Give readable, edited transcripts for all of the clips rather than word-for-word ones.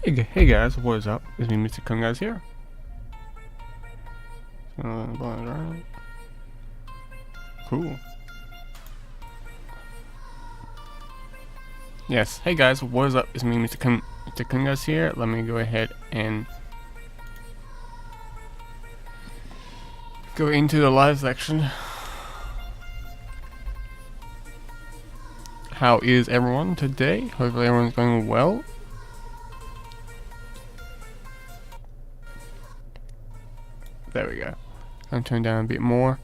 Hey guys, what is up? It's me, Mr. Kung Guys here. Cool. Yes, hey guys, what is up? It's me, Mr. Kung Guys here. Let me go ahead and go into the live section. How is everyone today? Hopefully everyone's going well. There we go. I'll turn down a bit more.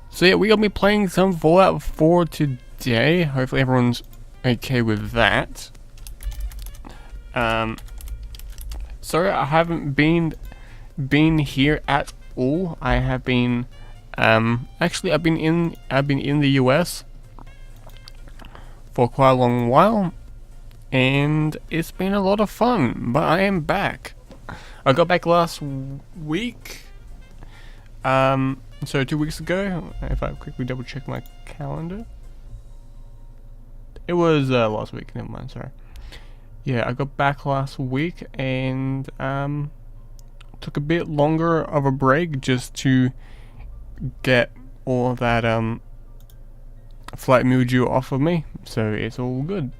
So yeah, we're gonna be playing some Fallout 4 today. Hopefully everyone's okay with that. Sorry I haven't been here at all. I have been actually I've been in the US for quite a long while, and it's been a lot of fun, but I am back. I got back last week. So 2 weeks ago, if I quickly double check my calendar, it was last week. Never mind, sorry. Yeah, I got back last week and took a bit longer of a break just to get all of that flight mildew off of me. So it's all good.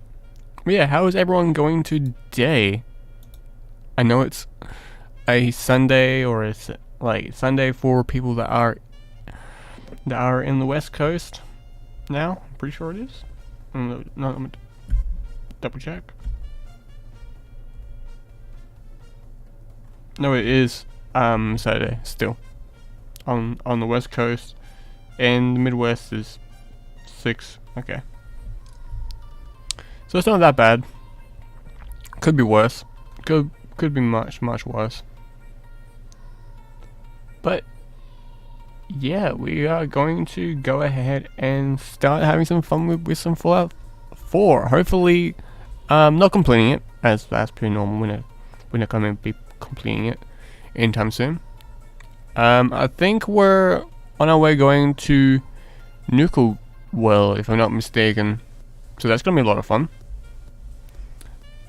But yeah, how is everyone going today? I know it's a Sunday, or it's like Sunday for people that are in the West Coast now. I'm pretty sure it is. No, I'm gonna double check. No, it is Saturday still on the West Coast, and the Midwest is 6. Okay, so it's not that bad. Could be worse. Could be much worse. But yeah, we are going to go ahead and start having some fun with some Fallout 4. Hopefully, not completing it, as that's pretty normal. We're not going to be completing it anytime soon. I think we're on our way going to Nuka World, if I'm not mistaken. So that's going to be a lot of fun.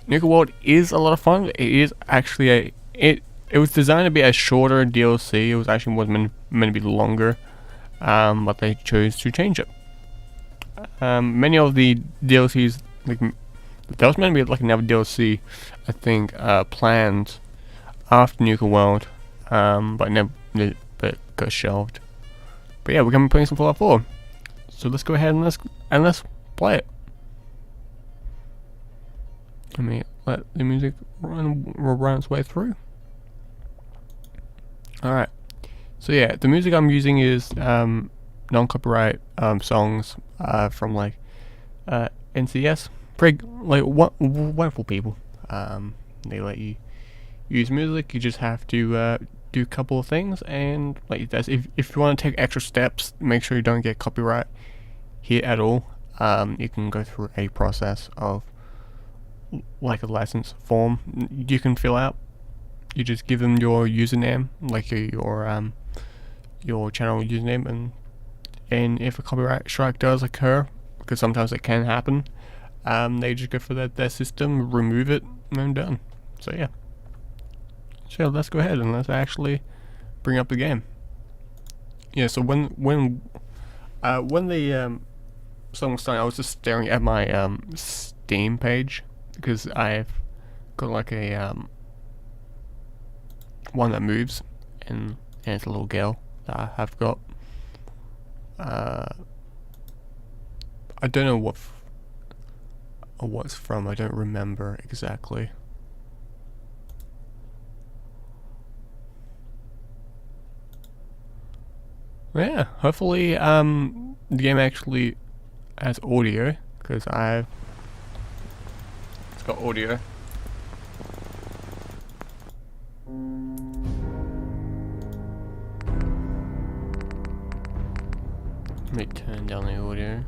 Nuka World is a lot of fun. It is actually it was designed to be a shorter DLC. It was actually meant to be longer, but they chose to change it. Many of the DLCs, like there was meant to be like another DLC, I think, planned after Nuka World, but got shelved. But yeah, we're gonna be playing some Fallout 4. So let's go ahead and let's play it. Let me let the music run its way through. Alright, so yeah, the music I'm using is non-copyright songs from like NCS. Pretty like wonderful people. They let you use music. You just have to do a couple of things, and like that's if you want to take extra steps, make sure you don't get copyright here at all. You can go through a process of like a license form you can fill out. You just give them your username, like your channel username, and if a copyright strike does occur, because sometimes it can happen, they just go for their system, remove it, and done. So yeah. So let's go ahead and let's actually bring up the game. Yeah. So when the song was starting, I was just staring at my Steam page, because I've got like a one that moves, and it's a little girl that I have got. I don't know what's from. I don't remember exactly. Yeah, hopefully the game actually has audio, because it's got audio. Let me turn down the audio.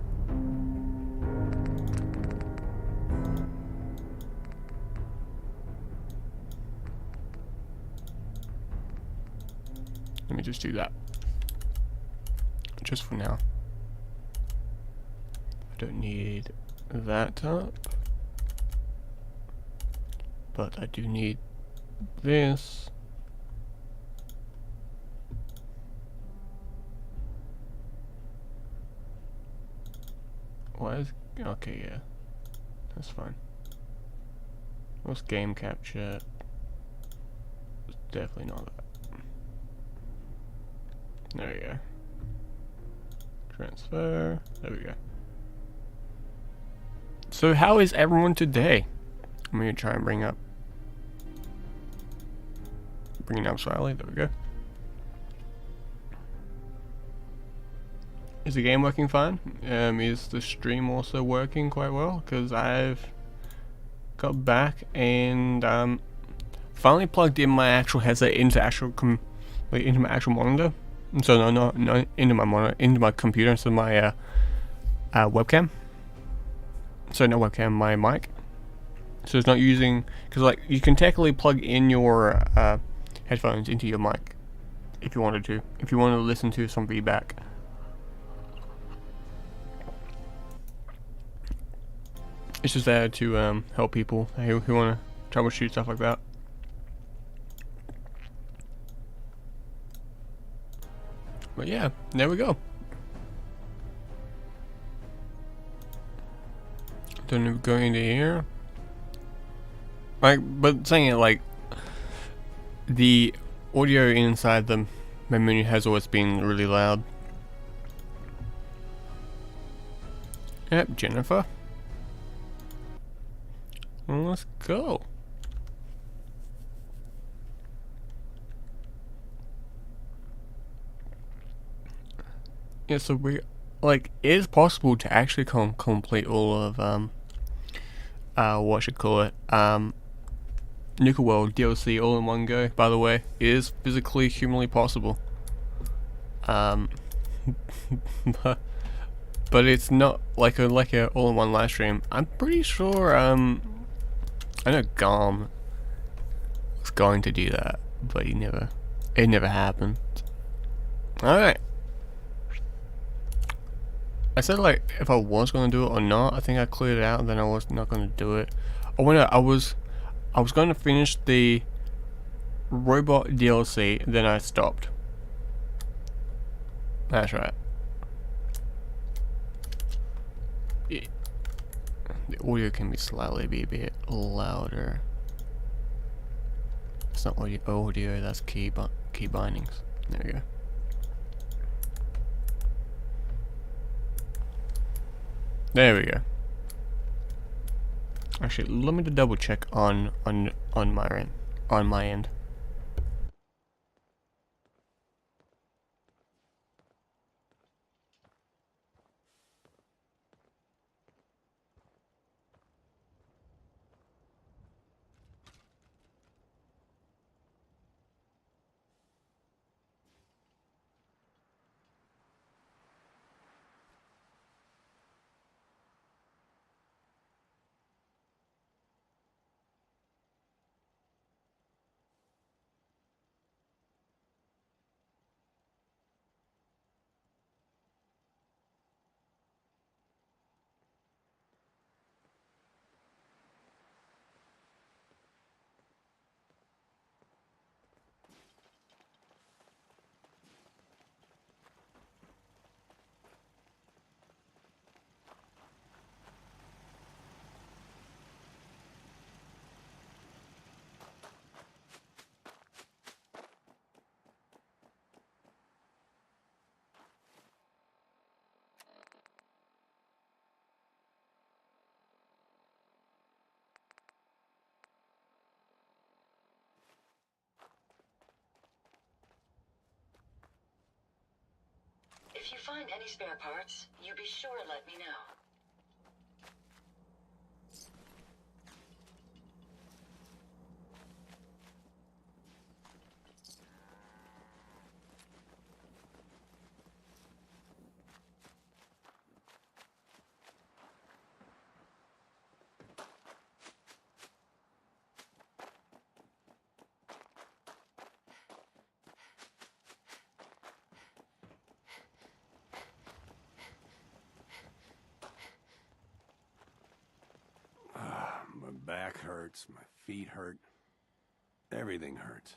Let me just do that. Just for now. I don't need that up. but I do need this. Why is... okay, yeah. That's fine. What's game capture? It's definitely not that. There we go. Transfer. There we go. So how is everyone today? I'm gonna try and bring it up slightly. There we go. Is the game working fine? Is the stream also working quite well? Because I've got back and finally plugged in my actual headset into into my actual monitor. So no, into my monitor, into my computer, so my webcam. So no webcam, my mic. So it's not using, because like you can technically plug in your headphones into your mic if you wanted to, if you want to listen to some feedback. It's just there to help people who want to troubleshoot stuff like that. But yeah, there we go. Then go into here. Like, but saying it like, the audio inside the main menu has always been really loud. Yep, Jennifer. Well, let's go. Yeah, so we, like, it is possible to actually complete all of what should call it, Nuka World DLC all in one go. By the way, it is physically, humanly possible. But it's not like a all-in-one live stream. I'm pretty sure I know Garm was going to do that, but it never happened. All right. I said like if I was gonna do it or not. I think I cleared it out, and then I was not gonna do it. Oh wait, no, I was going to finish the robot DLC, then I stopped. That's right. The audio can be slightly a bit louder. It's not audio, that's key bindings. There we go. There we go. Actually, let me double check on my end. If you find any spare parts, you be sure to let me know. hurts, my feet hurt. Everything hurts.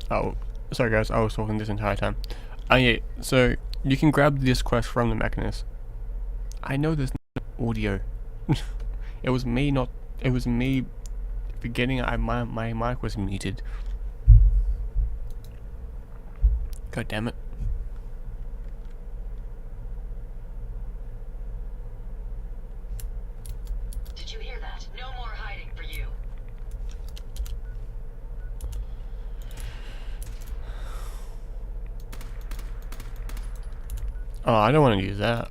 Oh, sorry guys, I was talking this entire time. Yeah, so you can grab this quest from the Mechanist. I know there's no audio. It was me not. It was me forgetting my mic was muted. God damn it. Did you hear that? No more hiding for you. Oh, I don't want to use that.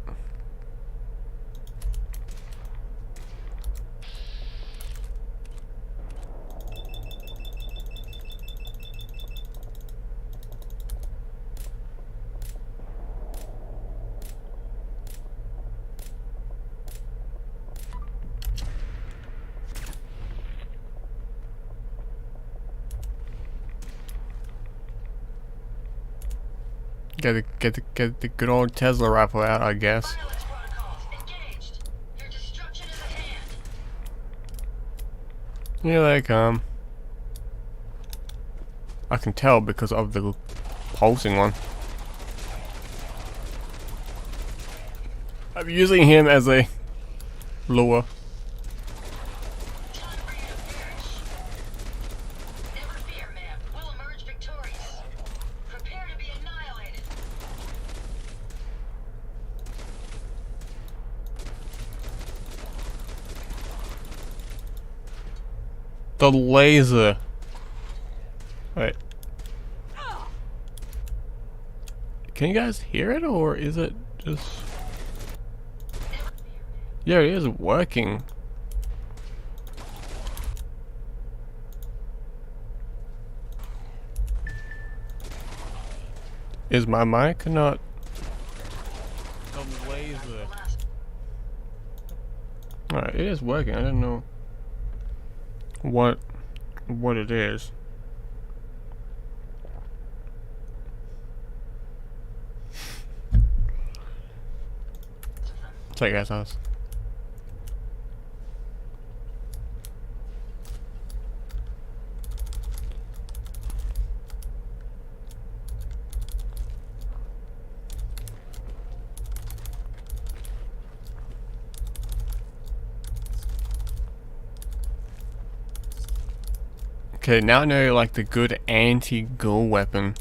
Get the good old Tesla rifle out, I guess. Wireless protocols engaged. Your destruction is at hand. Here they come. I can tell because of the pulsing one. I'm using him as a lure. Time for you to perish. Never fear, ma'am. We'll emerge victorious. Prepare to be annihilated. The laser. Wait. Can you guys hear it, or is it just... Yeah, it is working. Is my mic not... Some laser. Alright, it is working. I don't know what it is. Sorry guys, I was... Okay, now I know like the good anti-ghoul weapon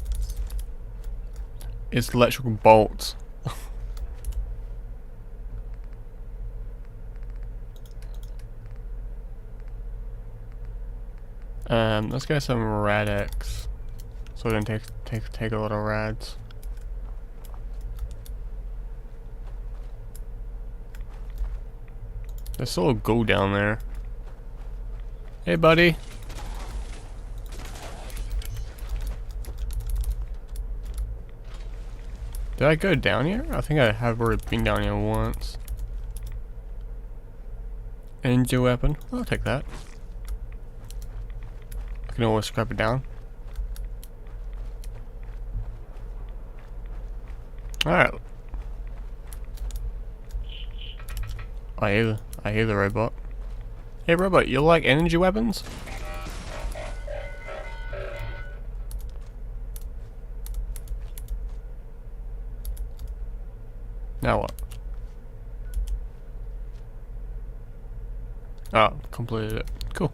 is electrical bolts. Let's get some Rad-X so we don't take a lot of rads. There's still a ghoul down there. Hey buddy. Did I go down here? I think I have already been down here once. Energy weapon. I'll take that. I can always scrap it down. Alright. I hear the robot. Hey robot, you like energy weapons? Now what? Oh, completed it. Cool.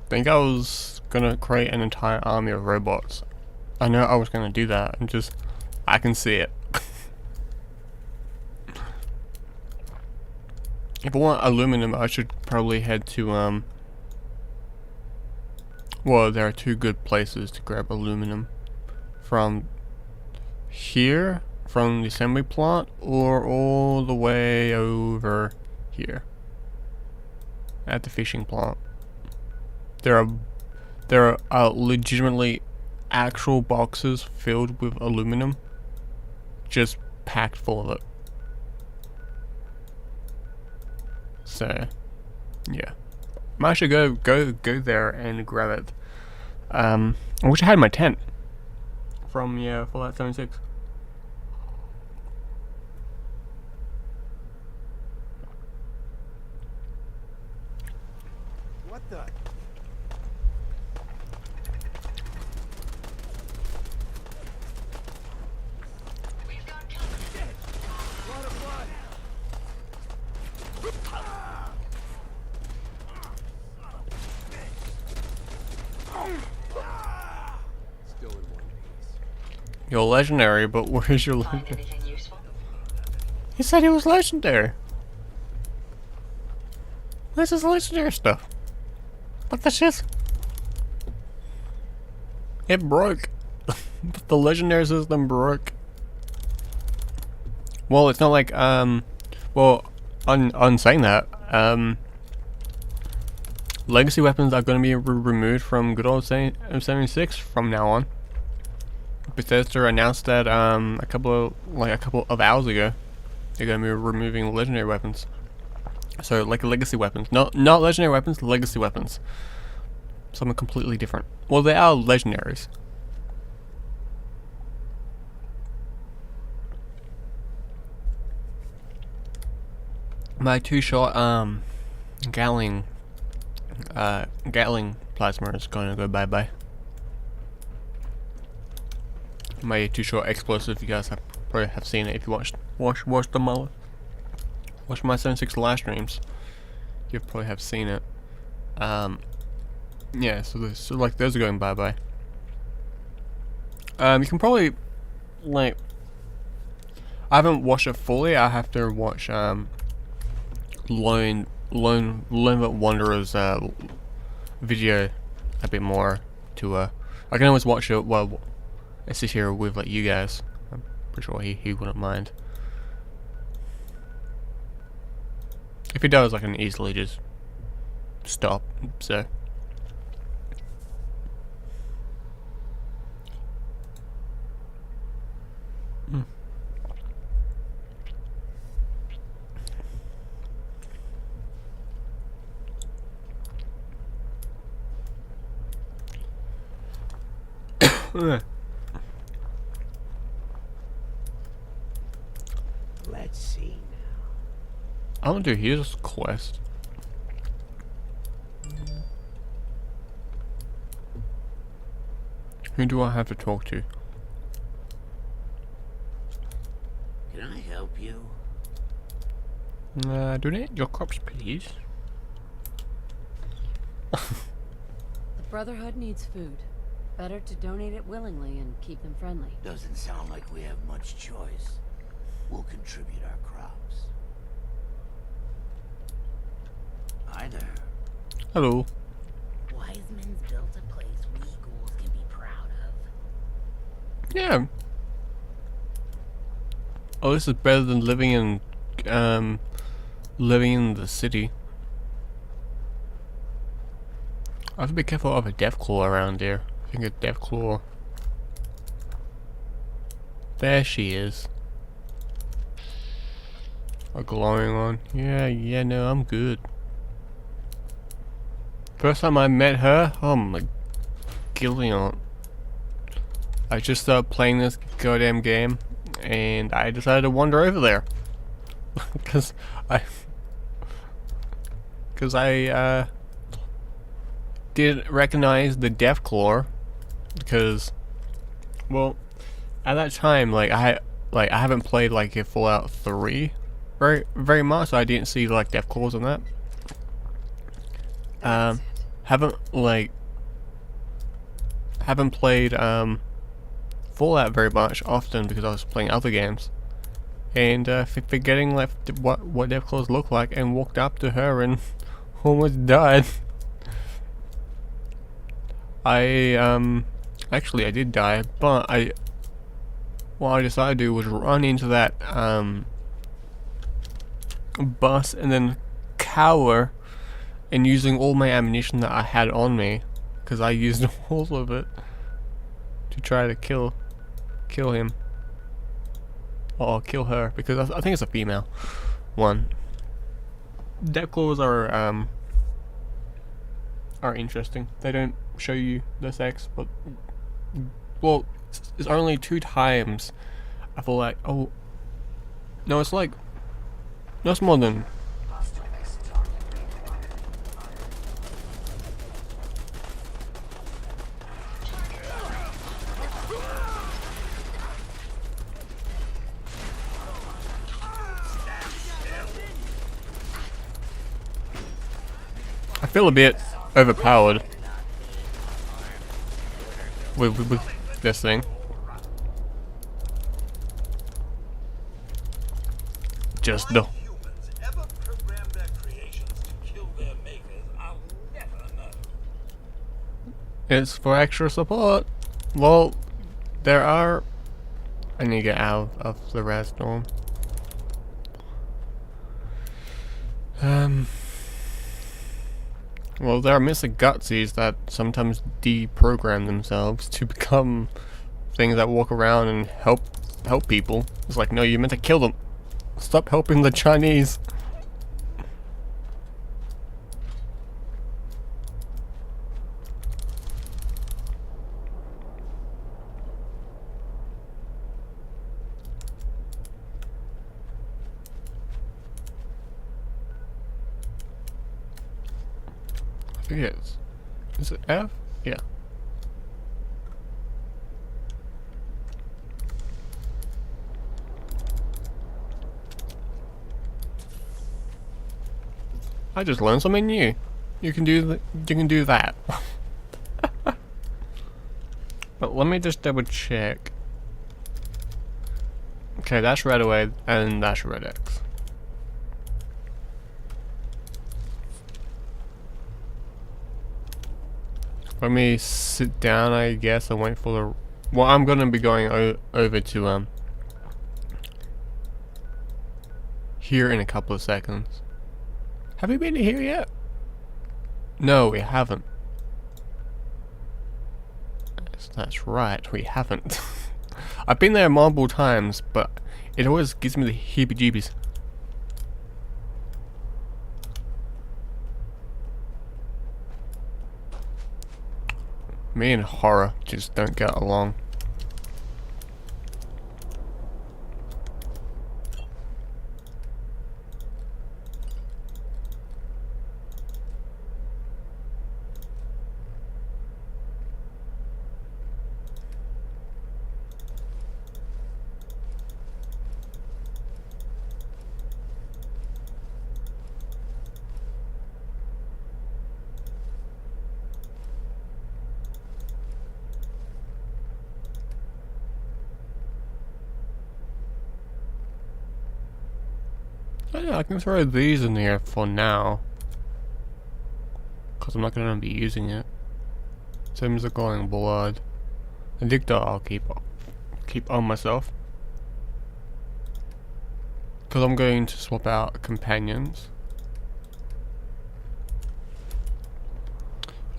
Think I was gonna create an entire army of robots. I know I was gonna do that, and just I can see it. If I want aluminum, I should probably head to well, there are two good places to grab aluminum. From here, from the assembly plant, or all the way over here at the fishing plant. There are legitimately actual boxes filled with aluminum, just packed full of it. So, yeah, I might actually go there and grab it. I wish I had my tent from Fallout 76. What the? We've got company. Lot of blood. Still in one piece. You're legendary, but where's your Find legendary? anything useful? He said he was legendary. This is legendary stuff. What the shit? It broke. The legendary system broke. Well, it's not like, well, on saying that, legacy weapons are going to be removed from good old 76 from now on. Bethesda announced that, a couple of hours ago, they're going to be removing legendary weapons. So, like legacy weapons. Not legendary weapons, legacy weapons. Something completely different. Well, they are legendaries. My two-shot Gatling plasma is gonna go bye-bye. My two-shot explosive, you guys probably have seen it if you watched my 76 live streams. You probably have seen it. Yeah, so those are going bye-bye. You can probably, like, I haven't watched it fully. I have to watch Lone Wanderer's video a bit more to I can always watch it while I sit here with like you guys. I'm pretty sure he wouldn't mind. If he does, I can easily just stop. So. Let's see I want to do his quest. Who do I have to talk to? now. Can I help you? Donate your crops, please. The Brotherhood needs food. Better to donate it willingly and keep them friendly. Doesn't sound like we have much choice. We'll contribute our crops. Hi there. Hello. Wiseman's built a place we schools can be proud of. Yeah. Oh, this is better than living in the city. I have to be careful of a Deathclaw around here. I think a Deathclaw. There she is. A glowing one. Yeah, no, I'm good. First time I met her, oh my Gillian. I just started playing this goddamn game and I decided to wander over there. Cause I didn't recognize the Deathclaw because, well, at that time, like I haven't played like a Fallout 3 very much, so I didn't see like Deathclaws on that. Haven't played Fallout very much often because I was playing other games, and forgetting like what Deathclaws look like, and walked up to her and almost died. Actually I did die, but what I decided to do was run into that bus and then cower, and using all my ammunition that I had on me, because I used all of it to try to kill him or kill her, because I think it's a female one. Deathclaws are interesting. They don't show you the sex, but well, it's only 2 times. I feel like, oh no, it's like no, it's more than. I feel a bit overpowered with this thing. Just the. Humans ever program their creations to kill their makers, I'll never know. It's for extra support. Well, there are. I need to get out of the red storm. Well, there are Mr. Gutsies that sometimes deprogram themselves to become things that walk around and help people. It's like, no, you meant to kill them. Stop helping the Chinese. I think it is. Is it F? Yeah. I just learned something new. You can do that. But let me just double check. Okay, that's red away and that's red X. Let me sit down, I guess, and wait for the... Well, I'm gonna be going over to, here in a couple of seconds. Have we been here yet? No, we haven't. Yes, that's right, we haven't. I've been there multiple times, but it always gives me the heebie-jeebies. Me and horror just don't get along. Oh yeah, I can throw these in here for now. Because I'm not going to be using it. Sims are going blood. Addictor I'll keep on myself. Because I'm going to swap out companions.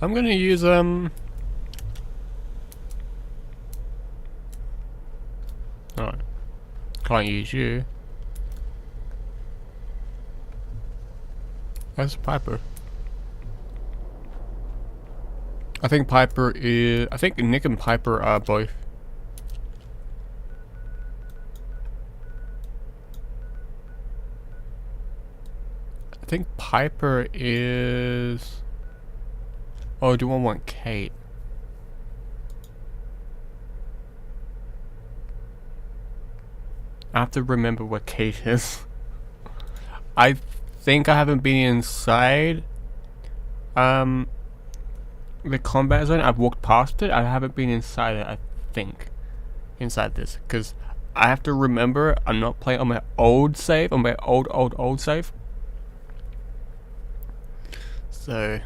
I'm going to use Alright. Can't use you. That's Piper. I think Nick and Piper are both. I think Piper is... Oh, do I want Kate? I have to remember what Kate is. I think I haven't been inside the combat zone. I've walked past it. I haven't been inside it, I think. Inside this. Because I have to remember I'm not playing on my old save. On my old save. So,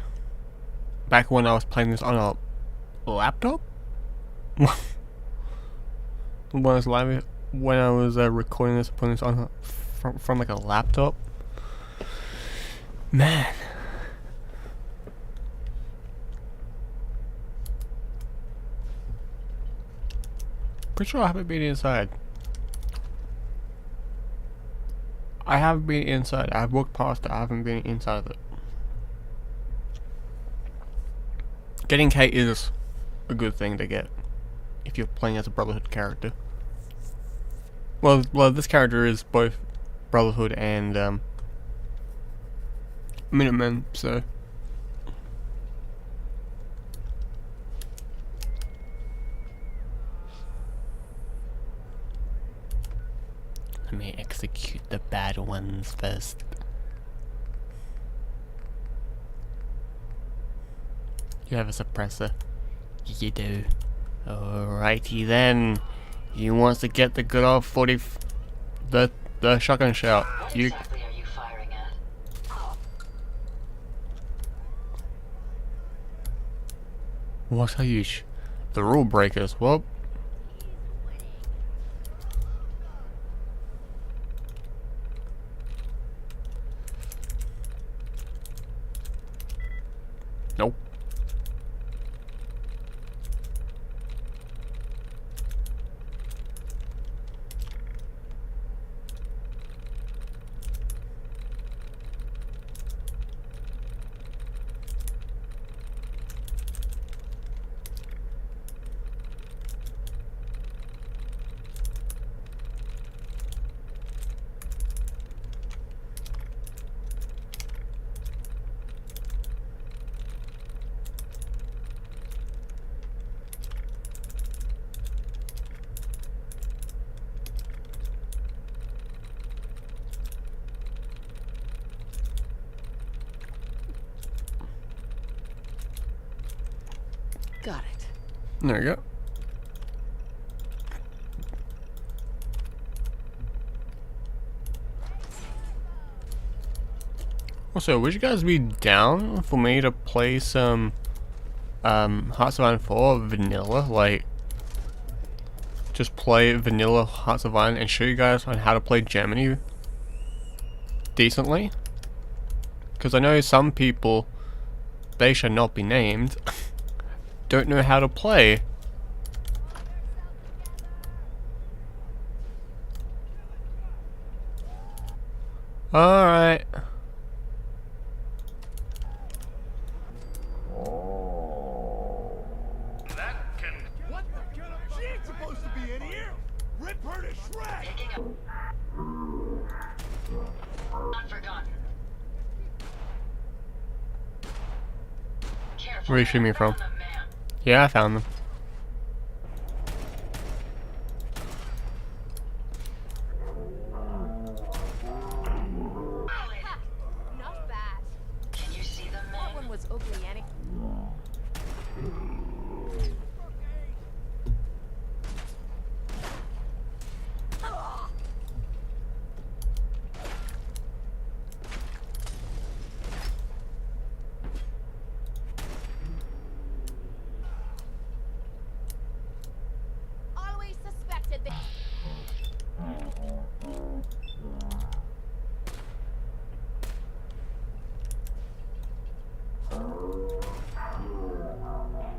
back when I was playing this on a laptop? when I was recording this, putting this on from like a laptop. Man. Pretty sure I haven't been inside. I have been inside. I've walked past it. I haven't been inside of it. Getting Kate is a good thing to get if you're playing as a Brotherhood character. Well, this character is both Brotherhood and Minutemen, so. Let me execute the bad ones first. You have a suppressor. You do. Alrighty then. He wants to get the good old 40... the shotgun shell. What You... exactly are you firing at? What are you the rule breakers? Well... Nope. Got it. There you go. Also, would you guys be down for me to play some Hearts of Iron 4 vanilla, like just play vanilla Hearts of Iron and show you guys on how to play Germany decently. Because I know some people, they should not be named, don't know how to play. Alright. That can. What the? She ain't supposed to be in here. Rip her to shreds. Picking up. Unforgotten. Careful. Where are you shooting me from? Found them, ma'am. Yeah, I found them. Violated. Not bad. Can you see them, That ma'am? one was ugly any. Always suspected that.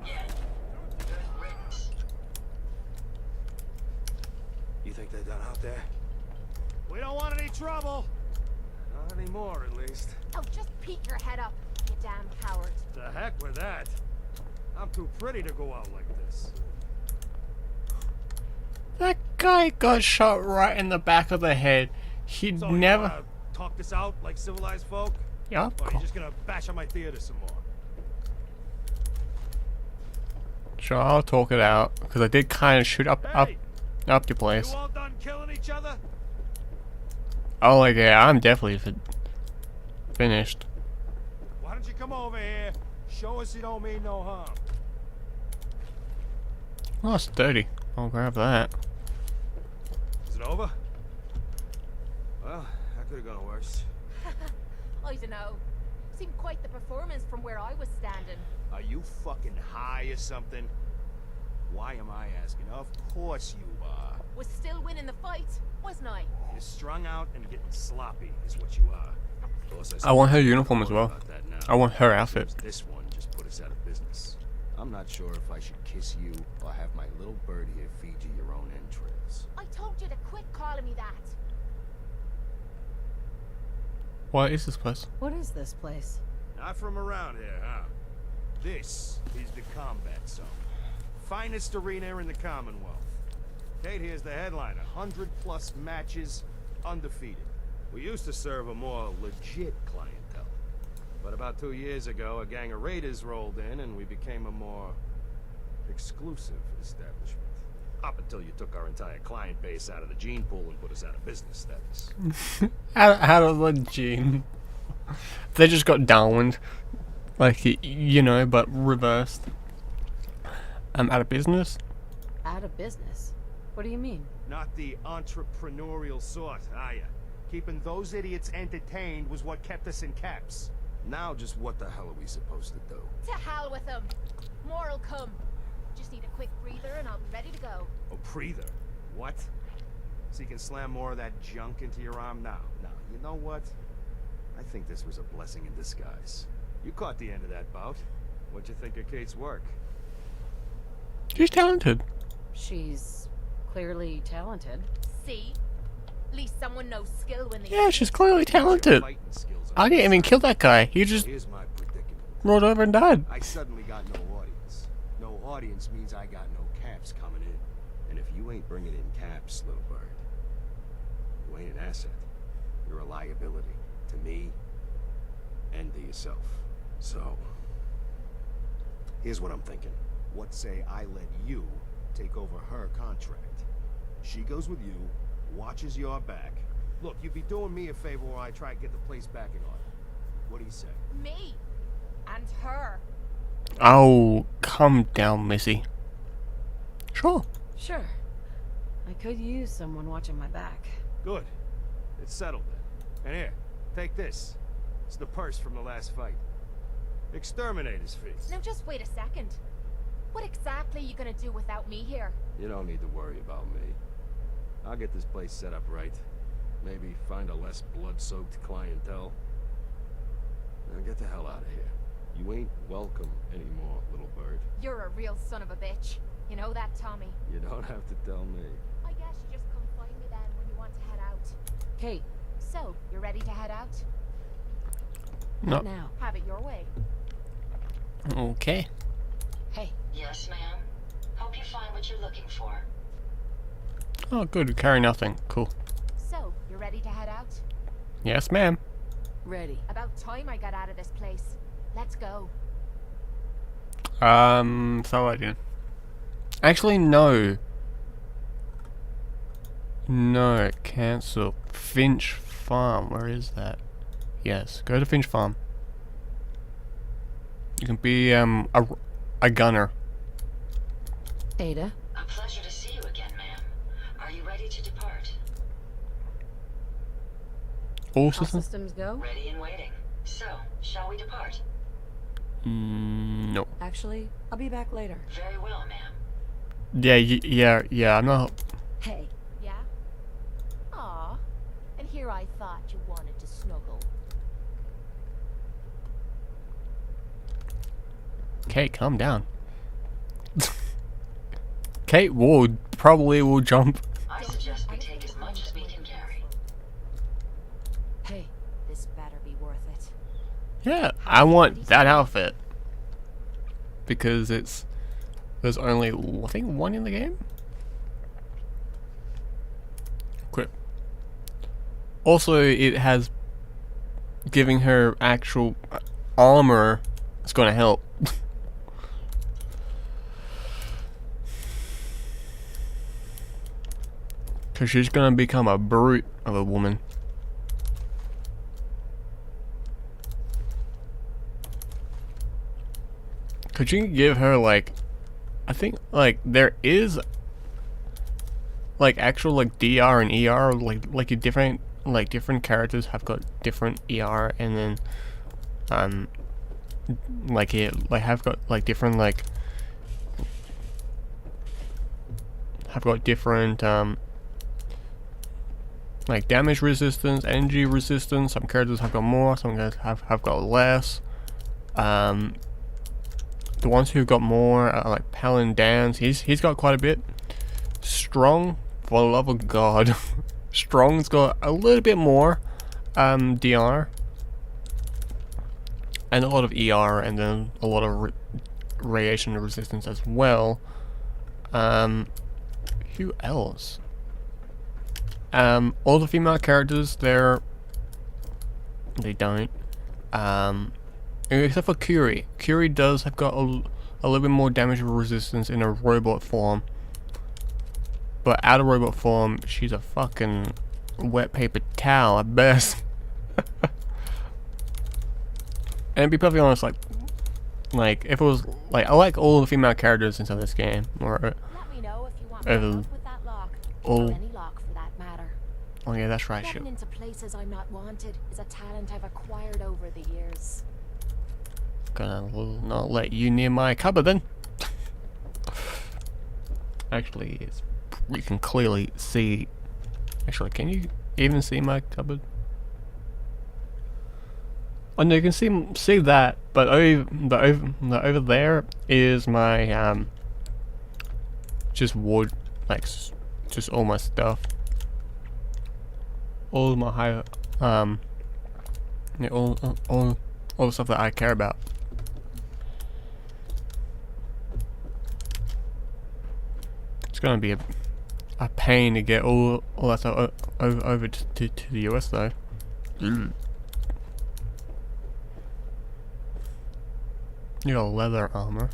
Yeah. Good riddance. You think they're done out there? We don't want any trouble. Not anymore, at least. Oh, just peek your head up, you damn coward. The heck with that. I'm too pretty to go out like this. That guy got shot right in the back of the head. He'd So you never. wanna talk this out like civilized folk? Yeah, Or are you just gonna bash on my theater some more? sure, I'll talk it out because I did kind of shoot up Hey! your You place. all done killing each other? Oh, like yeah, I'm definitely finished. Why don't you come over here? Show us you don't mean no harm. Oh, it's dirty. I'll grab that. Is it over? Well, that could have gone worse. I don't know. Seemed quite the performance from where I was standing. Are you fucking high or something? Why am I asking? Of course you are. Was still winning the fight, wasn't I? You're strung out and getting sloppy is what you are. Of course, I want her suppose uniform I'm as well. about that now. I want her outfit. Seems This one just put us out of business. I'm not sure if I should kiss you or have my little bird here feed you your own entrails. I told you to quit calling me that. What is this place? What is this place? Not from around here, huh? This is the combat zone. Finest arena in the Commonwealth. Kate here's the headliner. 100+ matches, undefeated. We used to serve a more legit clientele. But about 2 years ago, a gang of raiders rolled in and we became a more exclusive establishment. Up until you took our entire client base out of the gene pool and put us out of business status. Out of the gene. They just got downwind. Like, you know, but reversed. Out of business? Out of business? What do you mean? Not the entrepreneurial sort, are ya? Keeping those idiots entertained was what kept us in caps. Now just what the hell are we supposed to do? To hell with them. More'll come. Just need a quick breather and I'll be ready to go. A breather? What? So you can slam more of that junk into your arm now? Now, you know what? I think this was a blessing in disguise. You caught the end of that bout. What'd you think of Kate's work? She's talented. She's clearly talented. See? At least someone knows skill when they Yeah, she's clearly talented. Fighting skills I didn't even kill that guy. He just Here's my predicament. rolled over and died. I suddenly got no audience. No audience means I got no caps coming in. And if you ain't bringing in caps, little bird, you ain't an asset. You're a liability to me and to yourself. So, here's what I'm thinking. What say I let you take over her contract? She goes with you, watches your back. Look, you'd be doing me a favor while I try to get the place back in order. What do you say? Me. And her. Oh, calm down, Missy. Sure. Sure. I could use someone watching my back. Good. It's settled then. And here, take this. It's the purse from the last fight. Exterminator's fee. Now just wait a second. What exactly are you gonna do without me here? You don't need to worry about me. I'll get this place set up right. Maybe find a less blood-soaked clientele. Now get the hell out of here. You ain't welcome anymore, little bird. You're a real son of a bitch. You know that, Tommy? You don't have to tell me. I guess you just come find me then when you want to head out. Kate, So, you're ready to head out? No. now. Have it your way. Okay. Hey, Yes, ma'am. Hope you find what you're looking for. Oh, good. Carry nothing. Cool. So, you're ready to head out? Yes, ma'am. ready. About time I got out of this place. Let's go. Saladin. Actually, no. No, cancel. Finch Farm. Where is that? Yes, go to Finch Farm. You can be a gunner. Ada, A pleasure to see you again, ma'am. Are you ready to depart? All all systems? systems go? Ready and waiting. So, shall we depart? No. Actually, I'll be back later. Very well, ma'am. Yeah. I'm not. Hey. Yeah? Aw. And here I thought you wanted to snuggle. Kate, calm down. Kate will probably jump. I suggest we take as much as we can carry. Hey, This better be worth it. Yeah, I want that outfit because there's only I think one in the game. Equip. Also, it has giving her actual armor. It's going to help. Because she's going to become a brute of a woman. Could you give her like, I think like there is like actual like DR and ER like a different characters have got different ER and then like it like have got like different like have got different like damage resistance, energy resistance. Some characters have got more, some guys have got less. The ones who've got more are like Palin Dance. He's got quite a bit. Strong, for the love of God. Strong's got a little bit more DR. And a lot of ER and then a lot of radiation resistance as well. Who else? All the female characters, they don't. Except for Curie. Curie does have got a little bit more damage resistance in a robot form. But out of robot form, she's a fucking wet paper towel at best. And to be perfectly honest, like if it was like I like all the female characters inside this game. Or Let me know if you want me to help with that lock. all- Or any lock for that matter. oh yeah, that's right. Getting into places I'm not wanted is a talent I've acquired over the years. Gonna not let you near my cupboard then. Actually, you can clearly see. Actually, can you even see my cupboard? Oh no, you can see that, but over there is my just wood, like just all my stuff, all my high yeah, all the stuff that I care about. It's gonna be a pain to get all that stuff over to the US though. You got leather armor.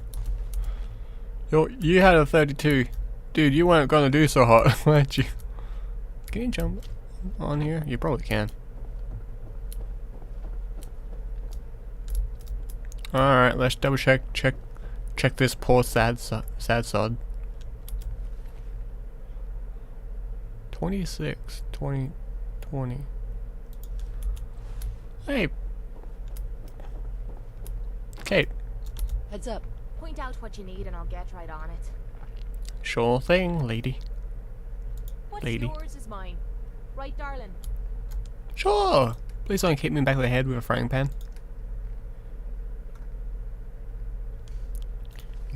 You had a 32. Dude, you weren't gonna do so hot, weren't you? Can you jump on here? You probably can. Alright, let's double check this poor sad sod. 26, 20, 20. Hey. Kate. Heads up. Point out what you need and I'll get right on it. Sure thing, lady. What's Lady. yours is mine. Right, darling? Sure. Please don't hit me in the back of the head with a frying pan.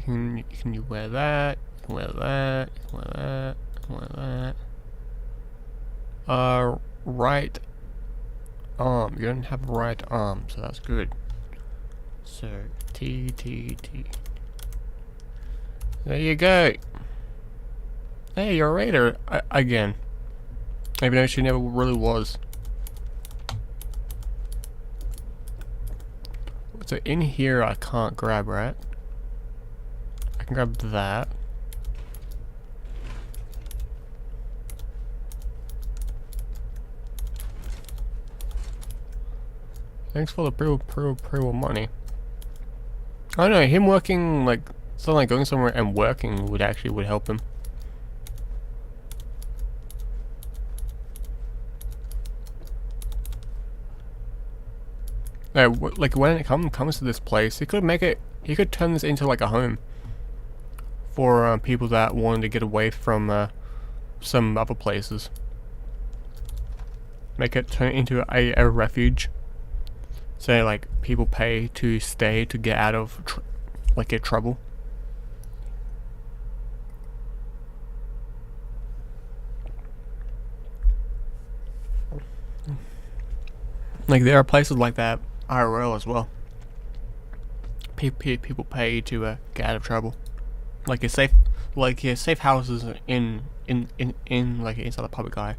You can wear that. You can wear that. You can wear that. You can wear that. Right arm. You don't have right arm, so that's good. So T. There you go. Hey, you're a raider again. Even though she never really was. So in here I can't grab, right? I can grab that. Thanks for the pre money. I don't know, him working like something like going somewhere and working would help him. Like when it comes to this place, he could turn this into like a home for people that wanted to get away from some other places. Make it turn into a refuge. So like people pay to stay to get out of get trouble. Like there are places like that IRL as well. People pay to get out of trouble. Like your safe houses in like inside the public eye.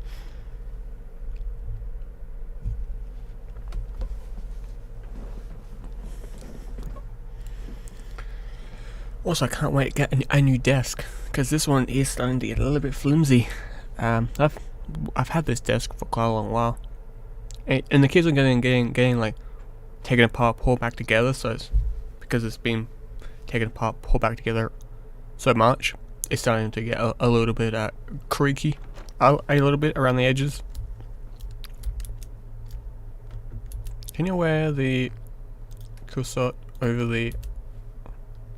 Also, I can't wait to get a new desk because this one is starting to get a little bit flimsy. I've had this desk for quite a long while, and the kids are getting like taken apart, pulled back together. So it's because it's been taken apart, pulled back together so much, it's starting to get a little bit creaky, a little bit around the edges. Can you wear the cursor over the?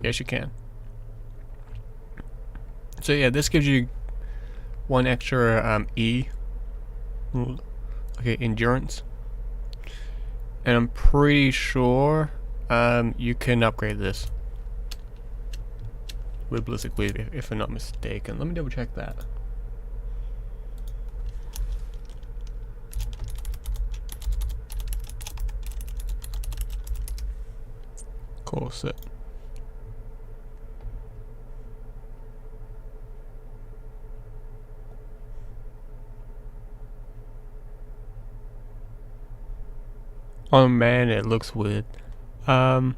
Yes, you can. So yeah, this gives you one extra E, okay, endurance, and I'm pretty sure you can upgrade this with Ballistic Weave if I'm not mistaken. Let me double check that. Corset. Oh man, it looks weird. I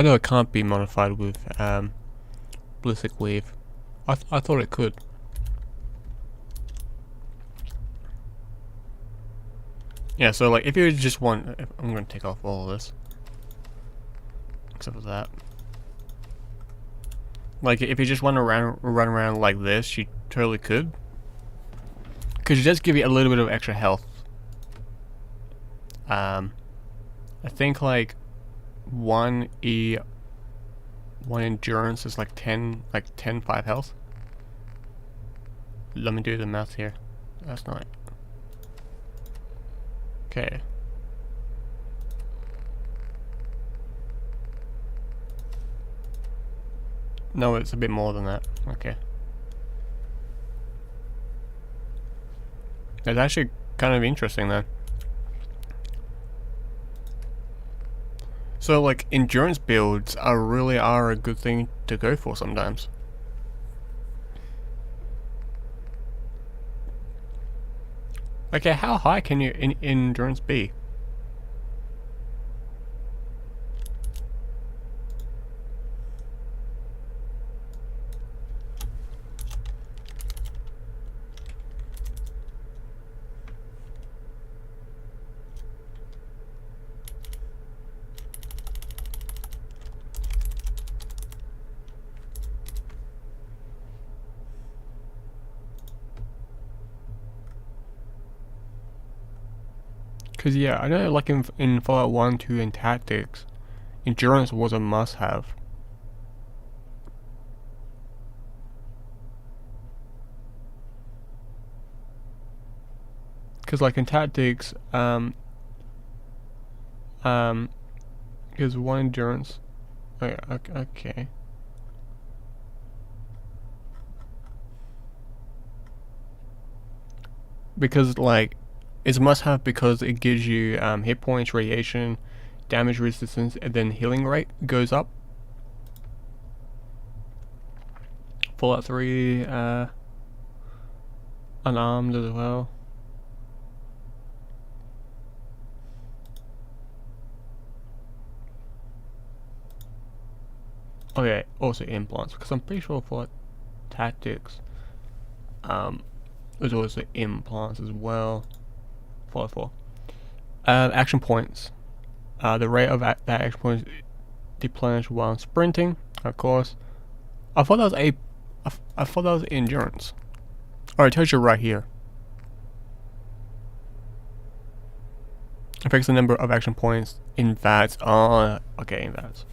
know it can't be modified with Ballistic Weave. I thought it could. Yeah, so like if you just want, I'm gonna take off all of this, except for that. Like if you just want to run around like this, you totally could, because it does give you a little bit of extra health. I think like 1 endurance is like 10 5 health. Let me do the math here. That's not. Okay. No, it's a bit more than that. Okay. It's actually kind of interesting then. So like endurance builds really are a good thing to go for sometimes. Okay, how high can your endurance be? Cause yeah, I know like in Fallout 1, 2, and Tactics, endurance was a must-have. Cause like in Tactics, because one endurance. Okay. Because like it's a must-have because it gives you hit points, radiation, damage resistance, and then healing rate goes up. Fallout 3, unarmed as well. Oh yeah, also implants, because I'm pretty sure for Tactics, there's also implants as well. Fallout 4. Action points. The rate of that action points deplenish while sprinting, of course. I thought that was I thought that was endurance. Alright, it tells you right here. Affects the number of action points in VATS. Oh, okay, in VATS.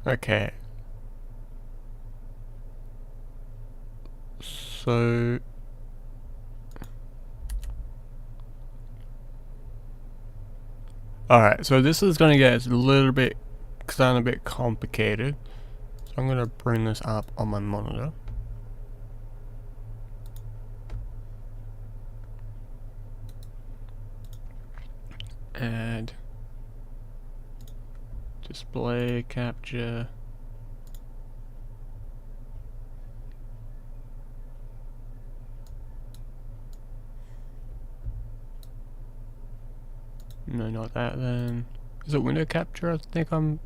Okay. So alright, so this is gonna get a little bit sound a bit complicated. So I'm gonna bring this up on my monitor. Add display capture. No, not that then. Is it window capture? I think I'm...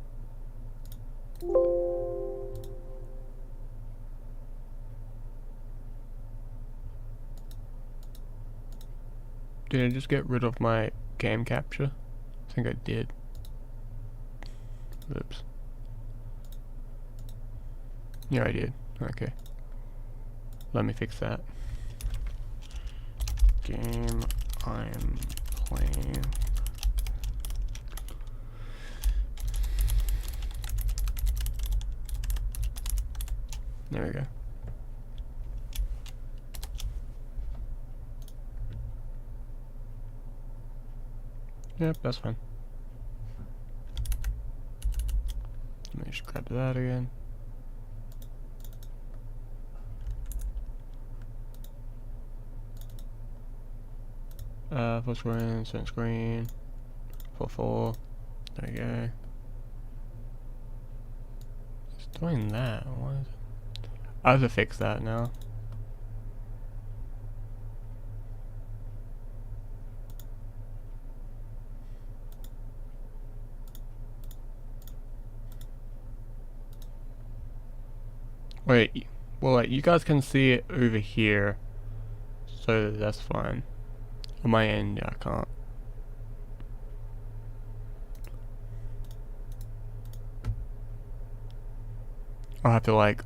Did I just get rid of my game capture? I think I did. Oops. Yeah, I did. Okay. Let me fix that. Game I'm playing. There we go. Yep, that's fine. Let me just grab that again. Full screen, second screen, 4:4. There you go. It's doing that. Why is it? I have to fix that now. Wait, well, like, you guys can see it over here, so that's fine. On my end, I can't. I'll have to like,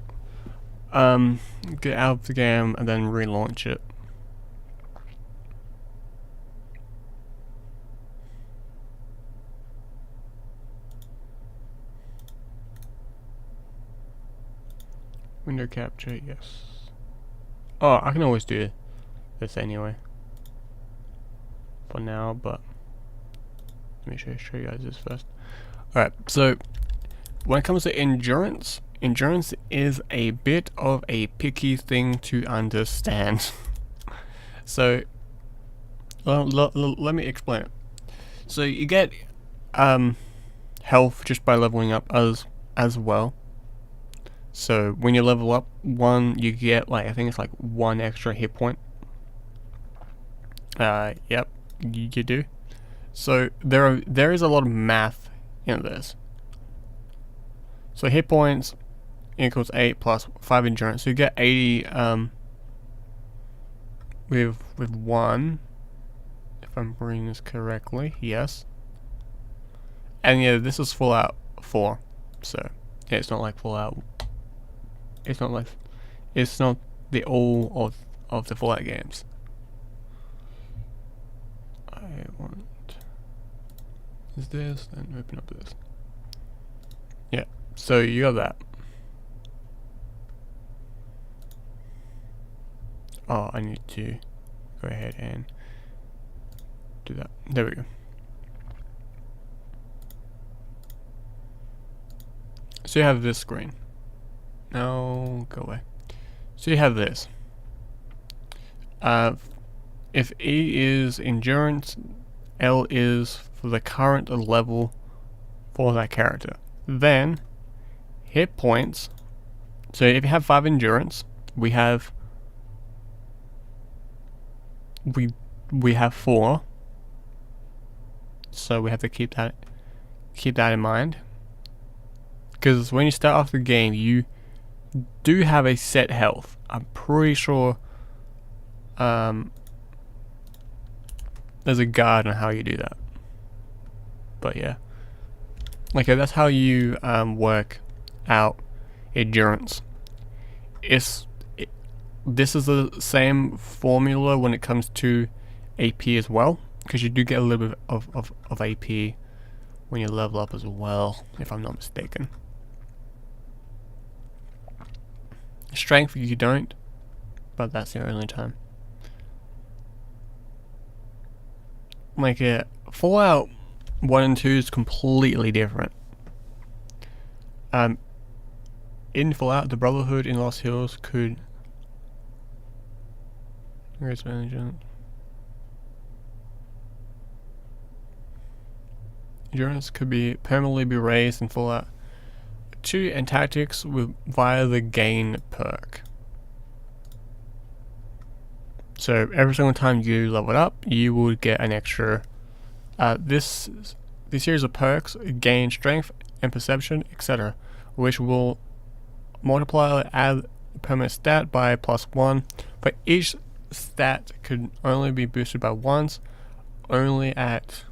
get out of the game and then relaunch it. Window capture, yes. Oh, I can always do this anyway. For now, but let me show you guys this first. Alright, so when it comes to endurance, endurance is a bit of a picky thing to understand. So, let me explain it. So you get health just by leveling up as well. So when you level up one, you get like, I think it's like 1 extra hit point. Yep, you do. So there is a lot of math in this. So hit points equals 8 plus 5 endurance. So you get 80 with 1, if I'm reading this correctly. Yes. And yeah, this is Fallout 4, so yeah, it's not like Fallout. It's not like, it's not the all of the Fallout games. I want is this, then open up this. Yeah, so you got that. Oh, I need to go ahead and do that. There we go. So you have this screen. No, go away. So you have this. If E is endurance, L is for the current level for that character. Then hit points. So if you have 5 endurance, we have 4. So we have to keep that in mind. Because when you start off the game, you do have a set health. I'm pretty sure there's a guide on how you do that. But yeah, like that's how you work out endurance. This is the same formula when it comes to AP as well, because you do get a little bit of AP when you level up as well, if I'm not mistaken. Strength you don't, but that's the only time. Like Fallout 1 and 2 is completely different. In Fallout, the Brotherhood in Lost Hills could endurance could be permanently be raised in Fallout 2, and tactics via the gain perk. So every single time you level up, you would get an extra. This series of perks gain strength and perception, etc., which will multiply or add permanent stat by +1. But each stat could only be boosted by once, only at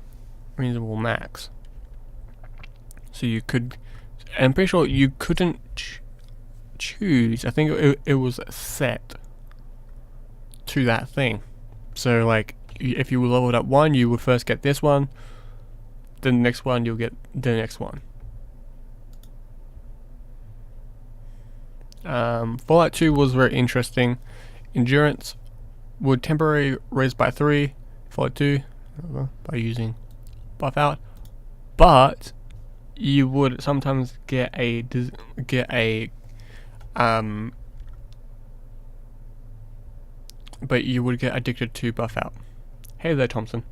reasonable max. So you could. I'm pretty sure you couldn't choose. I think it was set to that thing. So like, if you were leveled up 1, you would first get this one. Then the next one, you'll get the next one. Fallout 2 was very interesting. Endurance would temporarily raise by 3. Fallout 2 by using buff out, but you would sometimes get a but you would get addicted to buff out. Hey there, Thompson.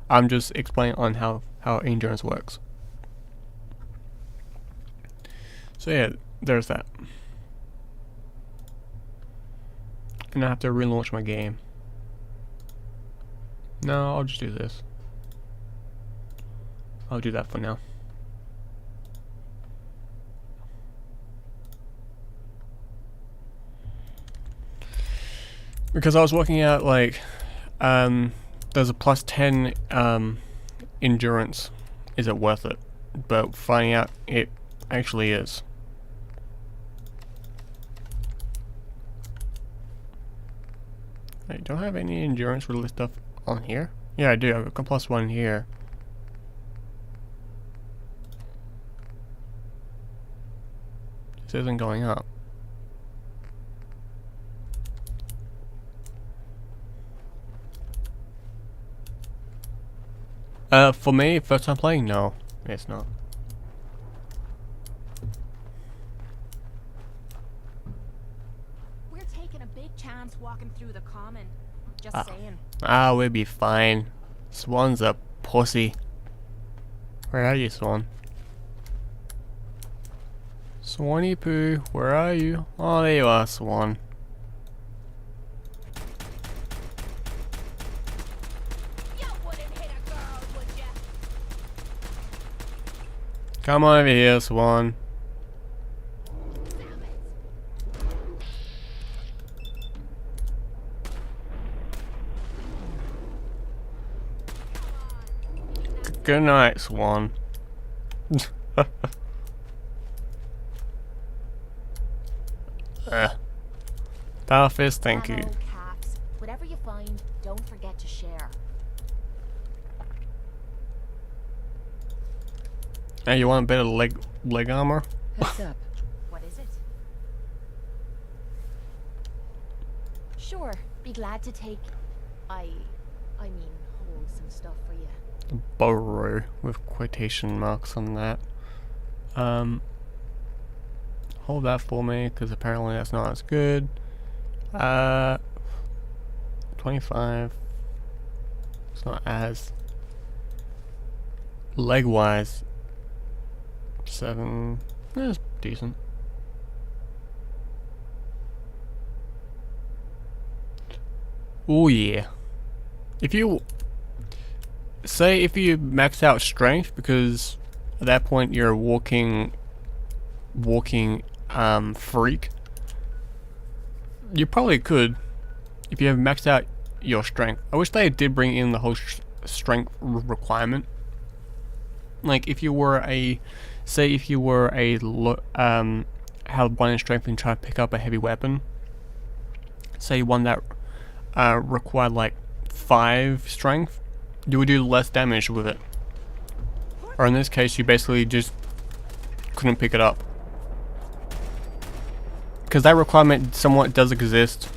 I'm just explaining on how endurance works. So yeah, there's that. And I have to relaunch my game. No, I'll just do this. I'll do that for now. Because I was working out like there's a +10 endurance. Is it worth it? But finding out it actually is. I don't have any endurance related stuff on here. Yeah, I do. I've got +1 here. This isn't going up. For me, first time playing, no, it's not. We're taking a big chance walking through the common. Just saying. We'll be fine. Swan's a pussy. Where are you, Swan? Swanee Poo, where are you? Oh, there you are, Swan. Come on over here, Swan. Good night, Swan. Starfish, thank you. Ammo, caps, whatever you find, don't forget to share. Hey, you want a bit of leg armor? Heads up. What is it? Sure, be glad to take. I mean, hold some stuff for you. Borrow with quotation marks on that. Hold that for me, because apparently that's not as good. 25. It's not as leg wise. 7. That's decent. Oh yeah. If you max out strength, because at that point you're a walking freak, you probably could if you have maxed out your strength. I wish they did bring in the whole strength requirement. Like if you were a had 1 in strength and try to pick up a heavy weapon, say one that required like 5 strength, you would do less damage with it. Or in this case, you basically just couldn't pick it up. Because that requirement somewhat does exist.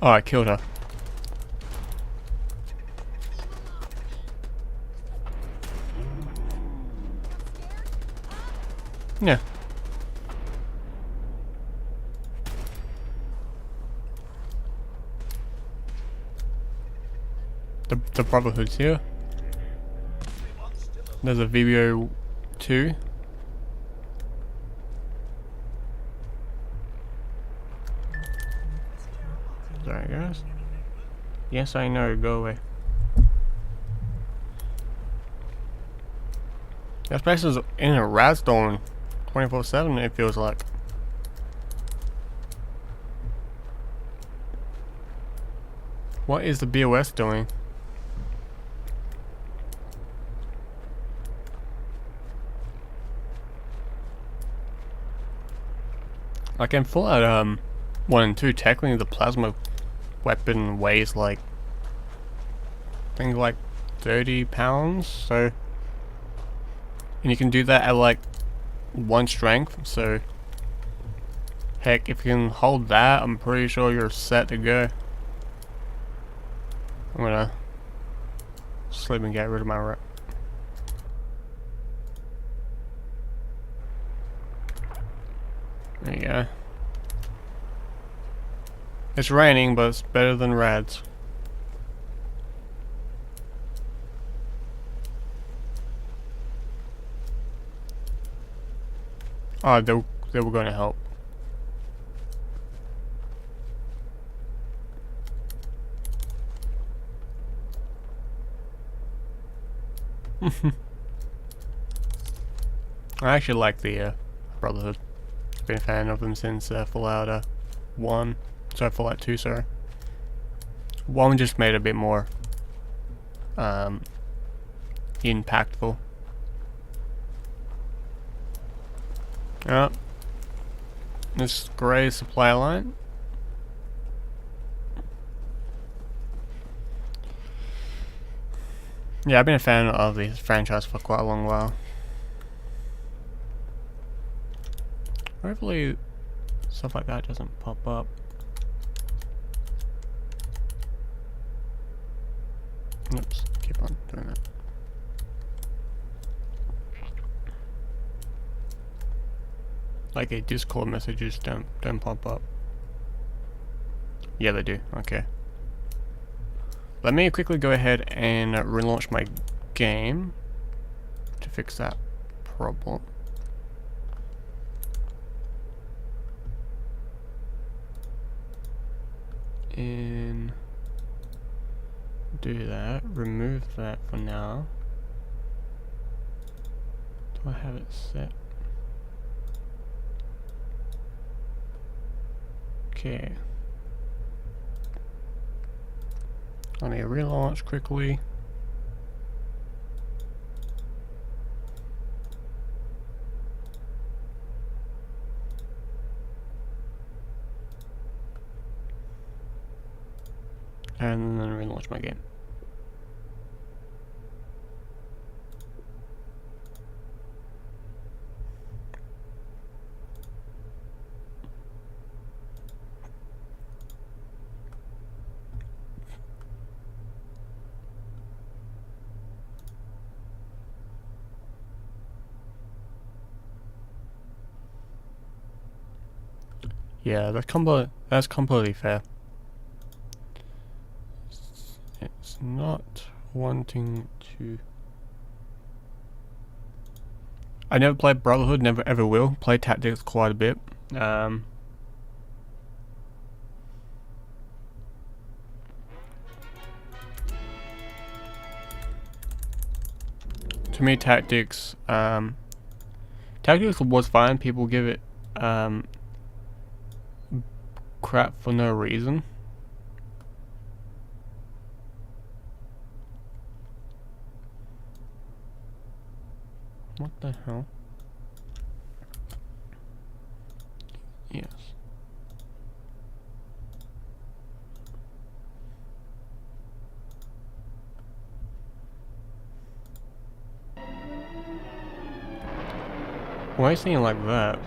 Oh, I killed her. Yeah. The Brotherhood's here. There's a VBO 2. Sorry guys. Yes, I know, go away. This place is in a rat storm 24/7, it feels like. What is the BOS doing? Like in Fallout 1 and 2, technically the plasma weapon weighs like, I think like 30 pounds, so, and you can do that at like 1 strength, so heck, if you can hold that, I'm pretty sure you're set to go. I'm gonna sleep and get rid of my rat. There you go. It's raining, but it's better than rads. Oh, they were going to help. I actually like the Brotherhood. Been a fan of them since Fallout 1. Sorry, Fallout 2, sorry. 1 just made it a bit more impactful. This grey supply line. Yeah, I've been a fan of this franchise for quite a long while. Hopefully stuff like that doesn't pop up. Oops, keep on doing that. Like a Discord messages don't pop up. Yeah, they do. Okay. Let me quickly go ahead and relaunch my game to fix that problem. And do that. Remove that for now. Do I have it set? Okay. I need to relaunch quickly. and then relaunch my game. Yeah, that's completely fair. It's not wanting to. I never played Brotherhood, never ever will. Play Tactics quite a bit. To me, Tactics was fine. People give it crap for no reason. What the hell? Yes. Why are you saying like that?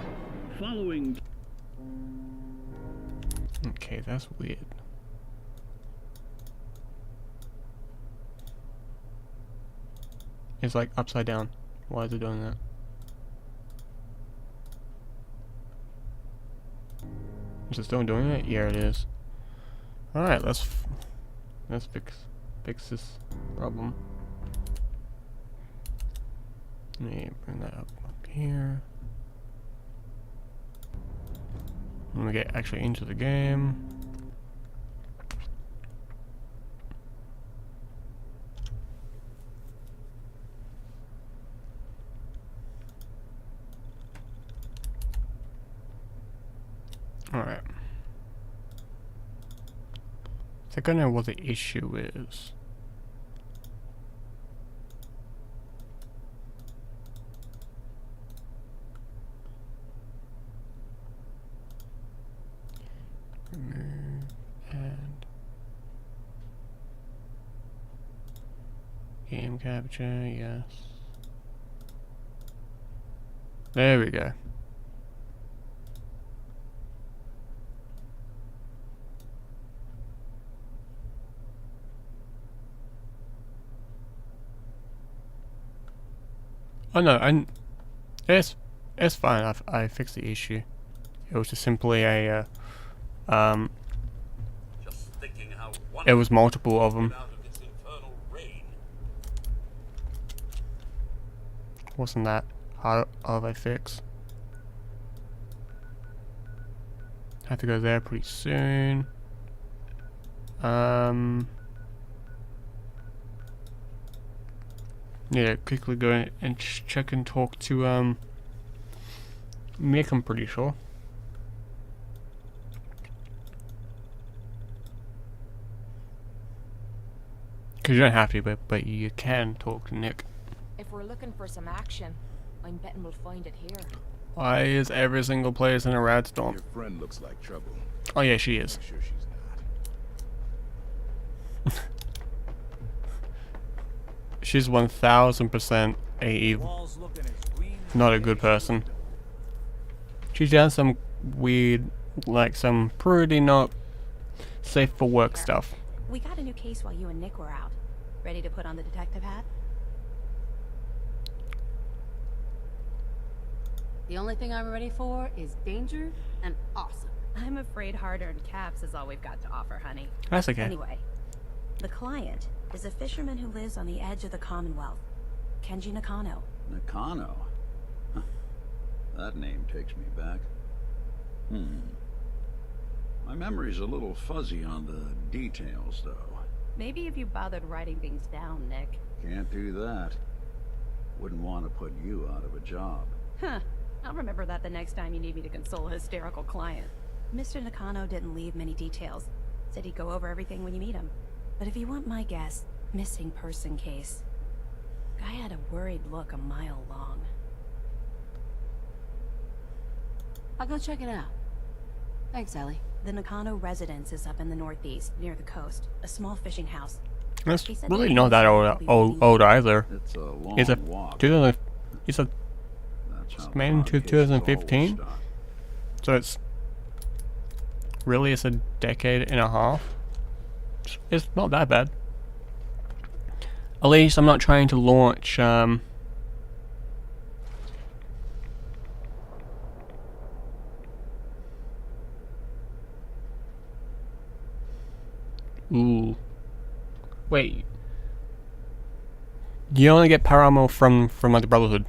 Following. Okay, that's weird. It's like upside down. Why is it doing that? Is it still doing it? Yeah, it is. Alright, let's fix this problem. Let me bring that up here. Let me get actually into the game. Alright. I think I know what the issue is. Remove and game capture, yes. There we go. Oh no, it's fine. I fixed the issue. It was just simply a Just thinking how it was multiple of them. out of its infernal reign. Wasn't that hard of a fix? Have to go there pretty soon. Yeah, quickly go and check and talk to Mick, I'm pretty sure. Because you don't have to, but you can talk to Nick. If we're looking for some action, I'm betting we'll find it here. Why is every single place in a rat storm? Your friend looks like trouble. Oh yeah, she is. I'm sure she's not. She's 1000% a evil, not a good person. She's done some weird, like some pretty not safe for work stuff. We got a new case while you and Nick were out. Ready to put on the detective hat? The only thing I'm ready for is danger and awesome. I'm afraid hard-earned caps is all we've got to offer, honey. That's okay. Anyway, the client is a fisherman who lives on the edge of the Commonwealth. Kenji Nakano. Nakano? Huh. That name takes me back. My memory's a little fuzzy on the details, though. Maybe if you bothered writing things down, Nick. Can't do that. Wouldn't want to put you out of a job. Huh. I'll remember that the next time you need me to console a hysterical client. Mr. Nakano didn't leave many details. Said he'd go over everything when you meet him. But if you want my guess, missing person case. Guy had a worried look a mile long. I'll go check it out. Thanks, Ellie. The Nakano residence is up in the northeast, near the coast. A small fishing house. That's He said really that not that old either. It's a long It's a walk. 2000. It's a That's how made in broad cases 2015? always start. So it's really it's a decade and a half. It's not that bad. At least I'm not trying to launch Ooh. Wait. You only get power armor from like the Brotherhood.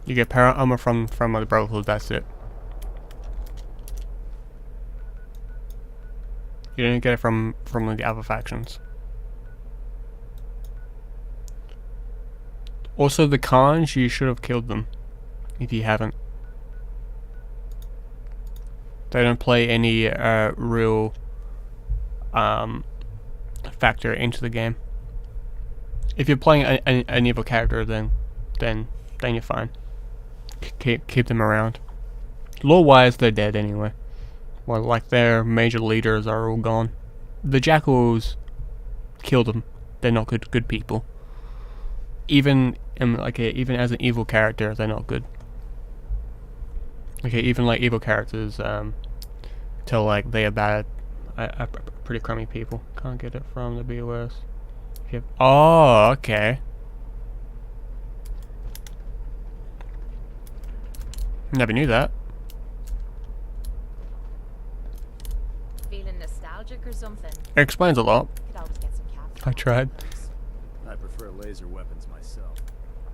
You get power armor from the Brotherhood, that's it. You don't get it from like, the other factions. Also the Khans, you should have killed them. If you haven't. They don't play any real factor into the game. If you're playing an evil character, then you're fine. Keep them around. Lore-wise, they're dead anyway. Well, like their major leaders are all gone. The Jackals killed them. They're not good people. Even even as an evil character, they're not good. Okay, even like evil characters, tell like they are bad, pretty crummy people. Can't get it from the BOS. Yep. Oh, okay. Never knew that. Feeling nostalgic or something? It explains a lot. Could always get some caps. I tried. I prefer laser weapons myself.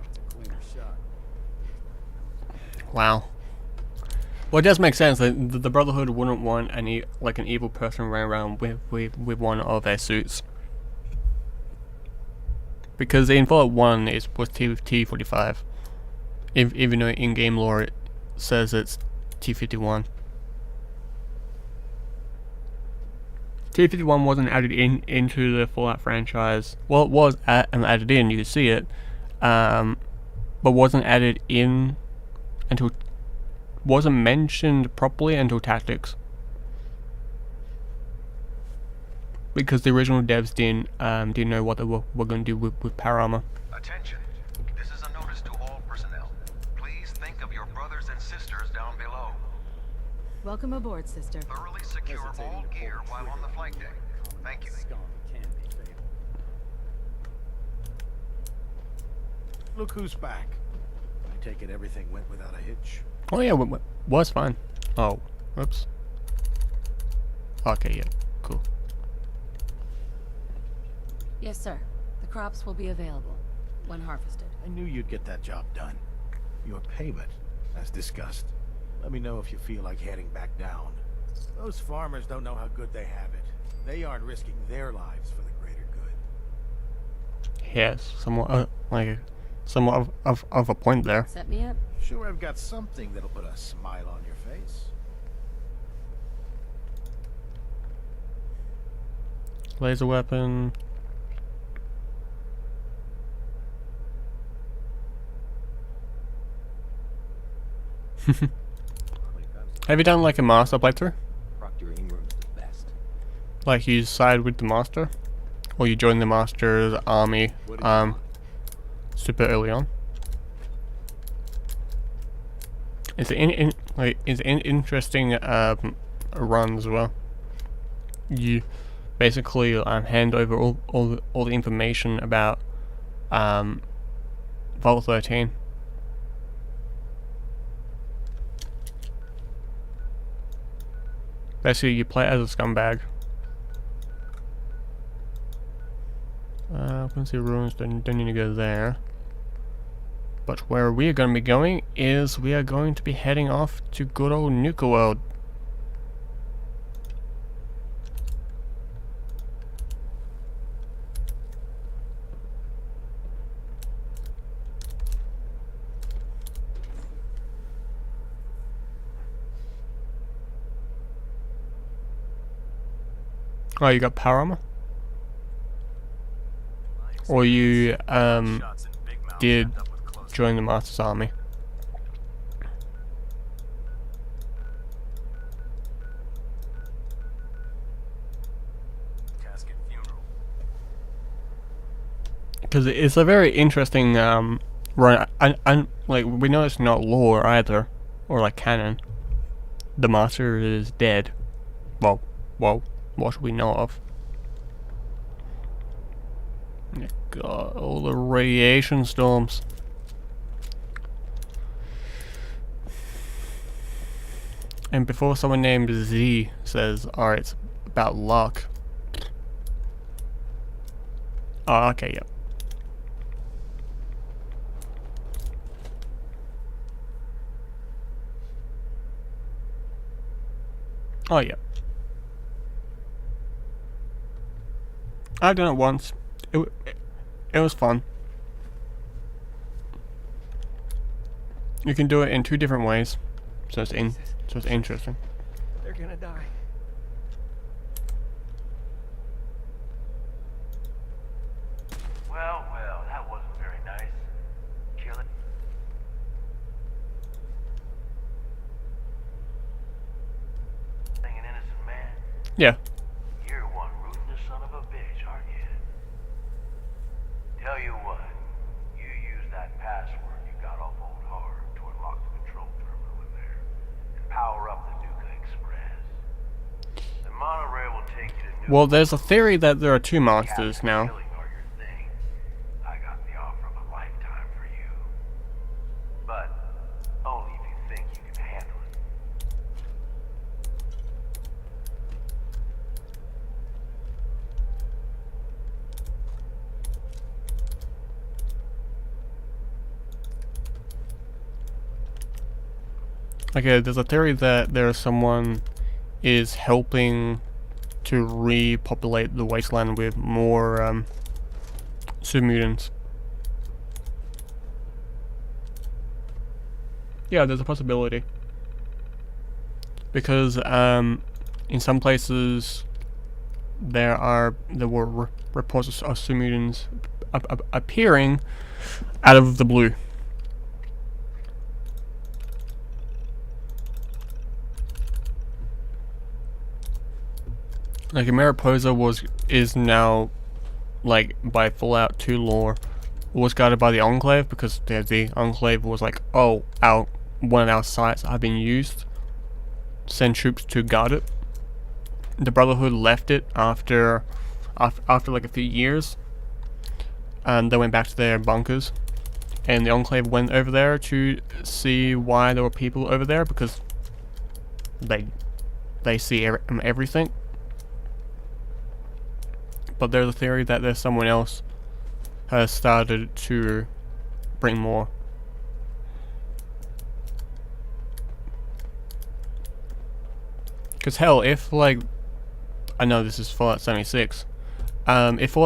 It's a cleaner shot. Wow. Well, it does make sense that the Brotherhood wouldn't want an evil person running around with one of their suits. Because in Fallout 1 was T-45. Even though in-game lore it says it's T-51. T-51 wasn't added into the Fallout franchise. Well, it was added in, you could see it. But wasn't added in until... wasn't mentioned properly until Tactics. Because the original devs didn't know what they were going to do with power armor. Attention. This is a notice to all personnel. Please think of your brothers and sisters down below. Welcome aboard, sister. Thoroughly secure all gear while on the flight deck. Thank you. Look who's back. I take it everything went without a hitch. Oh yeah, was fine. Oh, whoops. Okay, yeah, cool. Yes, sir. The crops will be available when harvested. I knew you'd get that job done. Your payment, as discussed. Let me know if you feel like heading back down. Those farmers don't know how good they have it. They aren't risking their lives for the greater good. Yes, somewhat somewhat of a point there. Set me up. Sure, I've got something that'll put a smile on your face. Laser weapon. Have you done like a master playthrough? Proctor Ingram's the best. Like you side with the master, or you join the master's army super early on? It's an interesting run as well. You basically hand over all the information about Vault 13. Basically, you play as a scumbag. Let's see, ruins, don't need to go there. But where we are going to be going is we are going to be heading off to good old Nuka World. Oh, you got power armor? Or you did join the Master's army? because it's a very interesting run. And like we know it's not lore either, or like canon. The master is dead. Well, what we know of. God, all the radiation storms. And before someone named Z says, "Alright, it's about luck." Oh, okay, yep. Oh, yeah. I've done it once. It was fun. You can do it in 2 different ways, so it's interesting. They're gonna die. Well, that wasn't very nice. Kill it. An innocent man. Yeah. You're one ruthless son of a bitch, aren't you? Tell you what, you use that password you got off Old Hard to unlock the control terminal in there and power up the Nuka Express. The monorail will take you to Nuka. Well, there's a theory that there are 2 monsters now. I got the offer of a lifetime for you. But only if you think you can handle it. Okay, there's a theory that there's someone is helping to repopulate the wasteland with more super-mutants. Yeah, there's a possibility. Because in some places there were reports of super-mutants appearing out of the blue. Like Mariposa is now, like, by Fallout 2 lore, was guarded by the Enclave because the Enclave was like, oh, one of our sites have been used. Send troops to guard it. The Brotherhood left it after like a few years, and they went back to their bunkers. And the Enclave went over there to see why there were people over there because they see everything. But there's a theory that there's someone else has started to bring more. Cause hell, if like, I know this is Fallout 76, if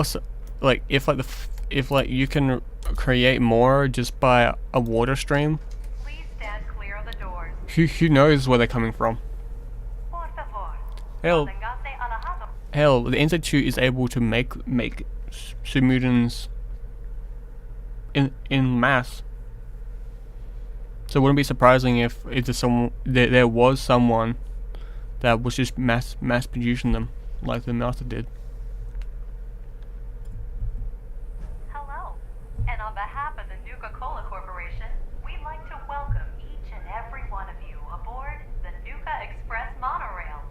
you can create more just by a water stream. Please stand clear of the doors. Who knows where they're coming from? Hell, the Institute is able to make super-mutants in mass. So it wouldn't be surprising if there was someone that was just mass producing them, like the Master did. Hello, and on behalf of the Nuka-Cola Corporation, we'd like to welcome each and every one of you aboard the Nuka Express monorail.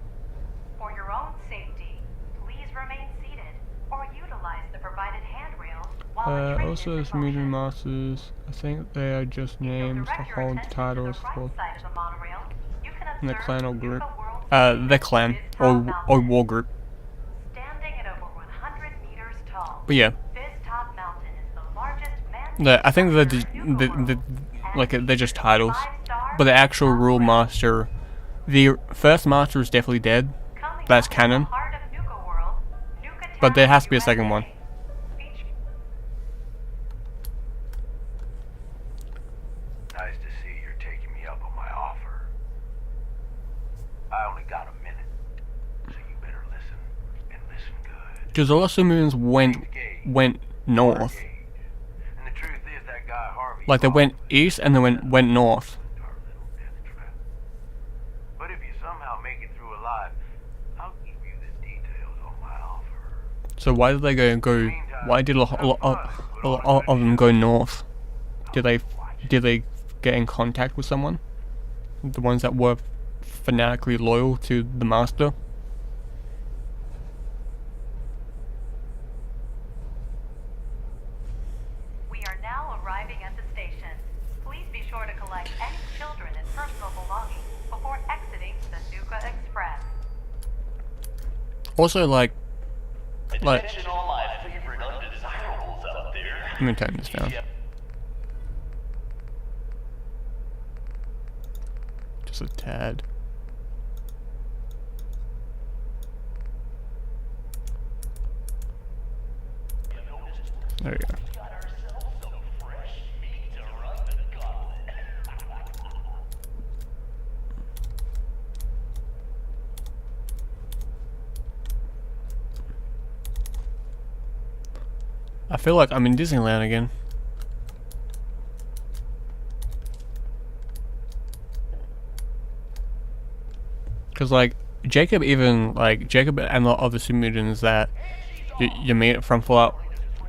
For your own safety, please remain seated or utilize the provided handrails while the train Also, is as in mutant motion. masters, I think they are just names to hold titles for the clan or group. The clan or war group. Standing at over 100 meters tall, But yeah, this top mountain is the largest I think they're just titles. But the actual rule master, the first master is definitely dead. That's canon. But there has to be a second one. Nice to see you're taking me up on my offer. I only got a minute, so you better listen, and listen good. Because all the super-mutants went north. And the truth is that guy Harvey... Like they went east and then went north. But if you somehow make it through alive, I'll give you the details on my offer. So why did they go? Why did of them go north? Did they get in contact with someone? The ones that were fanatically loyal to the master? We are now arriving at the station. Please be sure to collect any children and personal belongings before exiting the Nuka Express. Also, like, Attention all my favorite undesirables out there. let me turn this down. Just a tad. There we go. I feel like I'm in Disneyland again. Cause like Jacob and the other Sumerians that you meet from Fallout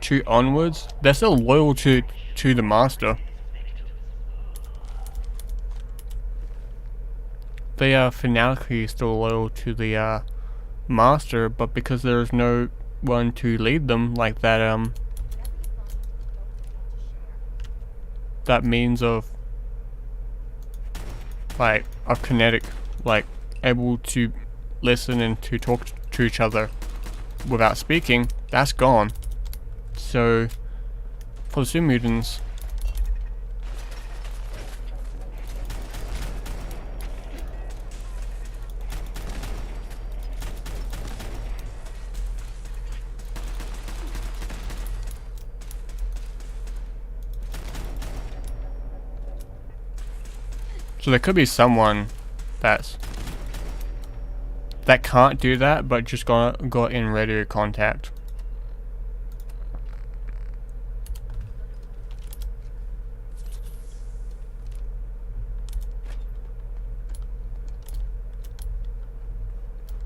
2 onwards, they're still loyal to the master. They are fanatically still loyal to the master, but because there's no one to lead them, like that that means of kinetic, like able to listen and to talk to each other without speaking, that's gone. So for the Sumerians, so there could be someone that can't do that, but just got in radio contact.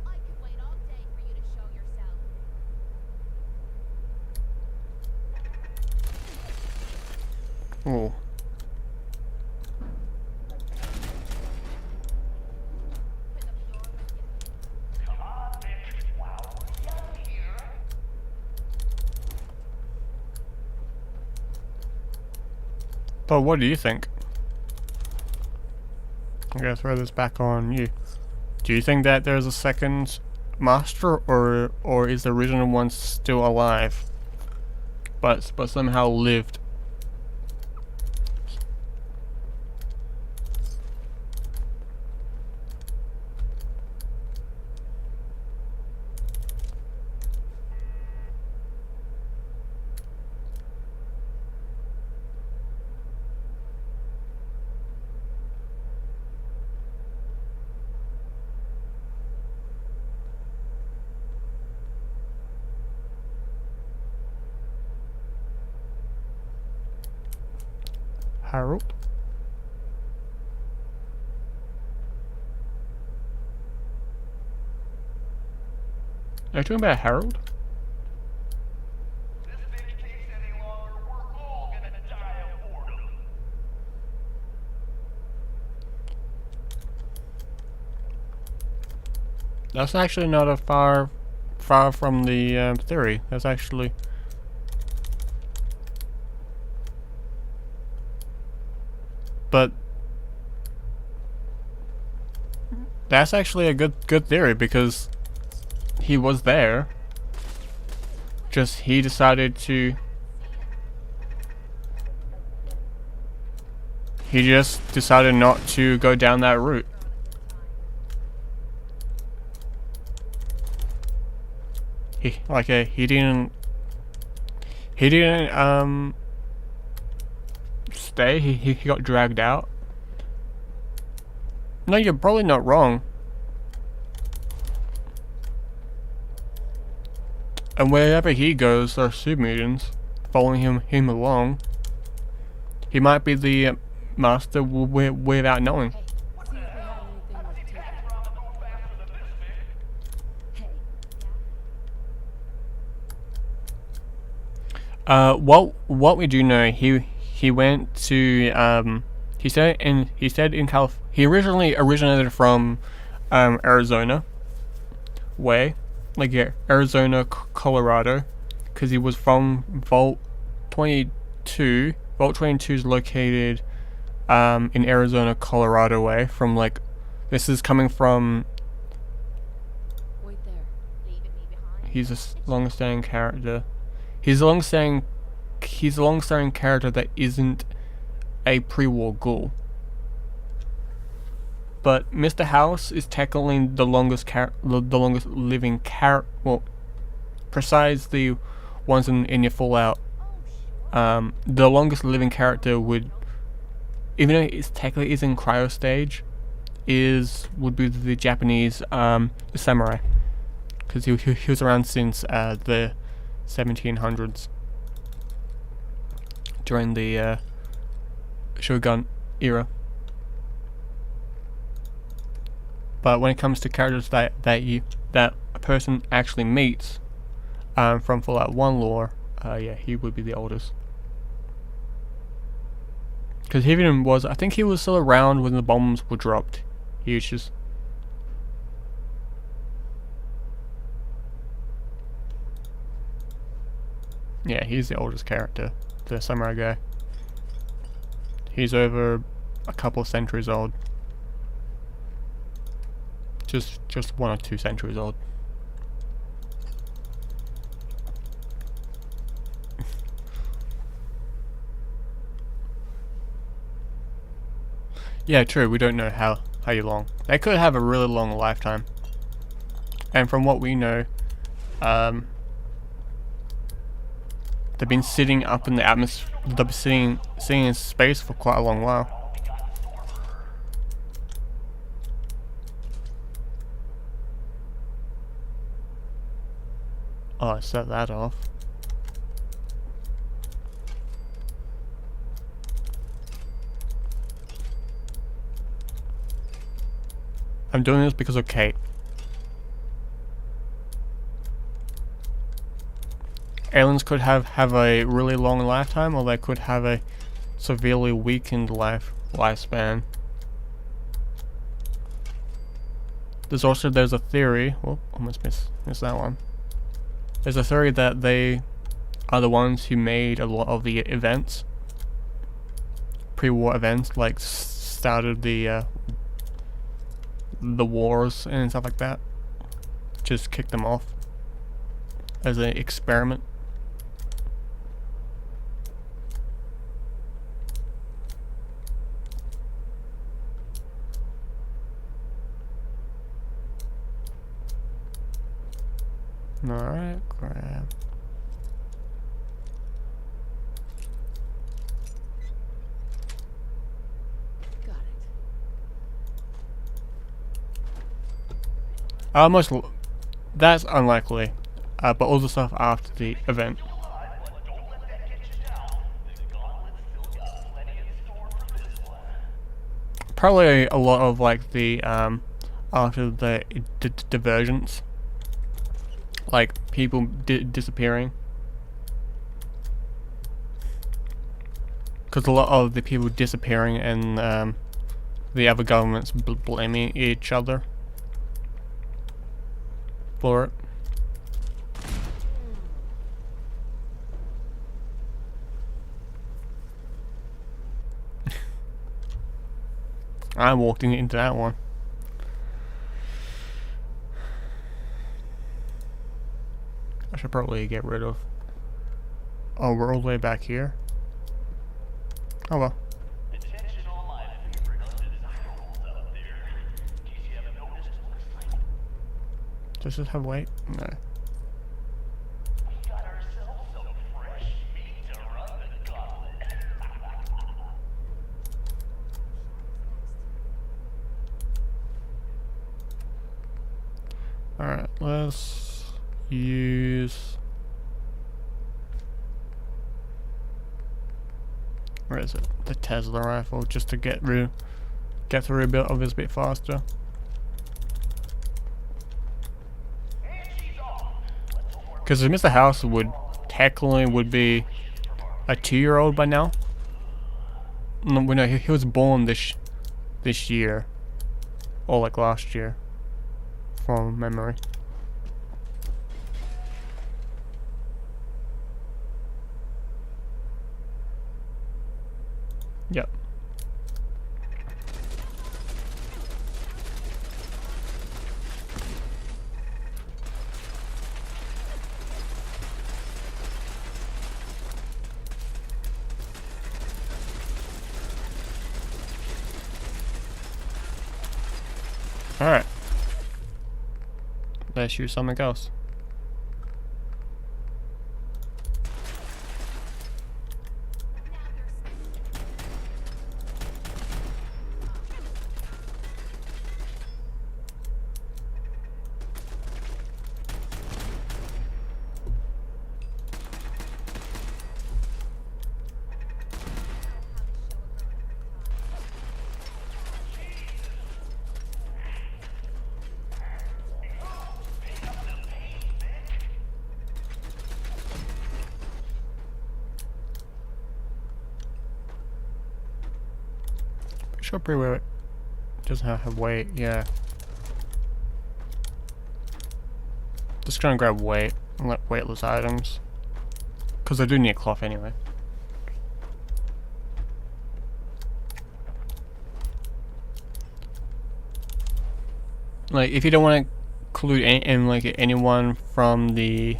I could wait all day for you to show yourself. Oh. But what do you think? I'm gonna throw this back on you. Do you think that there's a second master, or is the original one still alive, but somehow lived? Harold? Are you talking about Harold? That's actually not a far from the theory. That's actually but that's actually a good theory, because he was there. Just he decided to. He just decided not to go down that route. He didn't stay. He got dragged out. No, you're probably not wrong. And wherever he goes, there are Sumerians following him along. He might be the master without knowing. What we do know, he went to he said in he originally originated from Arizona way, like Arizona, Colorado, because he was from Vault 22. Vault 22 is located in Arizona, Colorado way. From like, this is coming from. Wait there. Leaving me behind. He's a long-standing character. He's a long-standing character that isn't a pre-war ghoul. But Mr. House is technically the longest living well, besides the ones in your Fallout. The longest living character would, even though it's technically is in cryo stage, would be the Japanese samurai, because he was around since the 1700s, during the Shogun era. But when it comes to characters that a person actually meets from Fallout 1 lore, yeah, he would be the oldest. Because he even was, I think he was still around when the bombs were dropped. He was just... Yeah, he's the oldest character, the samurai guy. He's over a couple of centuries old. Just 1 or 2 centuries old. Yeah, true, we don't know how long. They could have a really long lifetime. And from what we know, they've been sitting up in the atmosphere, they've been sitting in space for quite a long while. Oh, I set that off. I'm doing this because of Kate. Aliens could have a really long lifetime, or they could have a severely weakened lifespan. There's a theory. Oh, almost missed that one. There's a theory that they are the ones who made a lot of the events, pre-war events, like started the wars and stuff like that. Just kicked them off as an experiment. Alright, grab. Got it. That's unlikely, but all the stuff after the event. Probably a lot of like the after the divergence, like people disappearing, because a lot of the people disappearing and the other governments blaming each other for it. I walked into that one. I should probably get rid of... Oh, we're all the way back here? Oh well. Does this have weight? No. Alright, let's use... Where is it? The Tesla rifle, just to get through a bit of this a bit faster. Because Mr. House would technically be a 2-year-old by now. No, he was born this year, or like last year, from memory. Yep. Alright. Let's shoot something else. Sure, pretty well. Doesn't have weight, yeah. Just gonna grab weight and let weightless items. Cause I do need a cloth anyway. Like, if you don't want to include anyone from the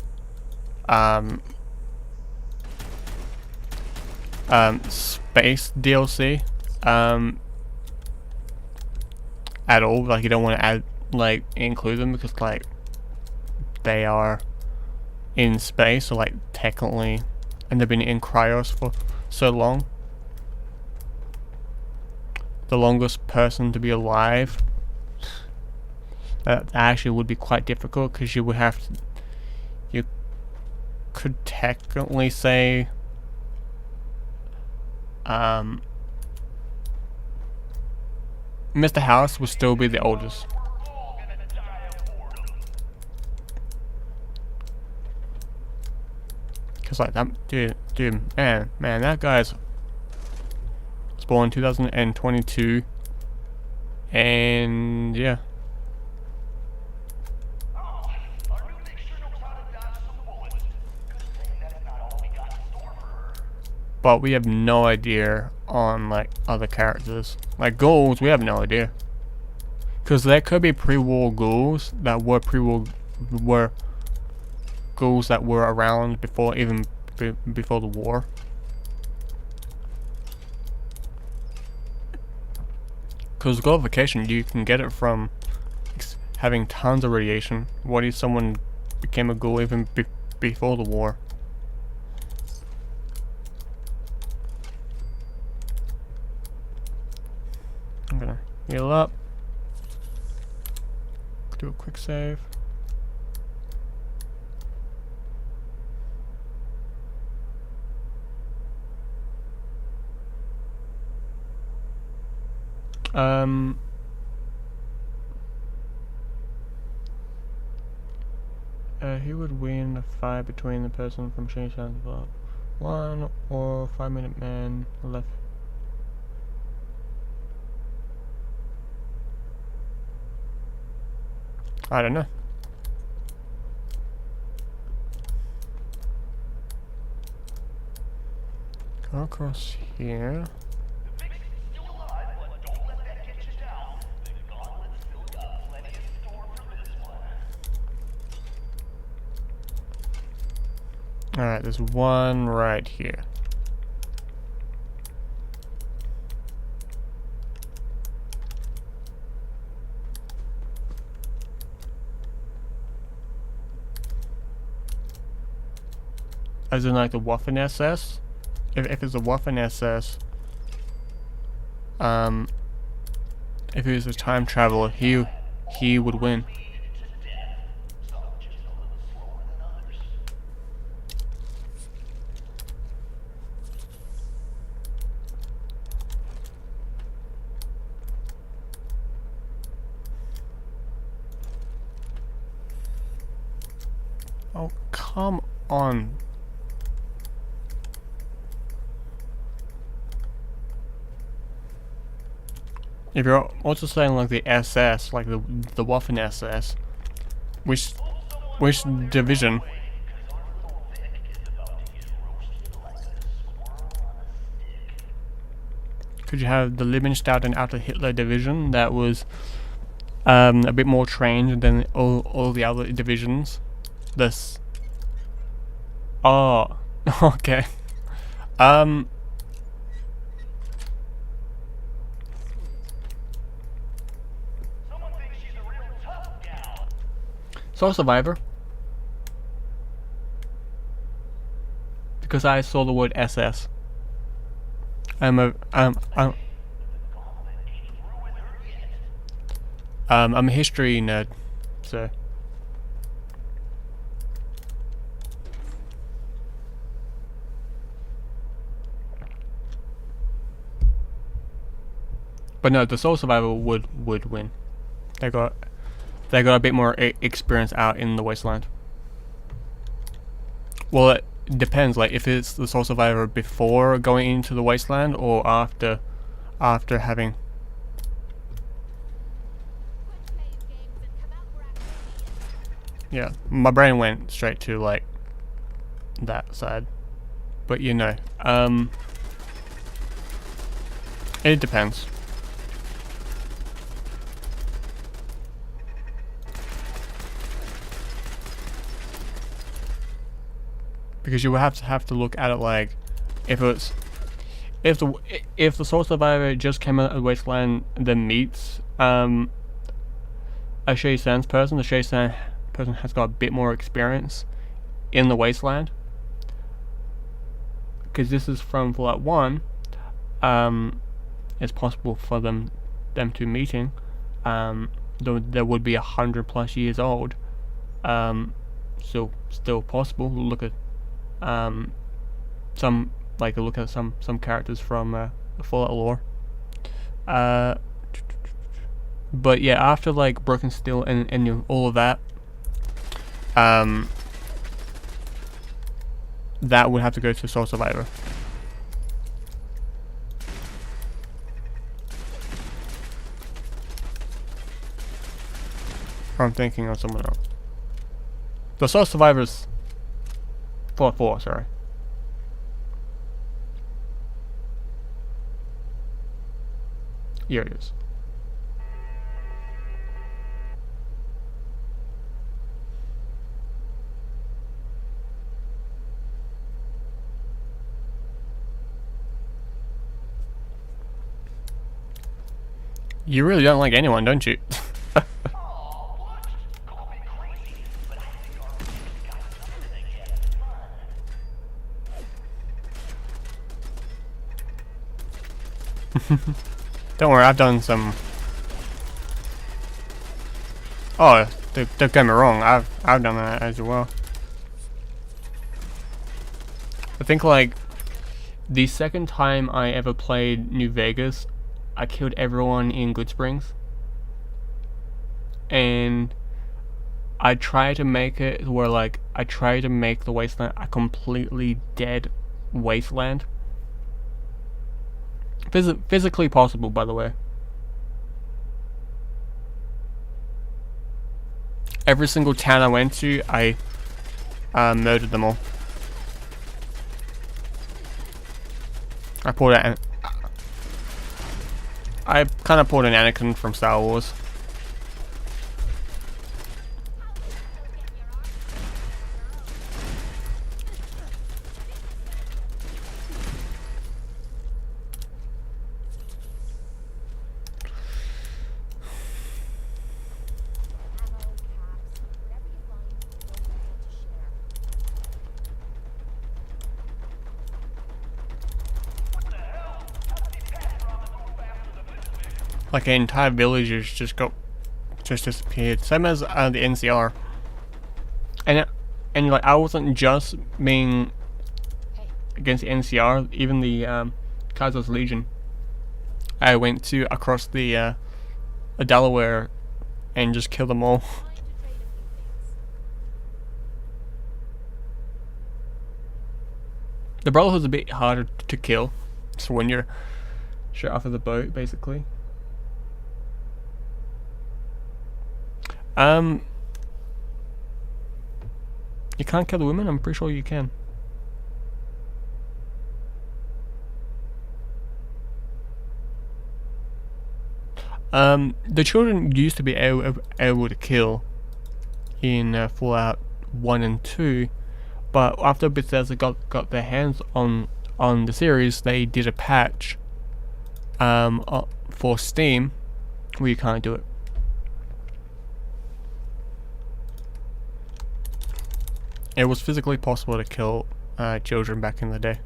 space DLC at all, like you don't want to add include them because like they are in space, or like technically, and they've been in cryos for so long. The longest person to be alive. That actually would be quite difficult because you would have to. You could technically say. Mr. House will still be the oldest. Cause like that dude, man, that guy's was born in 2022, and yeah. But we have no idea on like other characters. Like ghouls, we have no idea. Cause there could be pre-war ghouls that were ghouls that were around before before the war. Cause glorification, you can get it from having tons of radiation. What if someone became a ghoul even before the war? I'm gonna heal up. Do a quick save. Who would win a fight between the person from Change Hands Up? 1 or 5-minute man left? I don't know. Go across here. Alright, there's one right here. As in like the Waffen SS? If it's a Waffen SS, if he was a time traveler, he would win. Oh, come on. if you're also saying like the SS, like the Waffen SS, which division? Could you have the Lebensstadt and Alta Hitler division that was a bit more trained than all the other divisions? This. Oh, okay. Soul Survivor. Because I saw the word SS. I'm a history nerd, so. But no, the Soul Survivor would win. They got a bit more experience out in the Wasteland. Well, it depends. Like if it's the Soul Survivor before going into the Wasteland or after having. Yeah, my brain went straight to like that side, but you know, it depends. Because you will have to look at it like if the Soul Survivor just came out of the Wasteland then meets a Shay Sans person, the Shay Sans person has got a bit more experience in the Wasteland. Because this is from Fallout 1, it's possible for them to meeting. There would be 100+ years old. So still possible. Look at some characters from the Fallout lore. But yeah, after like Broken Steel and all of that, that would have to go to Soul Survivor. Or I'm thinking of someone else. The Soul Survivors. Fallout 4, sorry. Here it is. You really don't like anyone, don't you? Don't worry, I've done some. Oh, don't get me wrong, I've done that as well. I think like the second time I ever played New Vegas, I killed everyone in Goodsprings, and I tried to make it where like I tried to make the Wasteland a completely dead wasteland. Physically possible, by the way. Every single town I went to, I murdered them all. I pulled out. I kind of pulled an Anakin from Star Wars. Like an entire village just disappeared. Same as the NCR. And like I wasn't just being against the NCR, even the Kaiser's Legion. I went to across the Delaware and just killed them all. The Brotherhood's a bit harder to kill, so when you're straight off of the boat, basically. You can't kill the women? I'm pretty sure you can. The children used to be able to kill in Fallout 1 and 2, but after Bethesda got their hands on the series, they did a patch for Steam where you can't do it. It was physically possible to kill children back in the day.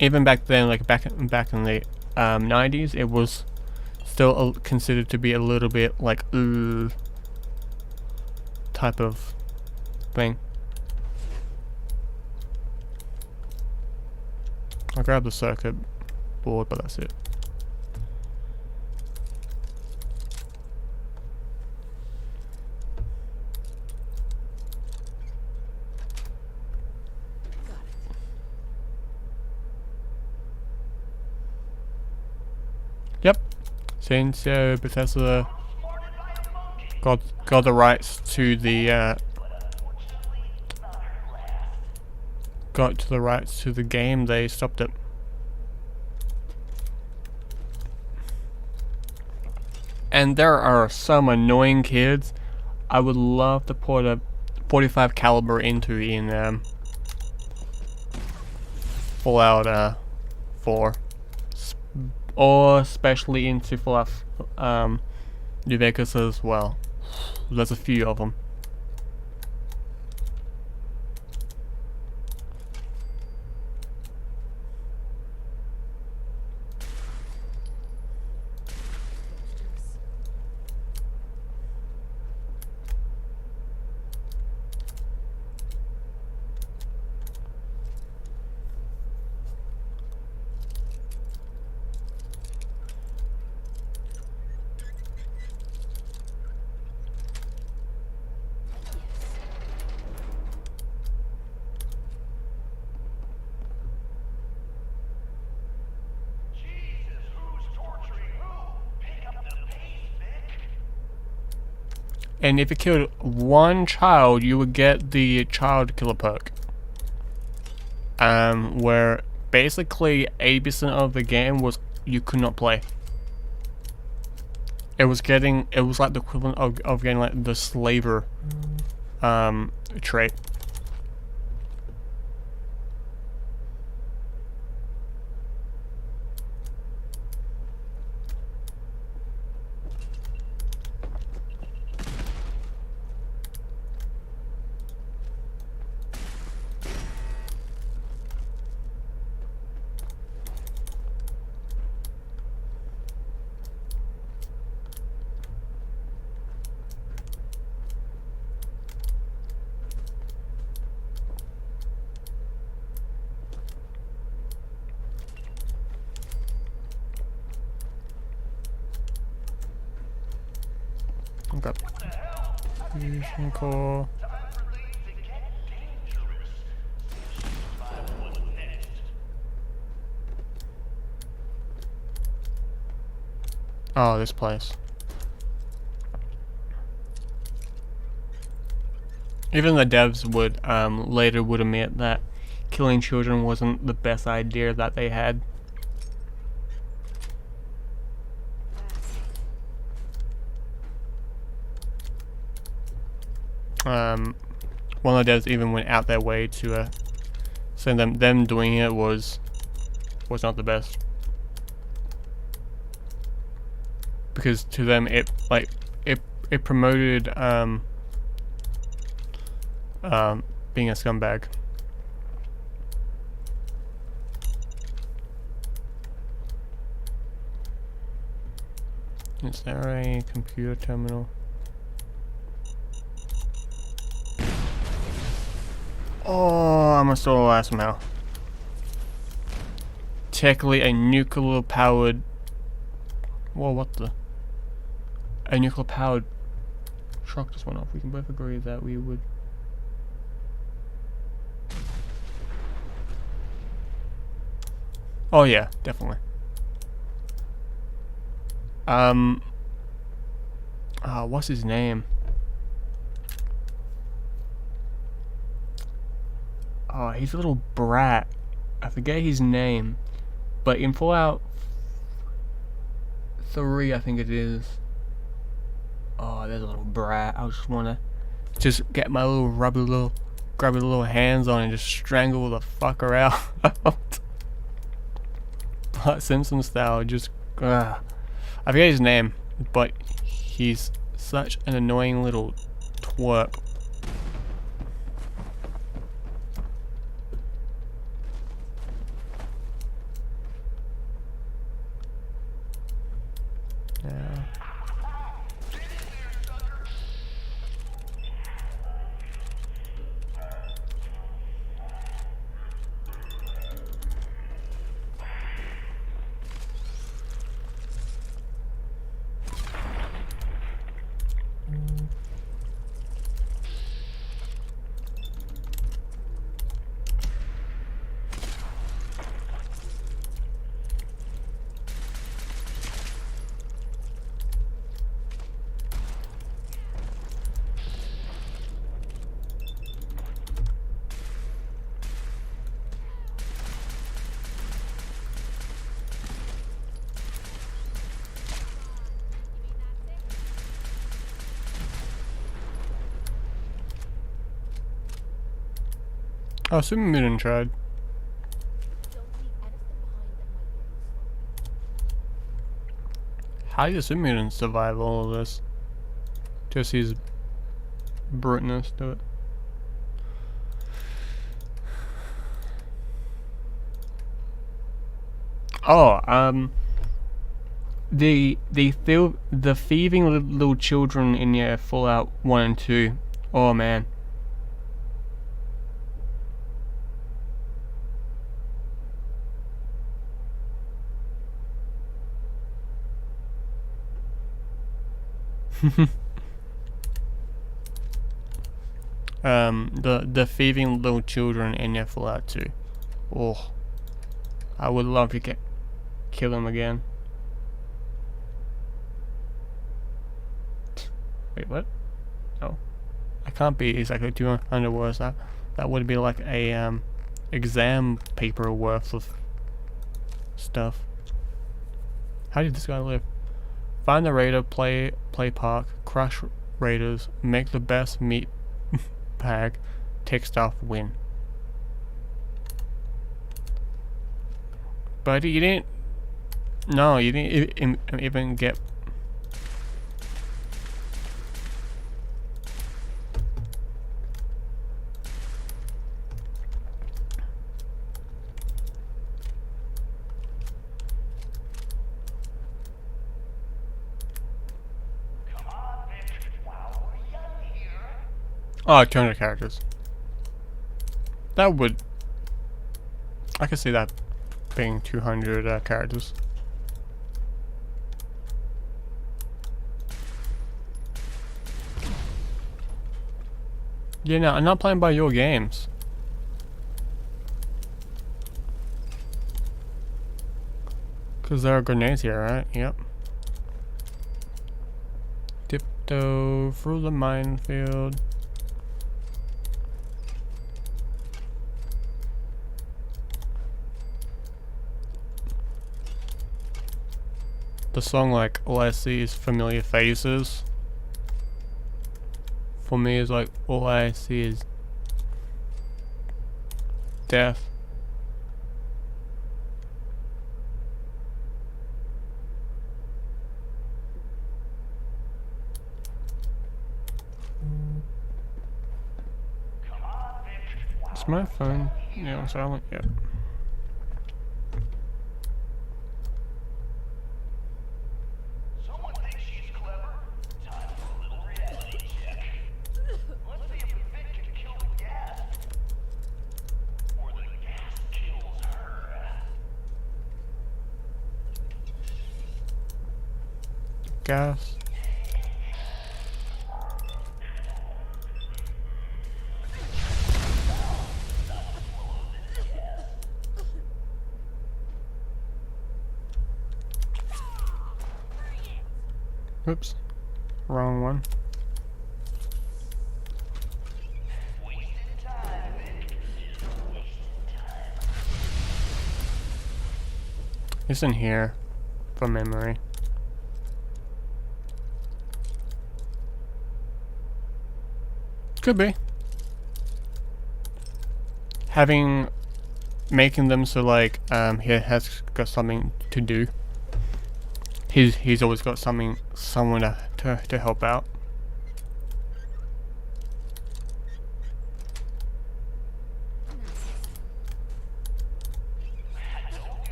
Even back then, like back in the 90s, it was still considered to be a little bit like type of thing. I'll grab the circuit board, but that's it. Yep. Since Bethesda got the rights to the game, they stopped it. And there are some annoying kids I would love to put a .45 caliber into in Fallout 4. Or especially into Fallout New Vegas as well. There's a few of them. And if you killed one child, you would get the child killer perk. Where basically 80% of the game was you could not play. It was like the equivalent of getting like the slaver trait. Okay. Fusion core. Oh, this place. Even the devs would later would admit that killing children wasn't the best idea that they had. One of the devs even went out their way to say them doing it was not the best, because to them it promoted being a scumbag. Is there a computer terminal? Oh, I'm still alive somehow. Technically a nuclear powered... Whoa, what the... A nuclear powered truck just went off. We can both agree that we would... Oh yeah, definitely. What's his name? Oh, he's a little brat. I forget his name. But in Fallout 3, I think it is. Oh, there's a little brat. I just wanna get my little grubby little hands on and just strangle the fucker out. Bart Simpson style, just I forget his name, but he's such an annoying little twerp. Yeah. Oh, Super Mutant tried. How did Super Mutant survive all of this? Just his bruteness to it. Oh, the thieving little children in Fallout 1 and 2. Oh man. The thieving little children in Fallout 2. Oh, I would love to kill them again. Wait, what? Oh, I can't be exactly 200 words. That would be like a exam paper worth of stuff. How did this guy live? Find the raider, play park, crush raiders, make the best meat bag, take stuff, win. But you didn't. No, you didn't even get. Oh, 200 characters. That would... I could see that being 200 characters. Yeah, no, I'm not playing by your games. Because there are grenades here, right? Yep. Tiptoe through the minefield. The song, like, all I see is familiar faces. For me, it's like, all I see is death. Is my phone, on silent? Yeah. Gas. Oops. Wrong one. It's in here, from memory. Could be. Making them so like he has got something to do. He's always got someone to help out.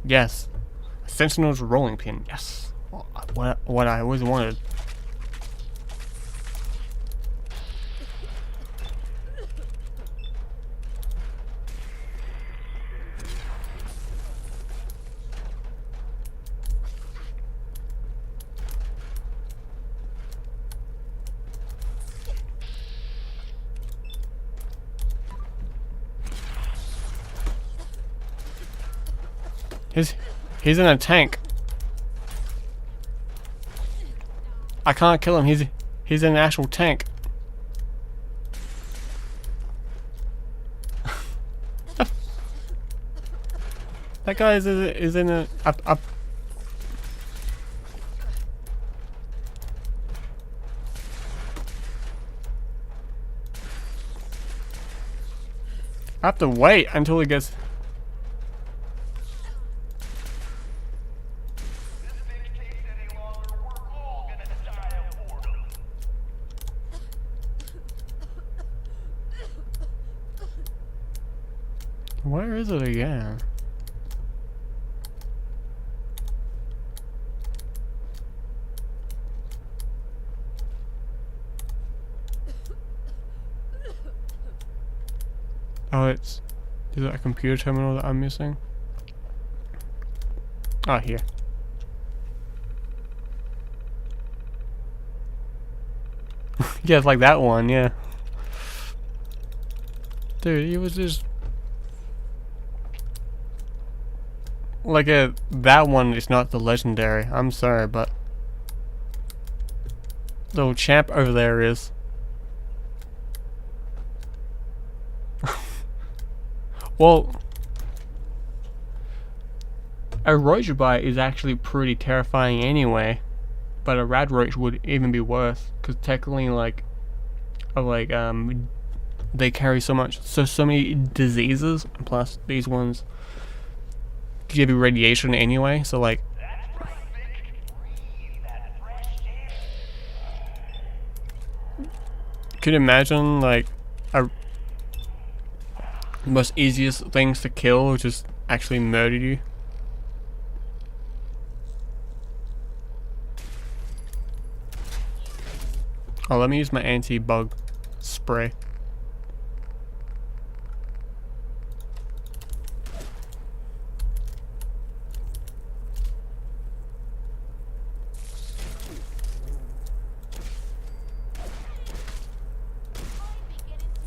Yes, Sentinel's rolling pin. Yes, what I always wanted. He's in a tank. I can't kill him. He's in an actual tank. That guy is in a up. I have to wait until he gets. Where is it again? Oh, is it a computer terminal that I'm missing? Oh, here. Yeah, it's like that one, yeah. Dude, he was just... Like that one is not the legendary. I'm sorry, but the little champ over there is. Well, a roach bite is actually pretty terrifying anyway, but a rad roach would even be worse because technically, they carry so many diseases. Plus, these ones give you radiation anyway, so like could you imagine like a most easiest things to kill which just actually murder you? Oh, let me use my anti-bug spray.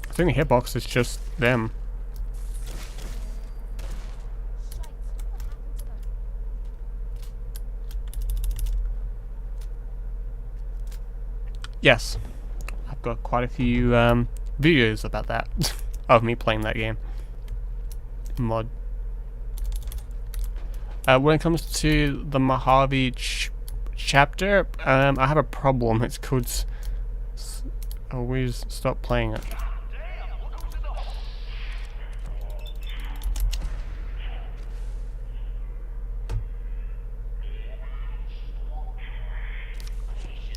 I think the hitbox is just them. Yes, I've got quite a few videos about that of me playing that game mod. When it comes to the Mojave chapter, I have a problem. It's called. I always stop playing it.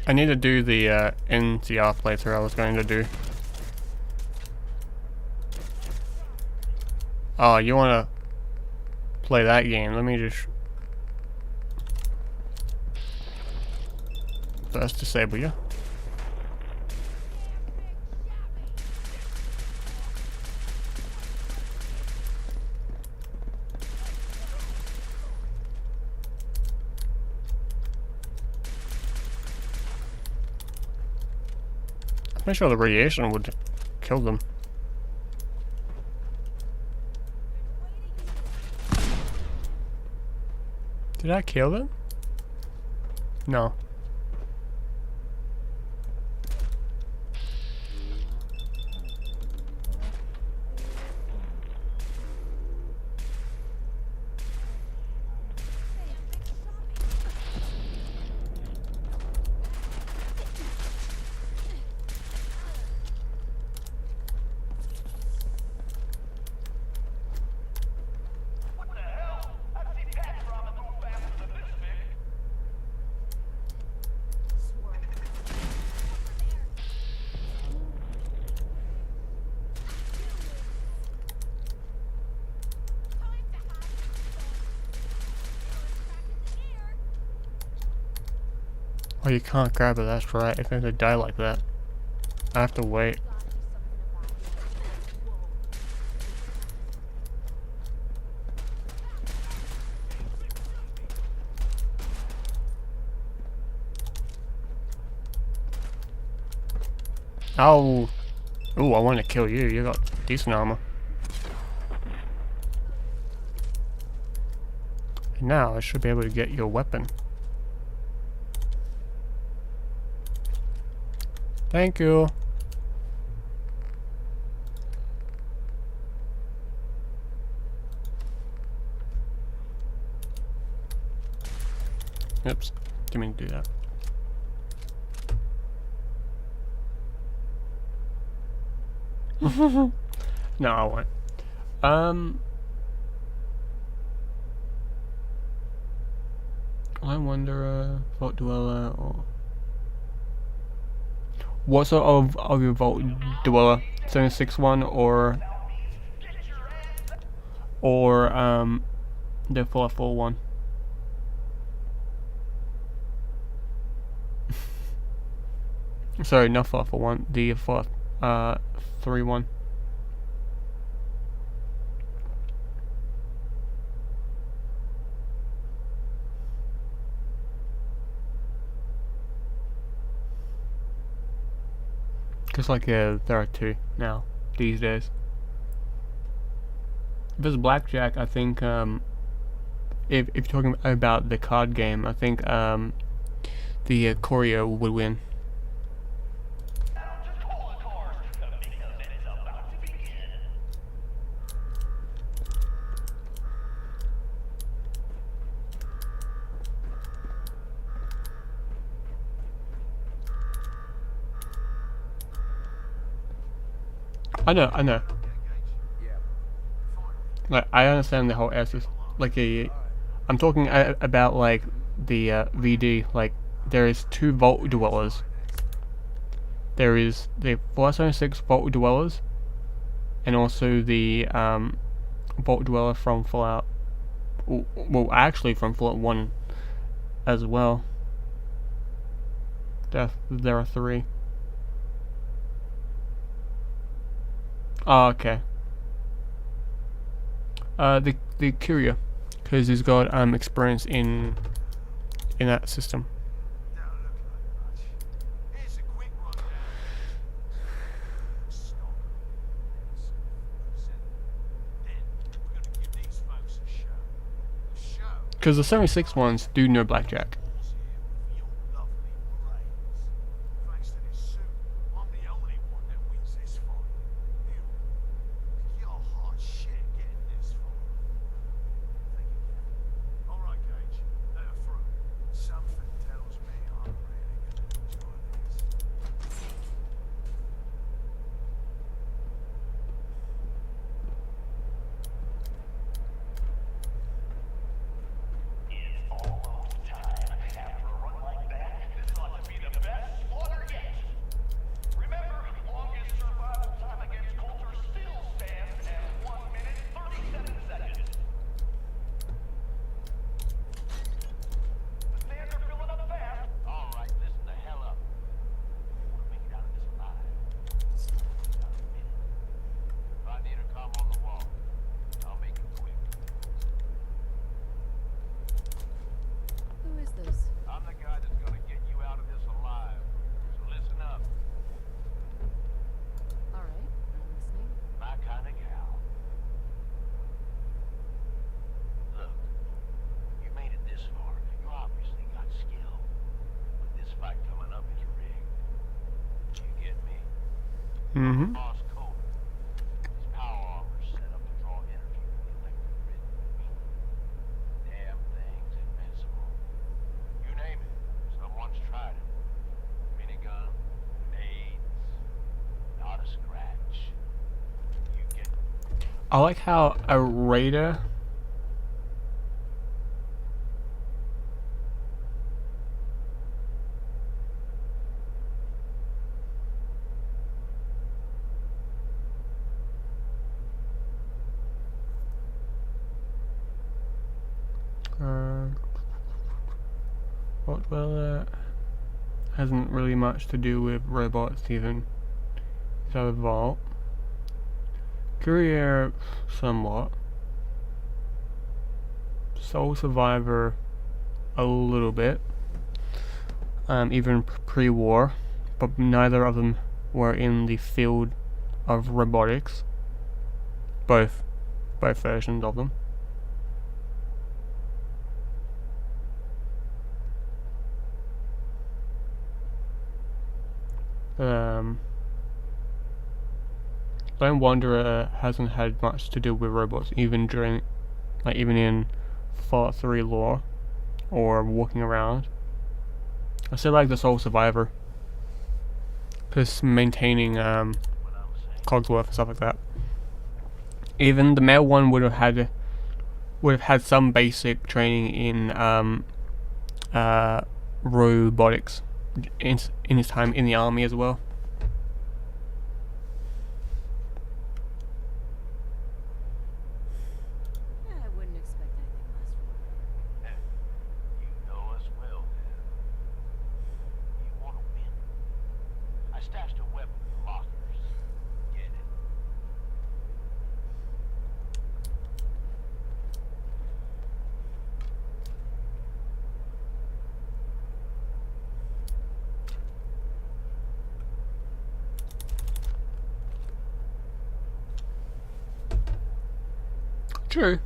I need to do the NCR playthrough I was going to do. Oh, you want to play that game? Let me just first disable you. I'm sure the radiation would kill them. Did I kill them? No. Oh, you can't grab it, that's right. If I'm gonna die like that, I have to wait. Oh! Ooh, I want to kill you. You got decent armor. And now I should be able to get your weapon. Thank you. Oops, didn't mean to do that. No, I won't. I wonder, Vault Dweller or... What sort of your Vault Dweller? 761 or the 441? Sorry, not 441, the 431. Because like there are two now these days. If it's blackjack, I think if you're talking about the card game, I think the courier would win. I know. Like, I understand the whole essence. Like, I'm talking about, like, the VD. Like, there is two Vault Dwellers. There is the 476 Vault Dwellers, and also the Vault Dweller from Fallout. Well, actually from Fallout 1 as well. There are three. Oh, okay. The courier, because he's got experience in that system. Because the 76 ones do know blackjack. Mm-hmm. Boss Cole. His power armor's set up to draw energy from the electric grid. Damn thing's invincible. You name it, someone's tried it. Minigun, grenades, not a scratch. You get I like how a raider hasn't really much to do with robots even. So Vault. Courier somewhat. Soul Survivor a little bit. Even pre-war, but neither of them were in the field of robotics. Both versions of them. Lone Wanderer hasn't had much to do with robots, even during, even in Fallout 3 lore, or walking around. I still like the Soul Survivor, because maintaining Cogsworth and stuff like that. Even the male one would have had some basic training in robotics in his time in the army as well. I wouldn't expect anything less from her. You know us well, man. You want to win? I stashed a weapon in the lockers. Get it? True.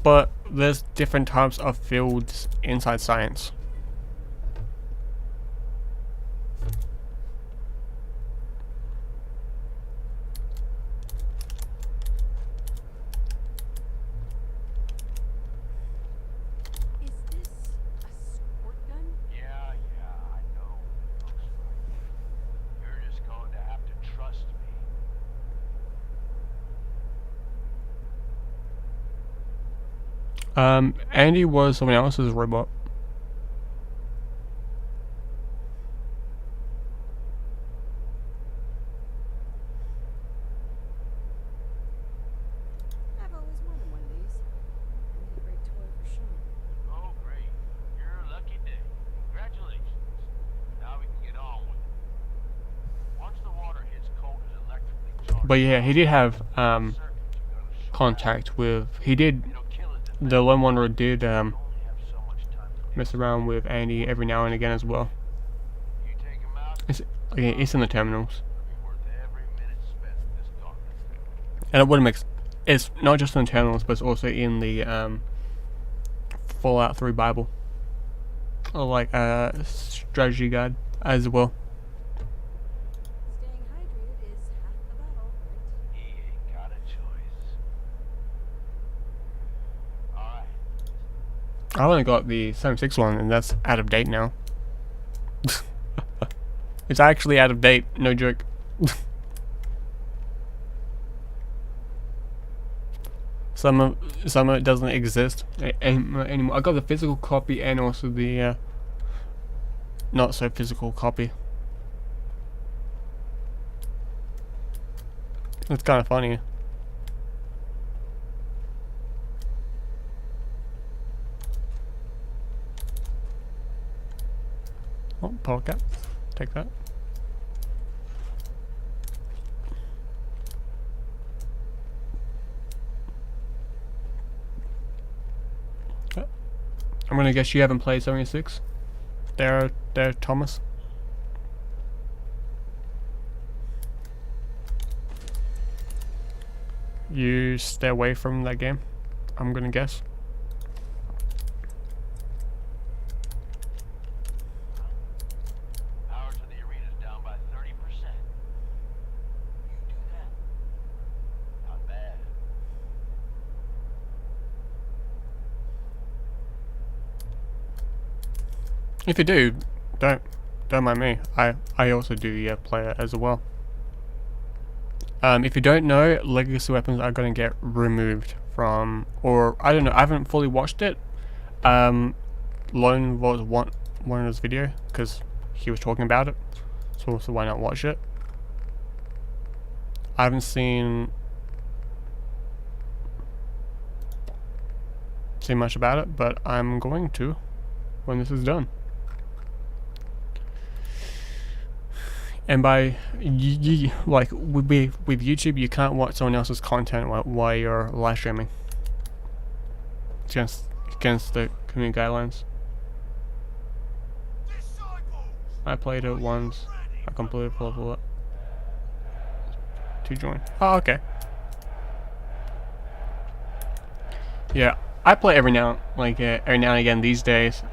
But there's different types of fields inside science. Is this a squirt gun? Yeah, I know. It looks like. You're just going to have to trust me. Andy was someone else's robot. I've always wanted one of these. I need a great toy for Sean. Oh, great. You're a lucky day. Congratulations. Now we can get on with it. Once the water hits Coulter's electrically charged, But yeah, he did have contact with. The Lone Wanderer did mess around with Andy every now and again as well. you take him out, It's in the terminals, it'll be worth every minute spent in this darkness. and it would make. It's not just in the terminals, but it's also in the Fallout 3 Bible, or like strategy guide as well. Staying hydrated is half the battle, right? He ain't got a choice. Alright. I've only got the 76 one, and that's out of date now. It's actually out of date, no joke. Some of it doesn't exist anymore. I got the physical copy and also the not so physical copy. It's kind of funny. Oh, power cap. Take that. I'm gonna guess you haven't played 76. There, Thomas. You stay away from that game, I'm gonna guess. Power to the arena's down by 30%. If you do, don't mind me. I also do play it as well. If you don't know, legacy weapons are gonna get removed from, or I don't know. I haven't fully watched it. Lone was one of his video because he was talking about it, so why not watch it? I haven't seen much about it, but I'm going to when this is done. And by like with YouTube, you can't watch someone else's content while you're live streaming. It's against the community guidelines. I played it once. I completed level to join. Oh, okay. Yeah, I play every now and again these days.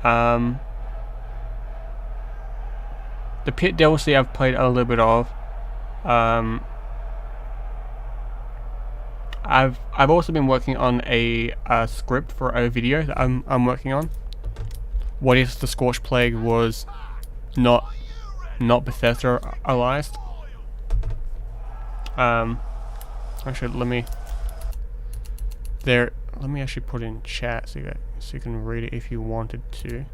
The Pit DLC I've played a little bit of. I've also been working on a script for a video that I'm working on. What if the Scorched Plague was not Bethesda-alized? Actually, let me actually put it in chat so you can read it if you wanted to.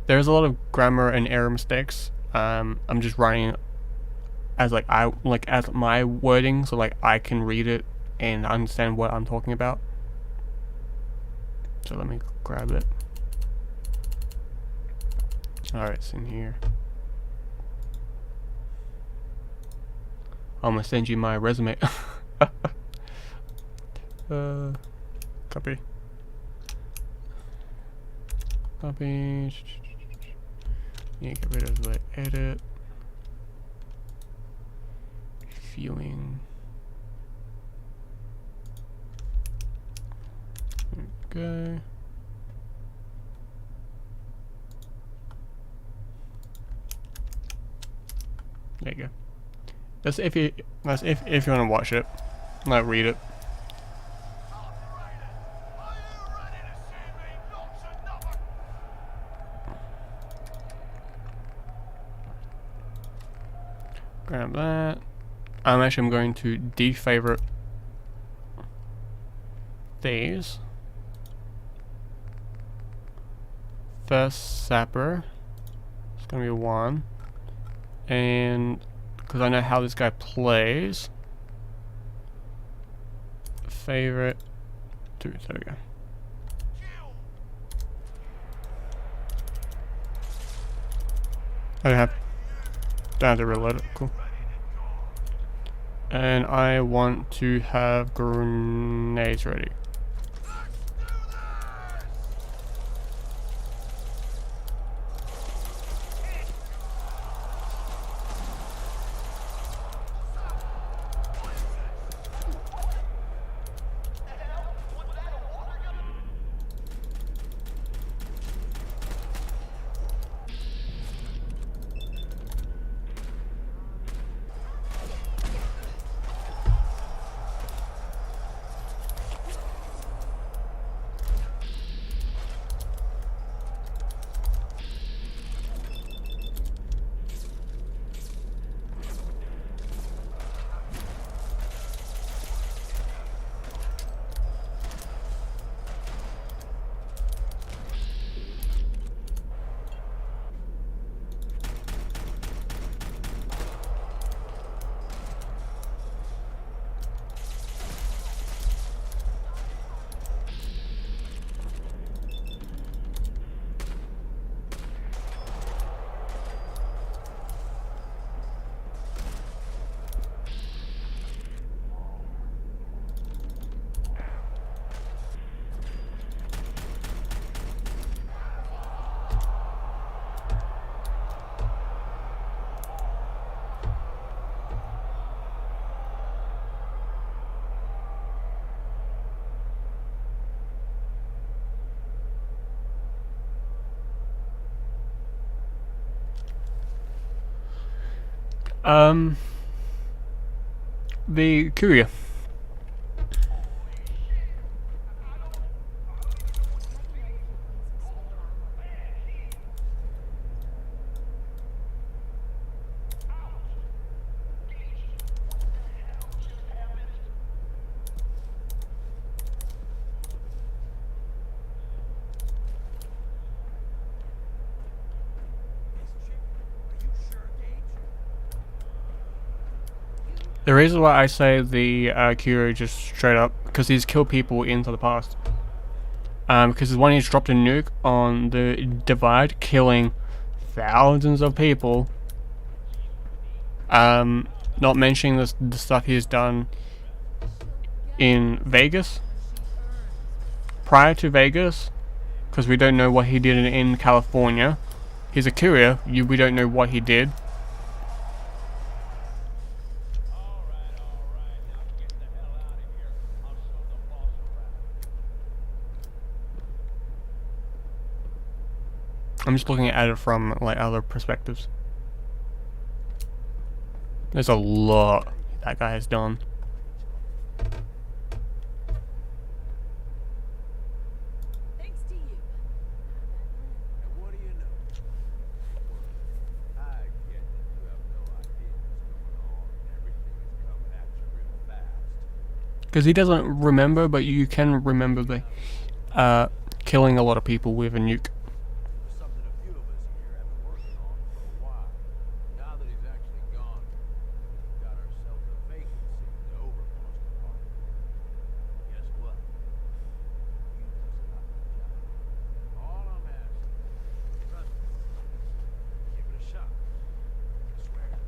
There's a lot of grammar and error mistakes. I'm just writing as as my wording, so I can read it and understand what I'm talking about. So let me grab it. Alright, it's in here. I'm gonna send you my resume. Copy. Yeah, get rid of the edit. Viewing. Okay. There you go. That's if you want to watch it, not read it. Grab that. I'm going to defavorite these. First Sapper. It's gonna be 1. And because I know how this guy plays. Favorite 2. There we go. Don't have to reload it. Cool. And I want to have grenades ready. The courier. The reason why I say the Curie just straight up, because he's killed people into the past. Because when he's dropped a nuke on the Divide, killing thousands of people. Not mentioning the stuff he's done in Vegas. Prior to Vegas, because we don't know what he did in California. He's a courier, we don't know what he did. I'm just looking at it from like other perspectives. There's a lot that guy has done. Thanks to you. And what do you know? I get that you have no idea what's going on. Everything is coming at you real fast. Because he doesn't remember, but you can remember the killing a lot of people with a nuke. Something a few of us here have been working on for a while. Now that he's actually gone, we've got ourselves a vacancy in the overboss department. Guess what? You just got the job. All I'm asking, trust me, give it a shot. I swear.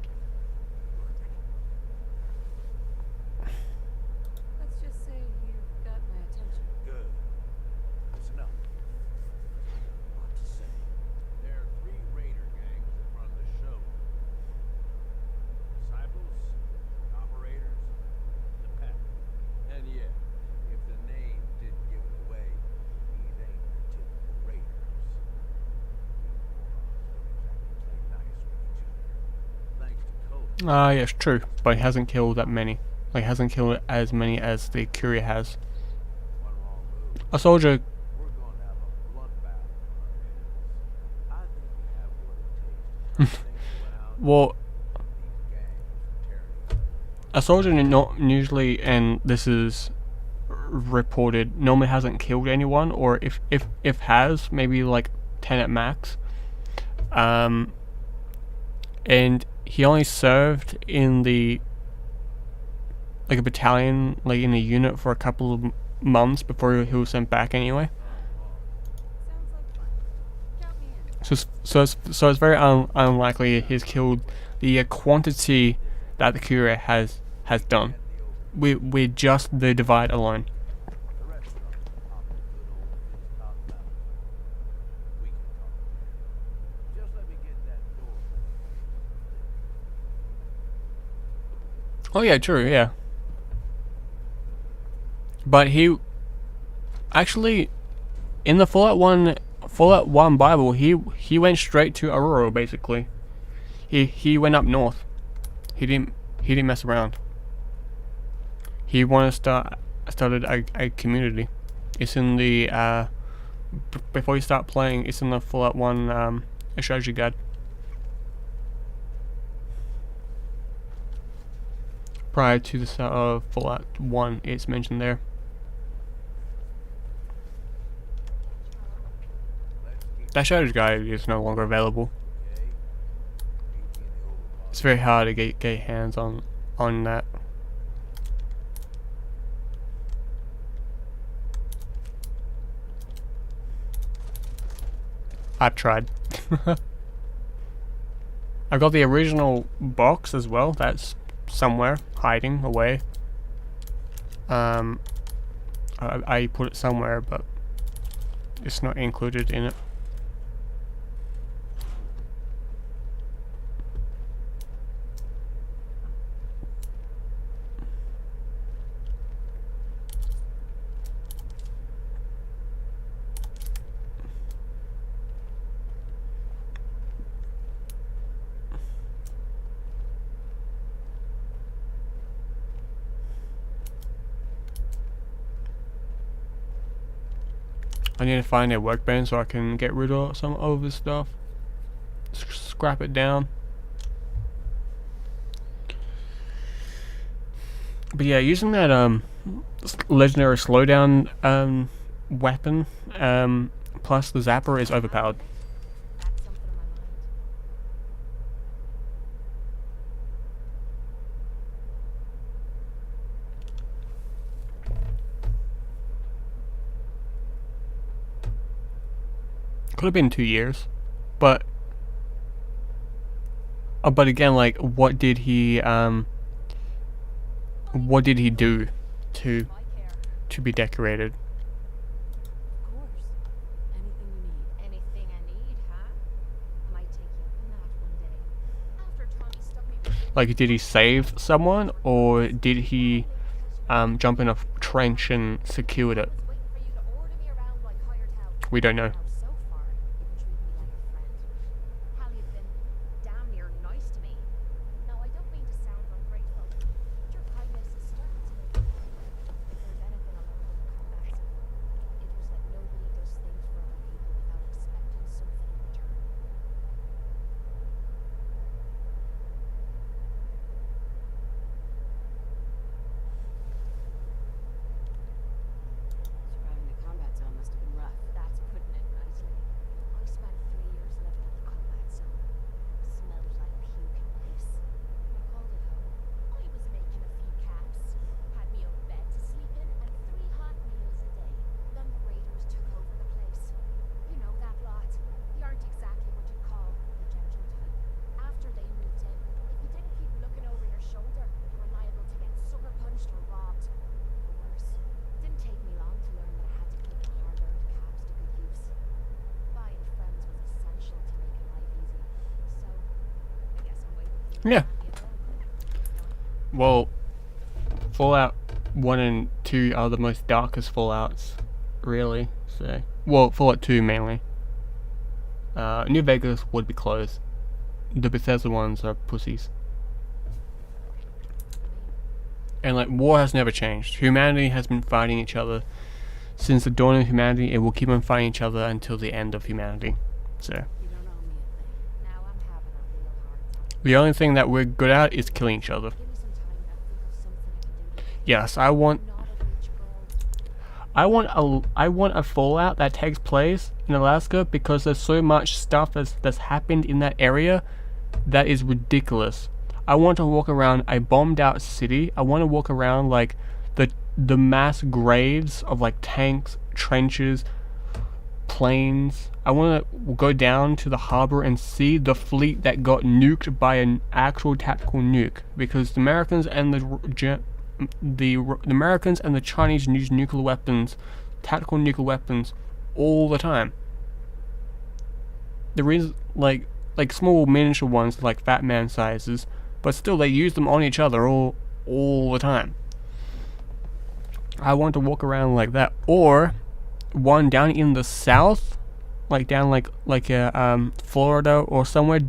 Let's just say you've got my attention. Good. Listen up. What to say? There are 3 raider gangs that run the show. Disciples, Operators, the Pack. And yeah, if the name didn't give it away, these ain't your typical raiders. You morons don't exactly play nice with each other. Thanks to Cody. Ah, yes, true. But he hasn't killed that many. Like, hasn't killed as many as the Curie has. One wrong move, A soldier. we're going to have a bloodbath on our hands. I think we have what it takes to turn things around. Well, These gangs tearing a soldier not usually, and this is reported, normally hasn't killed anyone, or if has, maybe like 10 at max. And he only served in the like a battalion, like in a unit for a couple of months before he was sent back anyway. Sounds like fun. Count me in. So it's very unlikely he's killed the quantity that the Curie has done. With just the Divide alone. The rest of them pop a good old fist top down. We can talk later. Just let me get that door. Oh yeah, true, yeah. But he actually in the Fallout 1 Bible, he went straight to Aurora basically. He went up north. He didn't mess around. He wanted to started a community. It's in the before you start playing, it's in the Fallout 1 strategy guide. Prior to the start of Fallout 1, it's mentioned there. That strategy guide is no longer available. It's very hard to get hands on that. I've tried. I've got the original box as well. That's somewhere hiding away. I put it somewhere, but it's not included in it. I need to find a workbench so I can get rid of some of this stuff. Scrap it down. But yeah, using that legendary slowdown weapon plus the zapper is overpowered. Back something in my mind. could have been 2 years, but again, like, what did he do to be decorated? Of course. Anything you need. Anything I need, huh? Might take you up on that one day. After Tommy stuck me with Like, did he save someone, or did he jump in a trench and secured it? waiting for you to order me around like hired help. We don't know. Now, so far, you've been treating me like a friend. Hal, you've been damn near nice to me. Now, I don't mean to sound ungrateful, but your kindness is starting to make me think. If there's anything I learned in the combat zone, it was that nobody does things for other people without expecting something in return. Surviving the combat zone must have been rough. That's putting it nicely. I spent 3 years living in the combat zone. Smelled like puke and piss. I called it home. I was making a few caps. Had me own bed to sleep in and 3 hot meals a day. Then the raiders took over the place. You know that lot. They aren't exactly what you'd call the gentle type. After they moved in, if you didn't keep looking over your shoulder, you were liable to get sucker punched or robbed. Or worse. Didn't take me long to learn that I had to put the hard-earned caps to good use. Buying friends was essential to making life easy. So, I guess I'm waiting for you Yeah. to hand me a loan. Well, Fallout 1 and 2 are the most darkest Fallouts, really. So, well, Fallout 2 mainly. New Vegas would be closed. The Bethesda ones are pussies. And like, war has never changed. Humanity has been fighting each other since the dawn of humanity. It will keep on fighting each other until the end of humanity. So, You don't owe me a thing. Now I'm having a real hard time. the only thing that we're good at is killing each other. Give me some time and I'll think of something I can do to Yes, I want not a rich girl. I want a Fallout that takes place in Alaska, because there's so much stuff that's happened in that area that is ridiculous. I want to walk around a bombed out city. I want to walk around like the mass graves of like tanks, trenches, planes. I want to go down to the harbor and see the fleet that got nuked by an actual tactical nuke, because the Americans and the Americans and the Chinese use nuclear weapons, tactical nuclear weapons, all the time. The reason, like small miniature ones, like Fat Man sizes, but still they use them on each other all the time. I want to walk around like that, or one down in the south, like down like Florida or somewhere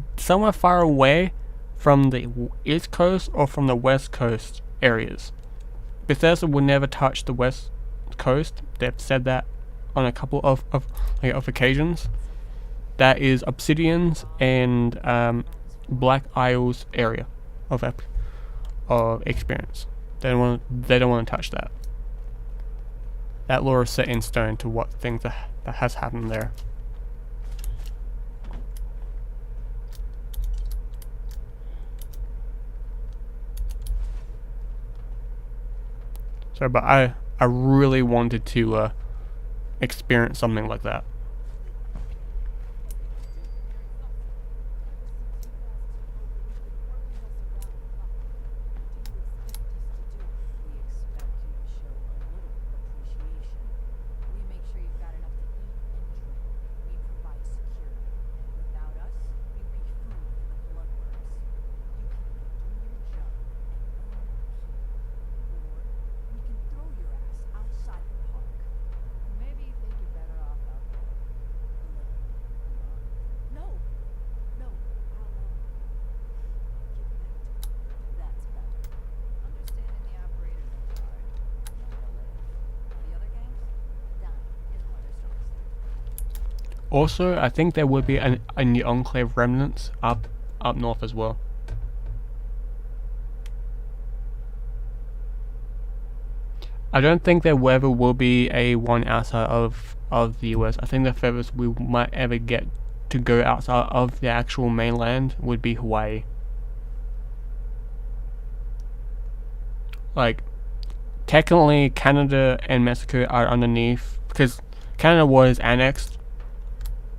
far away from the East Coast or from the West Coast areas. Bethesda will never touch the West Coast. They've said that on a couple of occasions. That is Obsidian's and Black Isles area of experience. They don't want to touch that. That lore is set in stone to what things that has happened there. So, but I really wanted to experience something like that. Also, I think there will be a new Enclave Remnants up north as well. I don't think there ever will be a one outside of the US. I think the furthest we might ever get to go outside of the actual mainland would be Hawaii. Like, technically Canada and Mexico are underneath, because Canada was annexed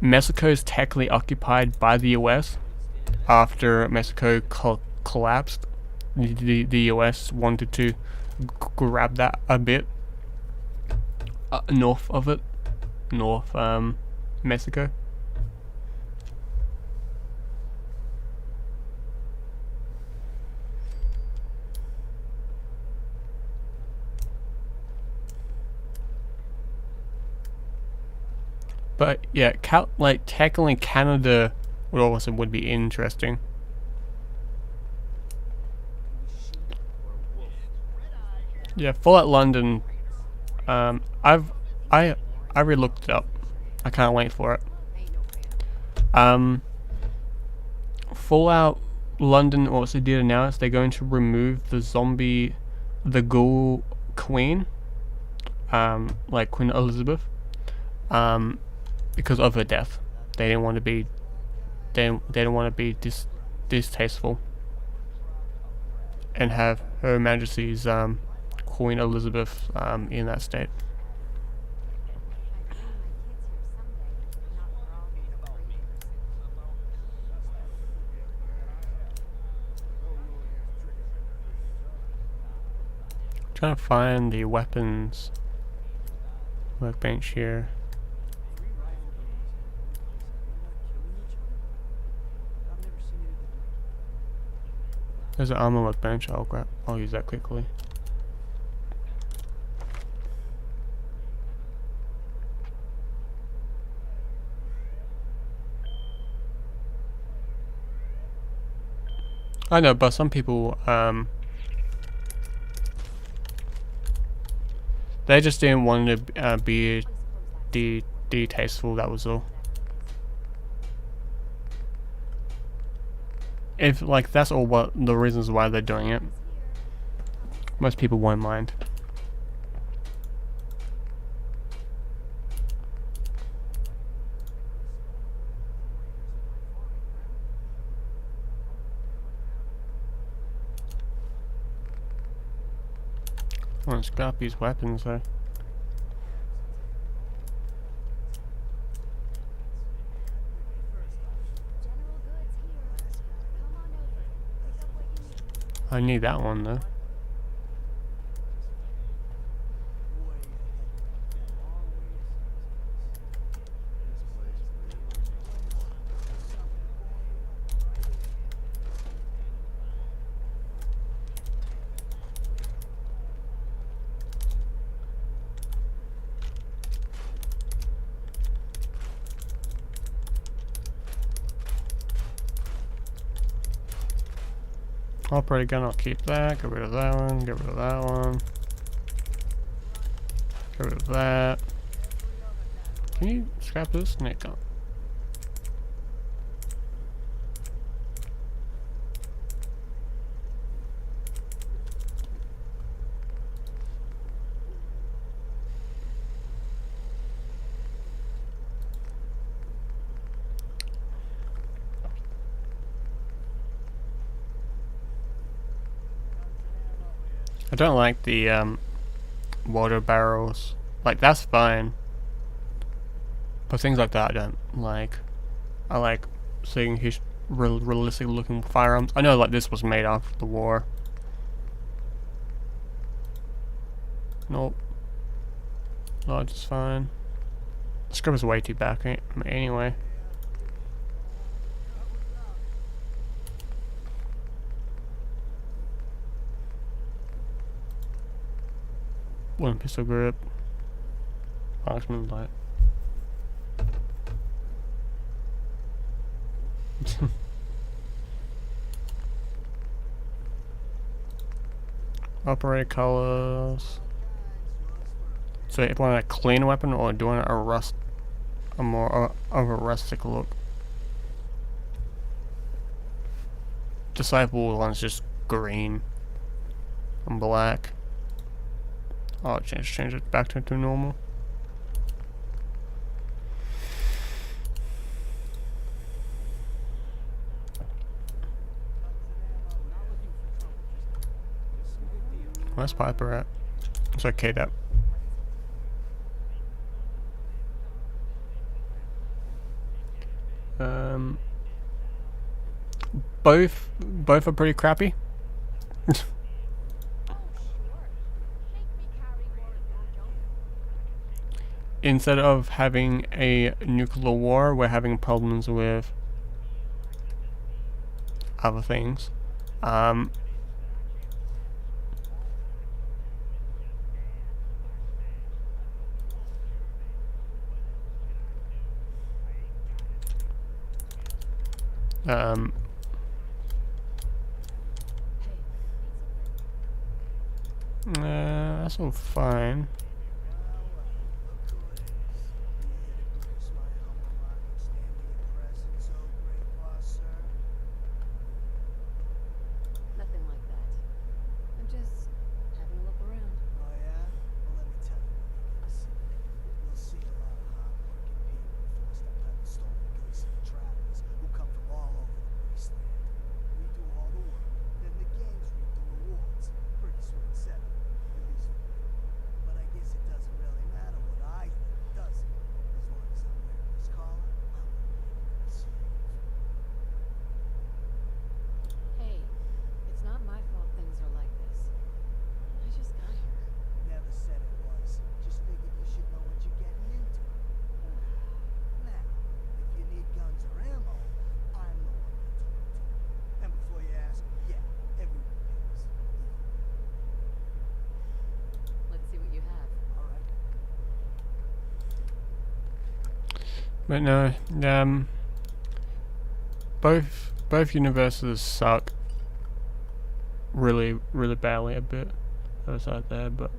Mexico is technically occupied by the US. After Mexico collapsed, the US wanted to grab that a bit north of it, Mexico. But yeah, like tackling Canada would be interesting. Yeah, Fallout London. I already looked it up. I can't wait for it. Fallout London also did announce they're going to remove the ghoul queen, like Queen Elizabeth, because of her death. They didn't want to be, they didn't want to be distasteful, and have Her Majesty's Queen Elizabeth in that state. Trying to find the weapons workbench here. There's an armor workbench. I'll use that quickly. I know, but some people they just didn't want to be distasteful. That was all. If like that's all what the reasons why they're doing it, most people won't mind. I want to scrap these weapons though. I need that one though. Operator gun, I'll keep that. Get rid of that one. Get rid of that one. Get rid of that. Can you scrap this? No, you can't. I don't like the water barrels. Like, that's fine, but things like that I don't like. I like seeing his realistic looking firearms. I know like this was made after the war. Nope. No, it's fine. The script is way too back anyway. One pistol grip. Marksman light. Operator colors. So if you want a clean weapon or do you want a more of a rustic look? Disciple one's just green and black. I'll change it back to normal. Where's Piper at? It's okay that. both are pretty crappy. Instead of having a nuclear war, we're having problems with other things. That's all fine. Nothing like that. I'm just having a look around. Oh yeah? Well, let me tell you what you're gonna see. You'll see a lot of hard-working people forced up having stolen goods and travelers who come from all over the wasteland. We do all the work, then the games reap the rewards. Pretty sweet setup, at least for me. But I guess it doesn't really matter what I think, does it? As long as I'm wearing this collar, I'm a slave. Hey, it's not my fault things are like this. I just got here. Never said it was. Just figured you should know what you're getting into. Now, if you need guns or ammo, I'm the one to talk to. And before you ask, yeah, everyone pays. Let's see what you have. All right. But no, both universes suck really badly a bit. Those out there, but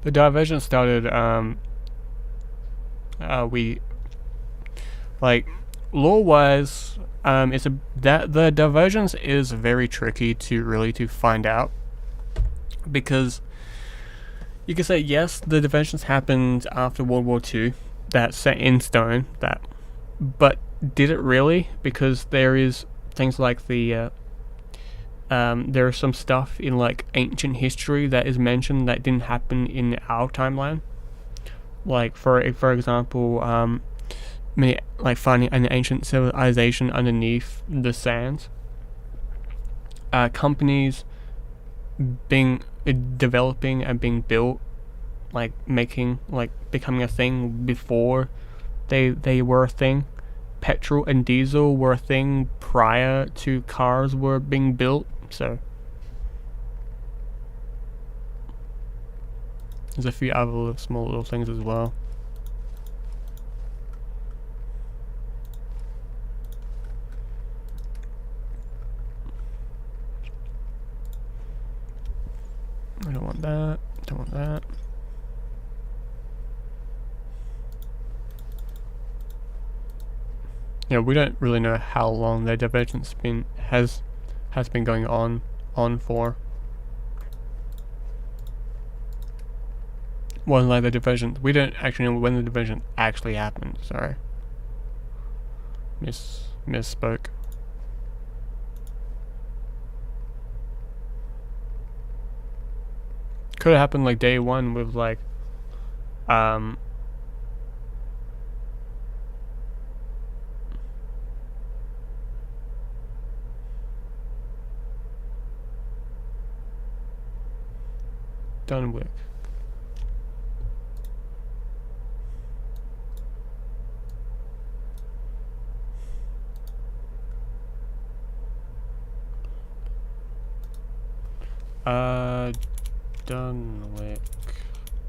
the Divergent started. We like lore-wise. It's that the Divergence is very tricky to find out, because you can say yes, the Divergence happened after World War II. That's set in stone. But did it really? Because there is things like the there is some stuff in like ancient history that is mentioned that didn't happen in our timeline. Like for example, like finding an ancient civilization underneath the sands. Companies being developing and being built, like becoming a thing before they were a thing. Petrol and diesel were a thing prior to cars were being built, so there's a few other small little things as well. I don't want that, don't want that. Yeah, we don't really know how long the Divergence has been going on for. Well, like the Divergence, we don't actually know when the Divergence actually happened. Sorry, misspoke. Could have happened like day one with like Dunwich. Dunwich.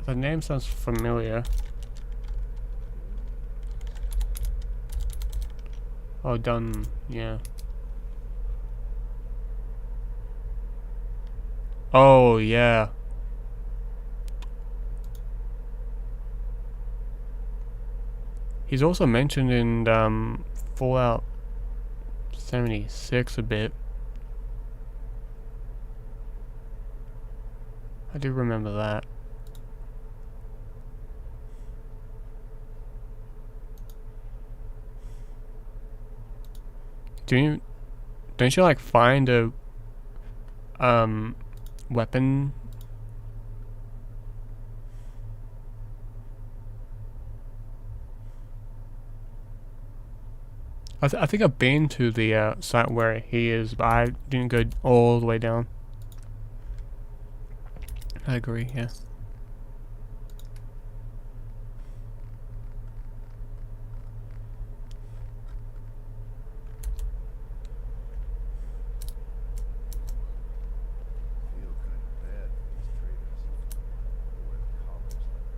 The name sounds familiar. Oh, yeah. Oh, yeah. He's also mentioned in Fallout 76 a bit. I do remember that. Don't you like find a weapon I think I've been to the site where he is, but I didn't go all the way down. I agree, yeah. Feel kind of bad for these traders. They wear collars like that.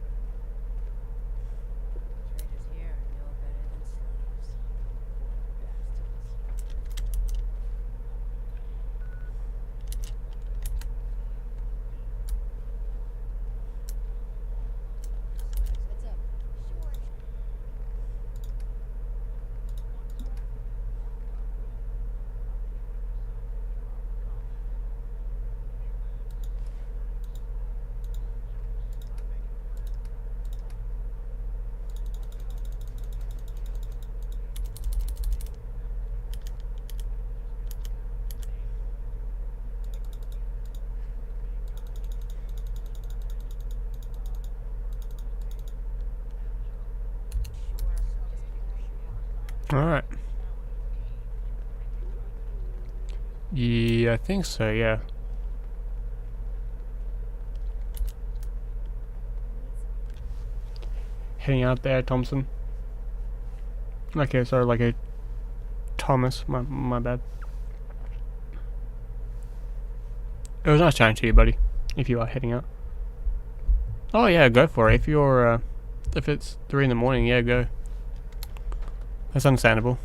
Traders here are no better than slaves. Poor bastards. What's up? Sure. Alright. Yeah, I think so, yeah. Heading out there, Thompson. Okay, sorry, like a Thomas, my bad. It was nice chatting to you, buddy. If you are heading out. Oh yeah, go for it. If you're, if it's 3 in the morning, yeah, go. That's understandable.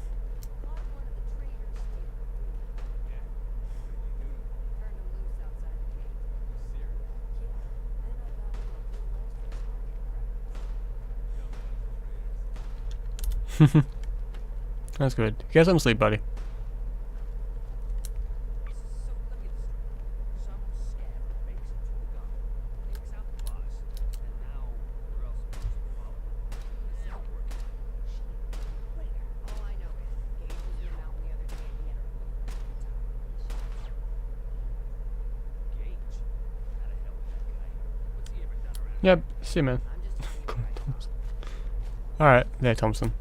That's good. Get some sleep, buddy. Yep, see you, man. Alright, there, Thompson.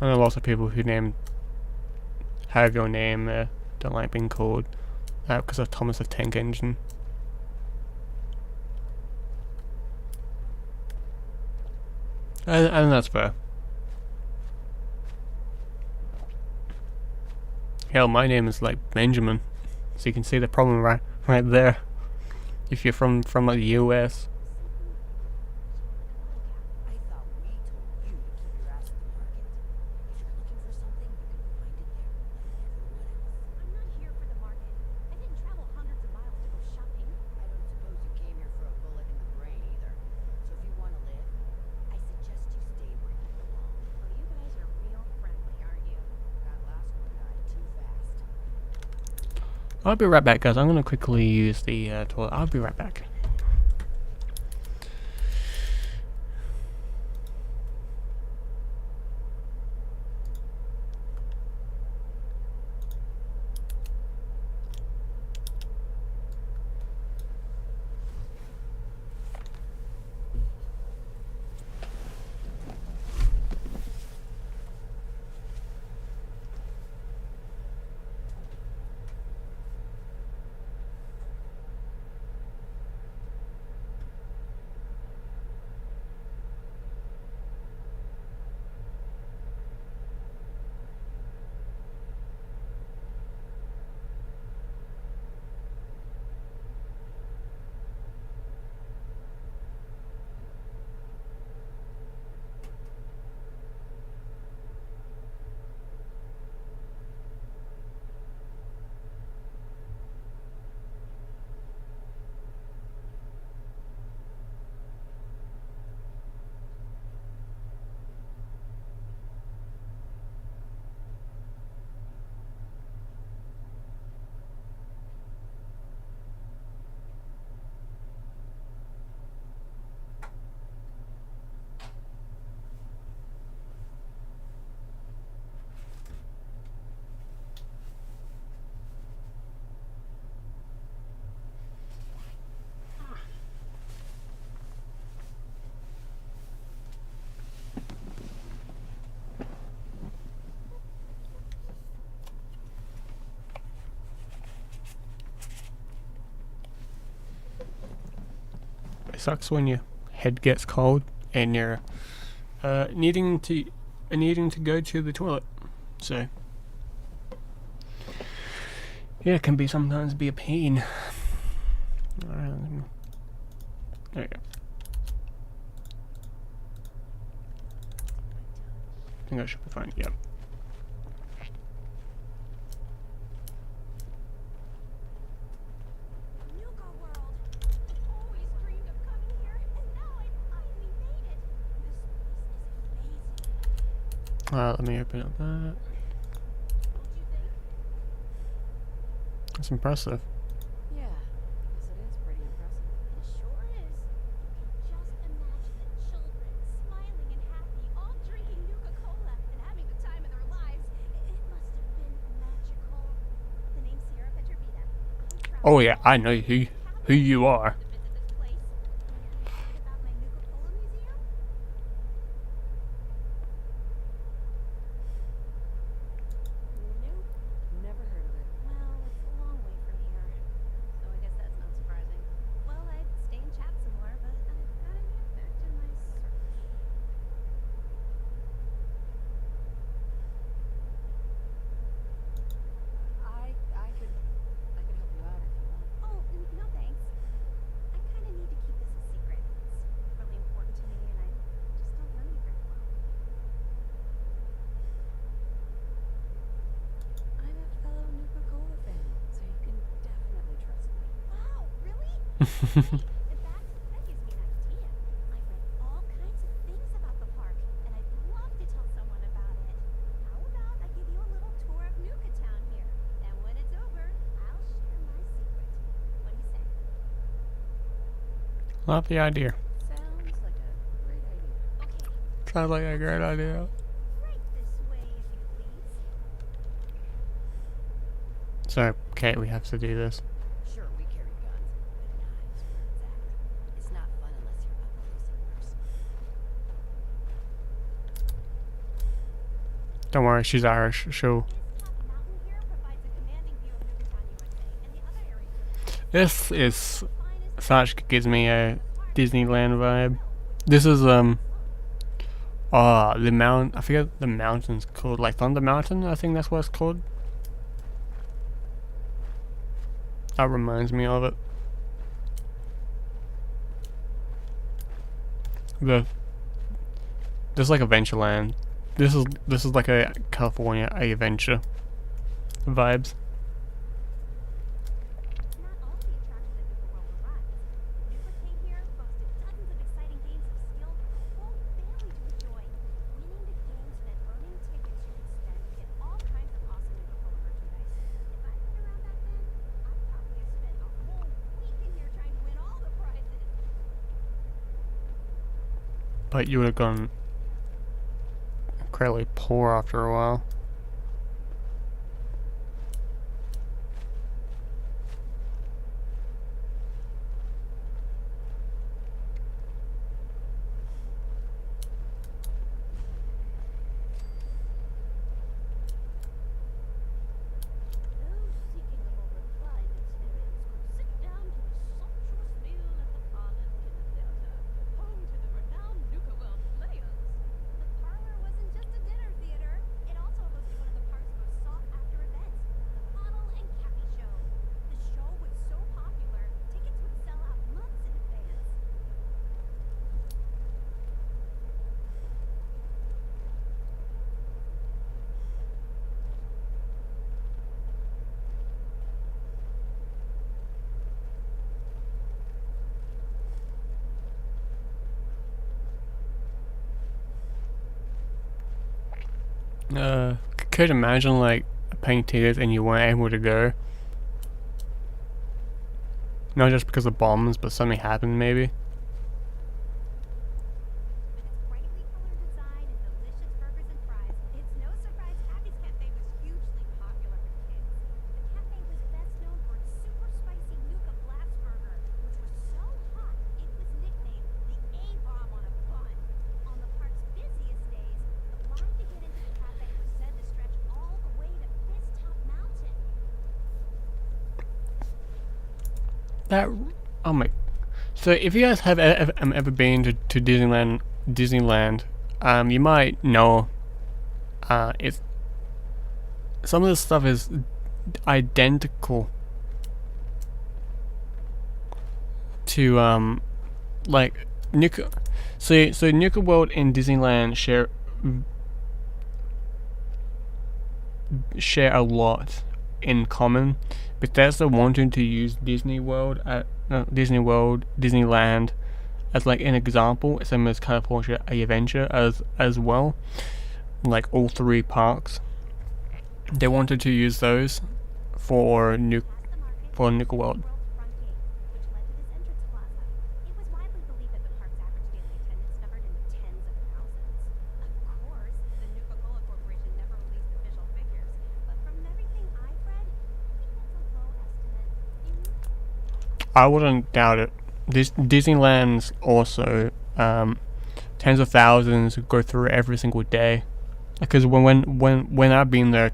I know lots of people who have your name don't like being called because of Thomas the Tank Engine. I think that's fair. Hell, my name is like Benjamin, so you can see the problem right there. If you're from like the US. I'll be right back, guys. I'm gonna quickly use the toilet. I'll be right back. sucks when your head gets cold and you're needing to go to the toilet. So yeah, it can be sometimes be a pain. Alright, there you go. I think I should be fine. Yep. Nuka World. I always dreamed of coming here, and now I finally made it. This place is amazing. Let me open up that. Don't you think? That's impressive. Yeah, I guess it is pretty impressive. It sure is. You can just imagine the children smiling and happy, all drinking Nuka-Cola and having the time of their lives. It must have been magical. The name's Sierra Petrovita. Oh yeah, I know who you are. To visit this place. Maybe read about my Nuka-Cola museum? Nope, never heard of it. Well, it's a long way from here, so I guess that's not surprising. Well, I'd stay and chat some more, but I've gotta get back to my search. I could help you out if you want. Oh, no thanks. I kind of need to keep this a secret. It's really important to me, and I just don't know you very well. I'm a fellow Nuka-Cola fan, so you can definitely trust me. Wow, really? Great. In fact, that gives me an idea. I've read all kinds of things about the park, and I'd love to tell someone about it. How about I give you a little tour of Nuka Town here, and when it's over, I'll share my secret. What do you say? Love the idea. Sounds like a great idea. Okay, Sounds like a great idea. right this way, if you please. So, Kate, we have to do this. Sure, we carry guns, but knives where it's at. It's not fun unless you're up close and personal. Don't worry, she's Irish. She'll. This top mountain here provides a commanding view of Nuka Town, USA, and the other areas. This is such gives me a Disneyland vibe. This is the I forget the mountain's called, like Thunder Mountain, I think that's what it's called. That reminds me of it. This is like Adventureland. This is like a California adventure vibes. It's not all the attraction that Nuka World provides. Nuka King here boasted dozens of exciting games of skill for the whole family to enjoy. Winning the games meant earning tickets you could spend to get all kinds of awesome Nuka-Cola merchandise. If I'd been around back then, I'd probably have spent a whole week in here trying to win all the prizes. But you would have gone incredibly poor after a while. Those seeking a more refined experience could sit down to a sumptuous meal at the Parlor Dinner Theater, home to the renowned Nuka World players. The Parlor wasn't just a dinner theater. It also hosted one of the park's most sought-after events, the Bottle and Cappy Show. The show was so popular, tickets would sell out months in advance. Could you imagine like paying tickets and you weren't able to go? Not just because of bombs, but something happened maybe. With its brightly colored design and delicious burgers and fries, it's no surprise Happy's Cafe was hugely popular with kids. The cafe was best known for its super spicy Nuka Blast Burger, which was so hot it was nicknamed the A-bomb on a bun. On the park's busiest days, the line to get into the cafe was said to stretch all the way to Fist Top Mountain. That, oh my, So if you guys have ever been to Disneyland, you might know, it's some of the stuff is identical to like Nuka. So Nuka World and Disneyland share a lot in common. Bethesda wanted to use Disneyland as like an example, same as California Adventure as well, like all three parks. They wanted to use those for Nuka World. I wouldn't doubt it. Disneyland's also tens of thousands go through every single day. Because when I've been there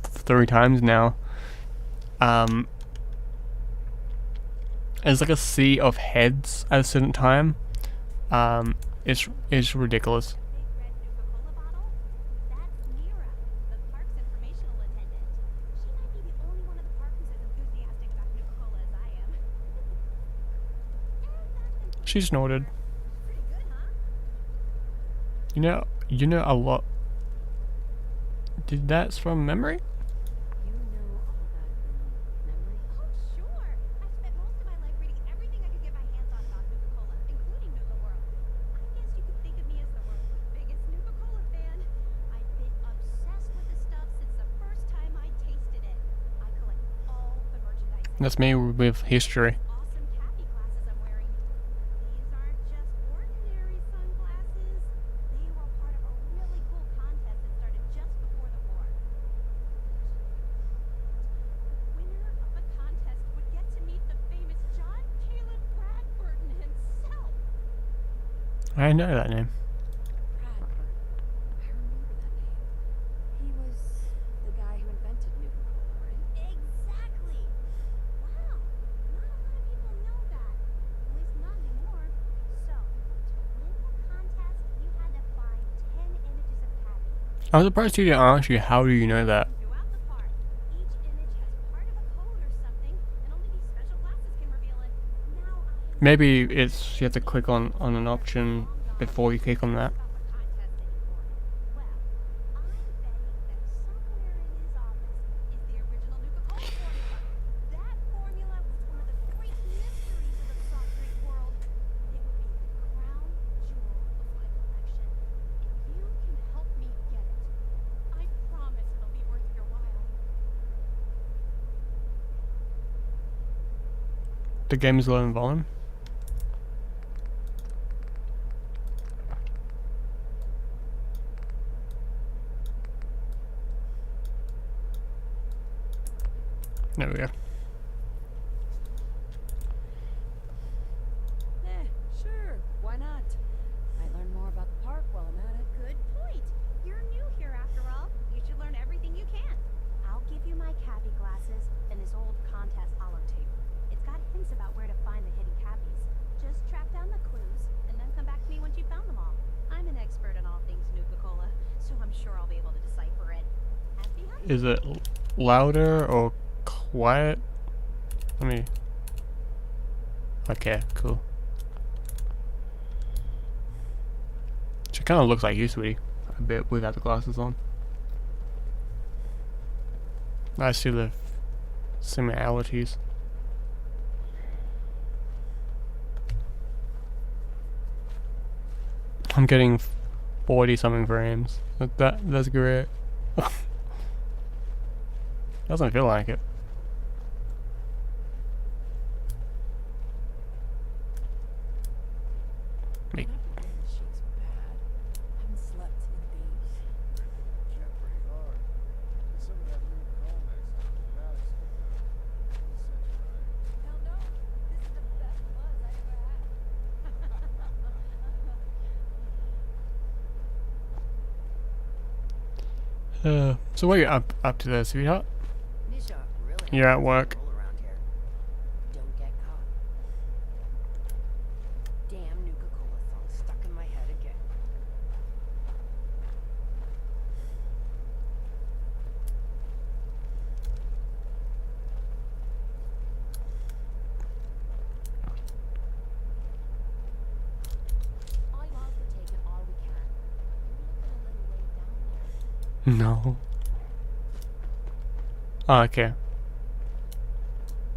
3 times now, it's like a sea of heads at a certain time. It's ridiculous. She snorted. You know a lot. That's from memory? That's me with history. I know that name. He was the guy who invented Nuka-Cola, right? Exactly. Wow. Not a lot of people know that. At least not anymore. So, to win the contest, you had to find 10 images of Pappy. I'm surprised you didn't ask you how do you know that? Throughout the park, each image has part of a code or something, and only these special glasses can reveal it. Now Maybe it's you have to click on an option before you click on that. The game is low in volume. There we go. Sure. Why not? Might learn more about the park while I'm at it. Good point. You're new here after all. You should learn everything you can. I'll give you my Cappy glasses and this old contest holotape. It's got hints about where to find the hidden Cappies. Just track down the clues and then come back to me once you found them all. I'm an expert in all things Nuka-Cola, so I'm sure I'll be able to decipher it. Happy hunting. Is it louder or quiet? Let me. Okay, cool. She kind of looks like you, sweetie, a bit without the glasses on. I see the similarities. I'm getting 40 something frames. That's great. Doesn't feel like it. Me. So what are you up to there, sweetheart? You're at work. Don't get caught. No. Oh, okay.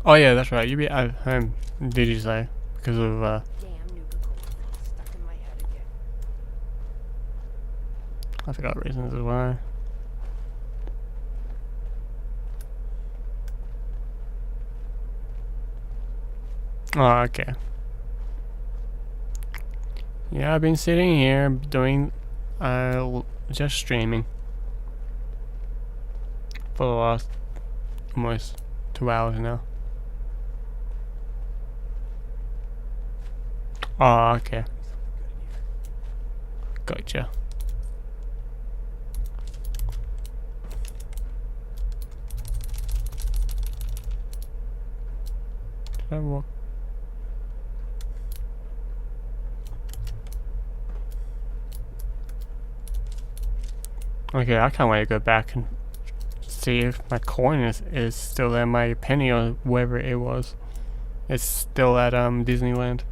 Oh yeah, that's right. You be at home, did you say? Because of Damn Nuka-Cola stuck in my head again. I forgot reasons as well. Oh, okay. Yeah, I've been sitting here doing, just streaming for the last almost 2 hours now. Oh, okay. Gotcha. Did I walk? Okay, I can't wait to go back and see if my coin is still there, my penny or wherever it was. It's still at Disneyland.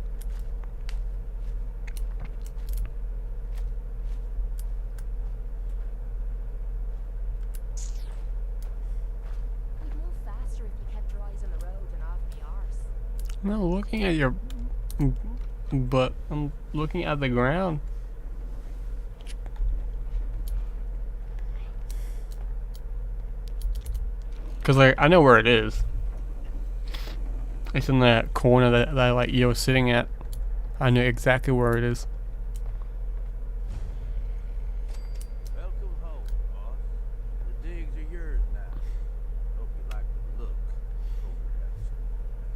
We'd move faster if you kept your eyes on the road and off the arse. I'm not looking at your butt. I'm looking at the ground. Cause like I know where it is. It's in that corner that like you were sitting at. I know exactly where it is. Welcome home, boss. The digs are yours now. Hope you like the look. Hope you have some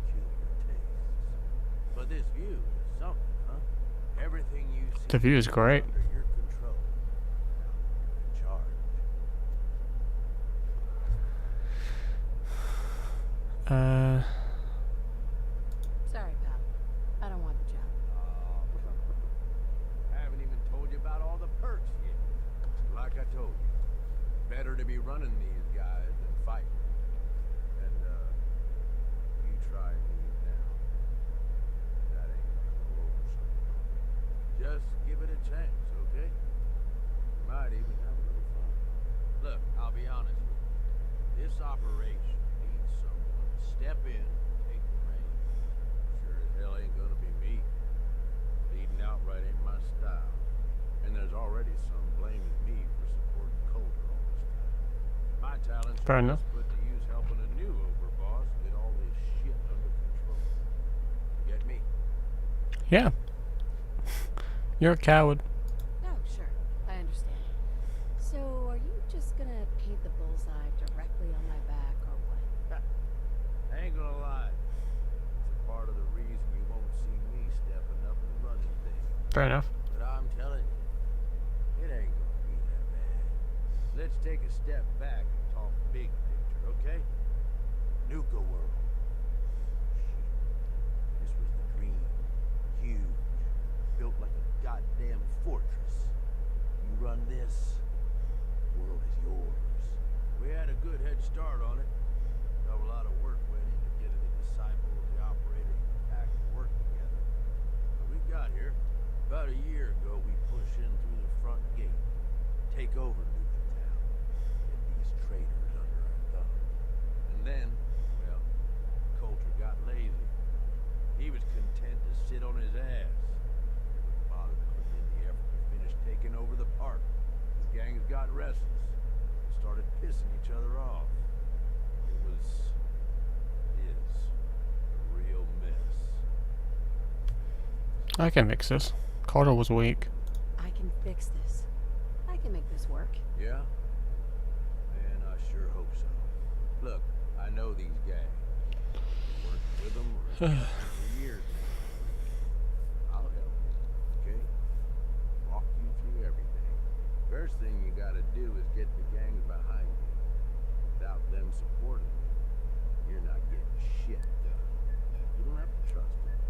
peculiar tastes. But this view is something, huh? Everything you see The view is great. under your control. Now you're in charge. Sorry, pal. I don't want the job. Oh, come on. I haven't even told you about all the perks yet. Like I told you, better to be running these guys than fighting. And, you try me now. That ain't gonna go over so well. Just give it a chance, okay? You might even have a little fun. Look, I'll be honest with you. This operation needs someone to step in, take the reins. Sure as hell ain't gonna be me. Leading outright ain't my style. And there's already some blaming me for supporting Coulter all this time. My talents Fair are enough. best put to use helping a new overboss get all this shit under control. Get me? Yeah. You're a coward. Oh, sure. I understand. So, are you just gonna paint the bullseye directly on my back, or what? I ain't gonna lie. It's a part of the reason you won't see me stepping up and running things. Fair enough. But I'm telling you, it ain't gonna be that bad. Let's take a step back and talk big picture, okay? Nuka World. Shit. This was the dream. Huge. Built like a goddamn fortress. You run this, the world is yours. We had a good head start on it. A lot of work went into getting the disciples, the operators, and the pack to work together. But we got here. About a year ago, we push in through the front gate, take over Nuketown, get these traitors under our thumb. And then, well, Coulter got lazy. He was content to sit on his ass. He wouldn't bother putting in the effort to finish taking over the park. The gangs got restless and started pissing each other off. It is a real mess. I can fix this. Carter was weak. I can fix this. I can make this work. Yeah? Man, I sure hope so. Look, I know these gangs. I've worked with them or against them for years now. I'll help you, okay? Walk you through everything. First thing you gotta do is get the gangs behind you. Without them supporting you, you're not getting shit done. You don't have to trust them.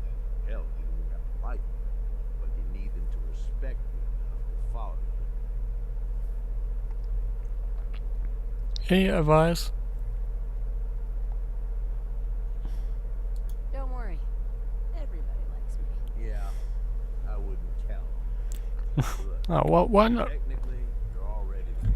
Hell, you don't even have to like them. But you need them to respect you enough to follow you. Any advice? Don't worry. Everybody likes me. Yeah, I wouldn't count. Look, Oh, what? Why not? technically, you're all ready to go.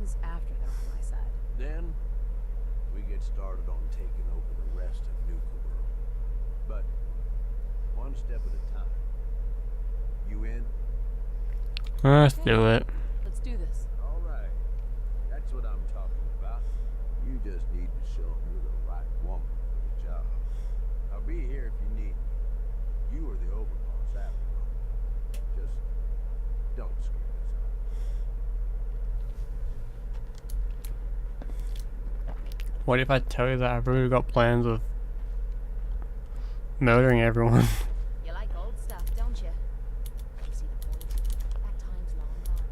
happens after they're on my side? Then, we get started on taking over the rest of Nuka World. But, one step at a time. You in? Let's do it. Let's do this. Alright. That's what I'm talking about. You just need to show me the right woman for the job. I'll be here if you need me. You are the overboss after all. Just don't screw this up. What if I tell you that I've really got plans of murdering everyone? You like old stuff, don't you? You see the point? That time's long gone.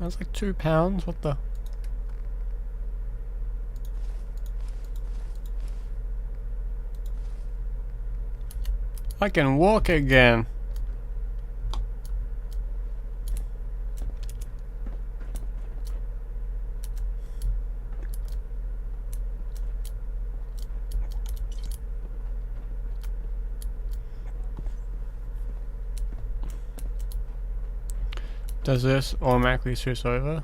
That's like £2. What the? I can walk again. Does this automatically switch over?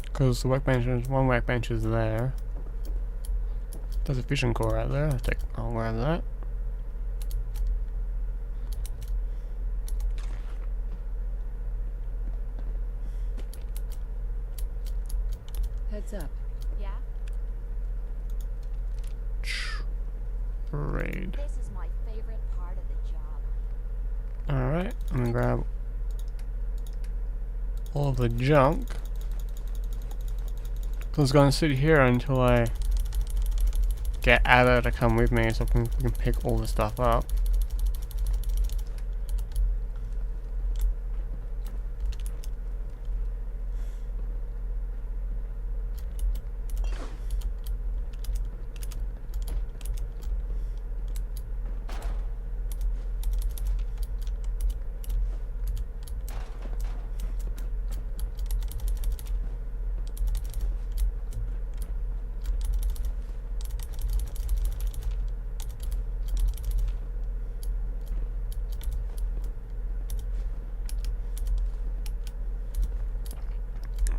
Because the workbench is, one workbench is there. There's a fishing core out there. I'll grab that. Heads up. Yeah? Trade. This is my favorite part of the job. Alright, I'm gonna grab all of the junk. So it's gonna sit here until I get Ada to come with me so we can pick all the stuff up.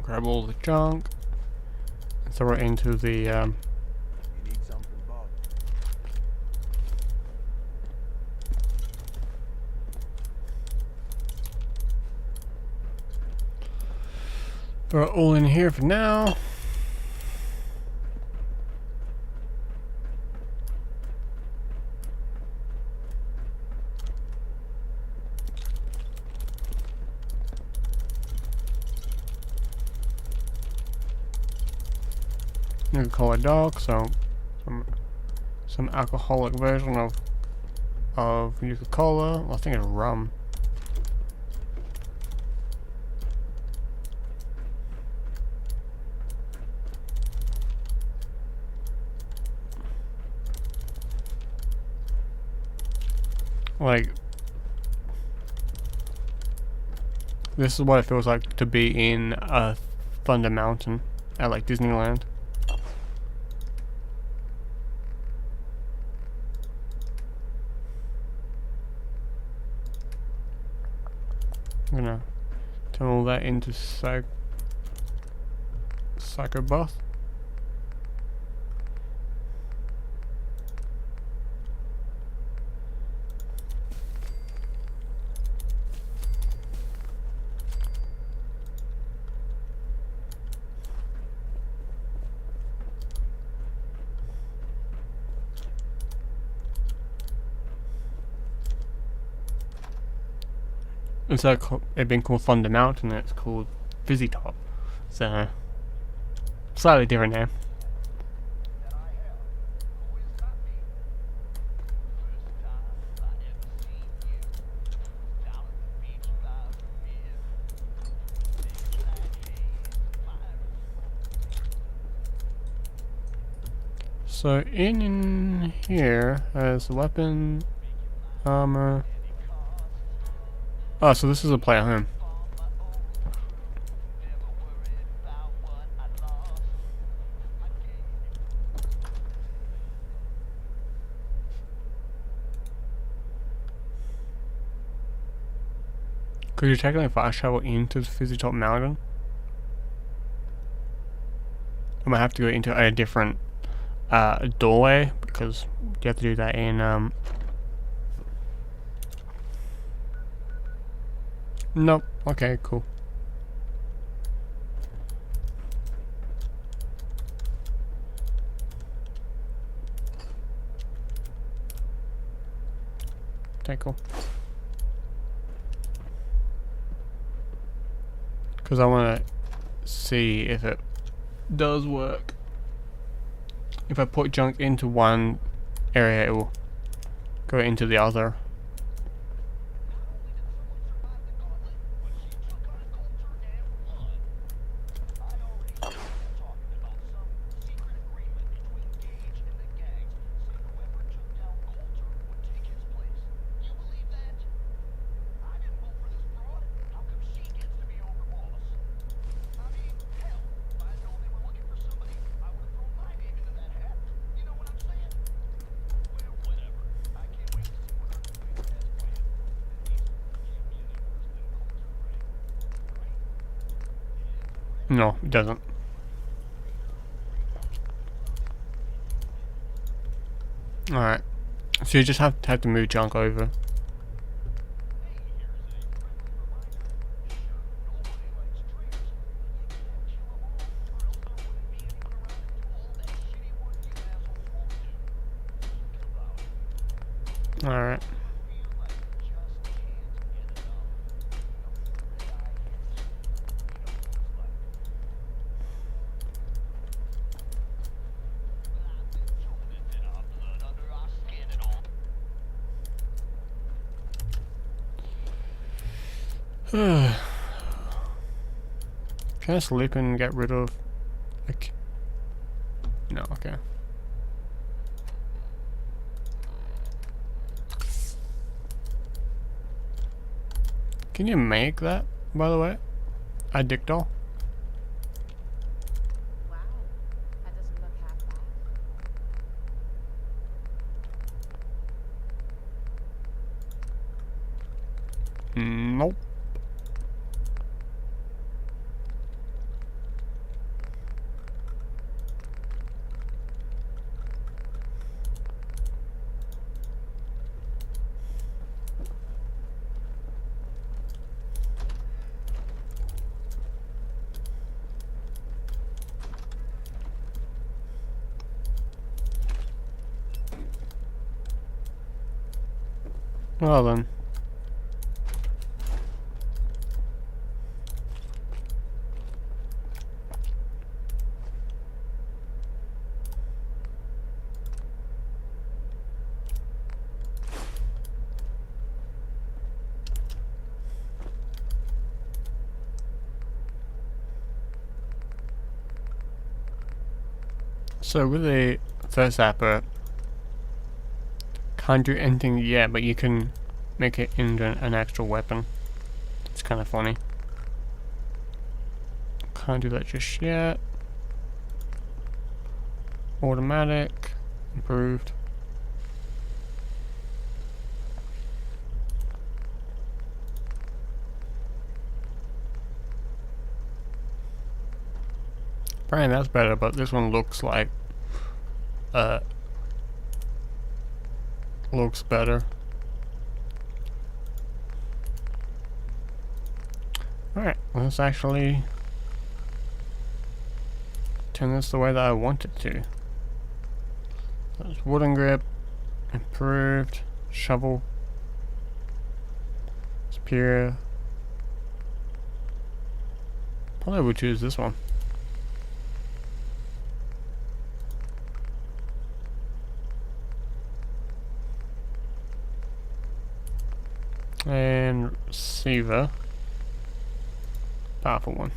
Grab all the junk and throw it into the You need something, Bob? throw it all in here for now. Nuka-Cola Dark, so some alcoholic version of Nuka-Cola. Well, I think it's rum. Like, this is what it feels like to be in Thunder Mountain at like Disneyland. I'm gonna turn all that into Psychobath. Instead of it being called Thunder Mountain, it's called Fizzy Top. So, slightly different name. So in here has weapon, armor. Oh, so this is a play at home. Could you technically fast travel into the Fizzy Top Mountain? I might have to go into a different doorway because you have to do that in nope. Okay, cool. Okay, cool. Because I want to see if it does work. If I put junk into one area, it will go into the other. No, it doesn't. Alright. So you just have to move junk over. Alright. Can I sleep and get rid of, like, no, okay. Can you make that, by the way? A dick doll? Wow, that doesn't look half bad. Nope. Well then. So with the first zapper, can't do anything yet, but you can make it into an extra weapon. It's kind of funny. Can't do that just yet. Automatic, improved. Apparently that's better, but this one looks like looks better. Alright, let's actually turn this the way that I want it to. That's wooden grip, improved, shovel, superior. Probably would choose this one. And receiver, powerful one.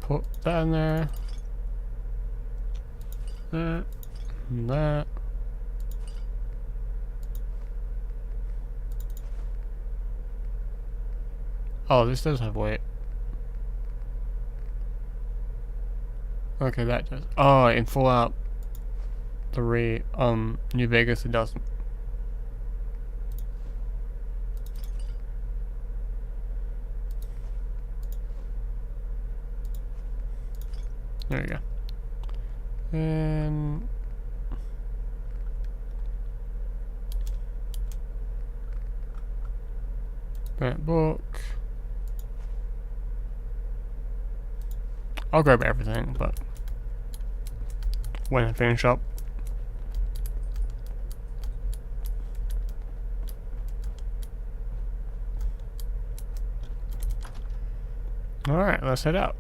put that in there. That. And that. Oh, this does have weight. Okay, that does. Oh, in Fallout 3, New Vegas, it doesn't. There you go. And that book. I'll grab everything, but when I finish up. Alright, let's head out.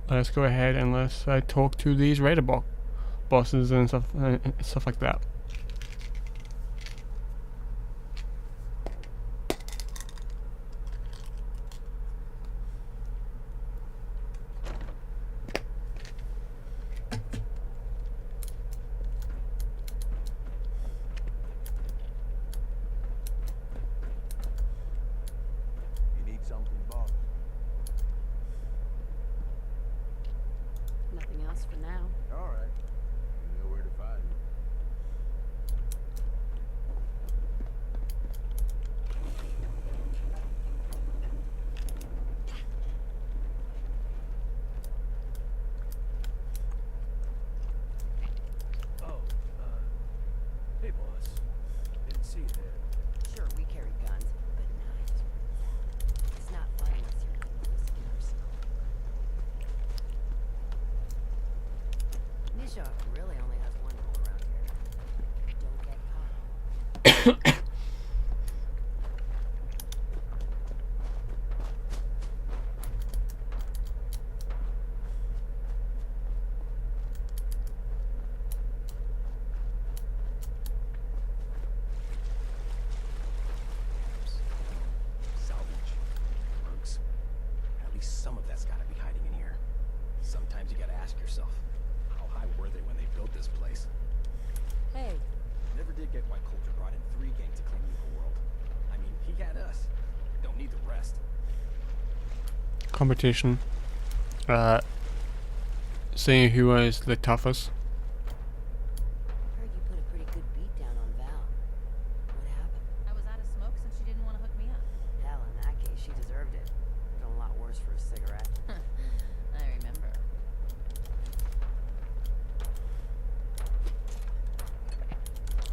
Let's go ahead and let's talk to these raider bosses and stuff like that. You need something, boss? Nothing else for now. All right. You know where to find me. Oh, hey boss. Didn't see you there. Sure, we carry guns, but knives. It's not fun unless you're using arsenal. Nisha really only has one rule around here. Don't get caught. Salvage. Monks. At least some of that's gotta be hiding in here. Sometimes you gotta ask yourself, how high were they when they built this place? Hey, Never did get why Coulter brought in 3 gangs to claim the world. I mean, he had us. Don't need the rest. Competition. Seeing who is the toughest. Heard you put a pretty good beat down on Val. What happened? I was out of smoke since she didn't want to hook me up. Hell, in that case, she deserved it. Done a lot worse for a cigarette. I remember.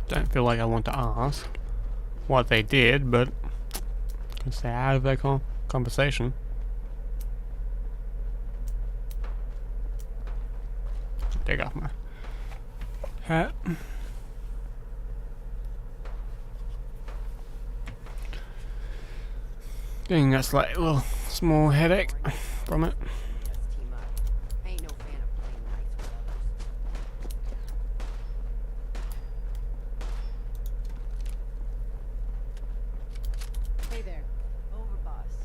Don't feel like I want to ask what they did, but can stay out of their conversation. Take off my hat. Getting that slight little small headache from it. Let's team up. I ain't no fan of playing nice with others. hey there. Over, boss.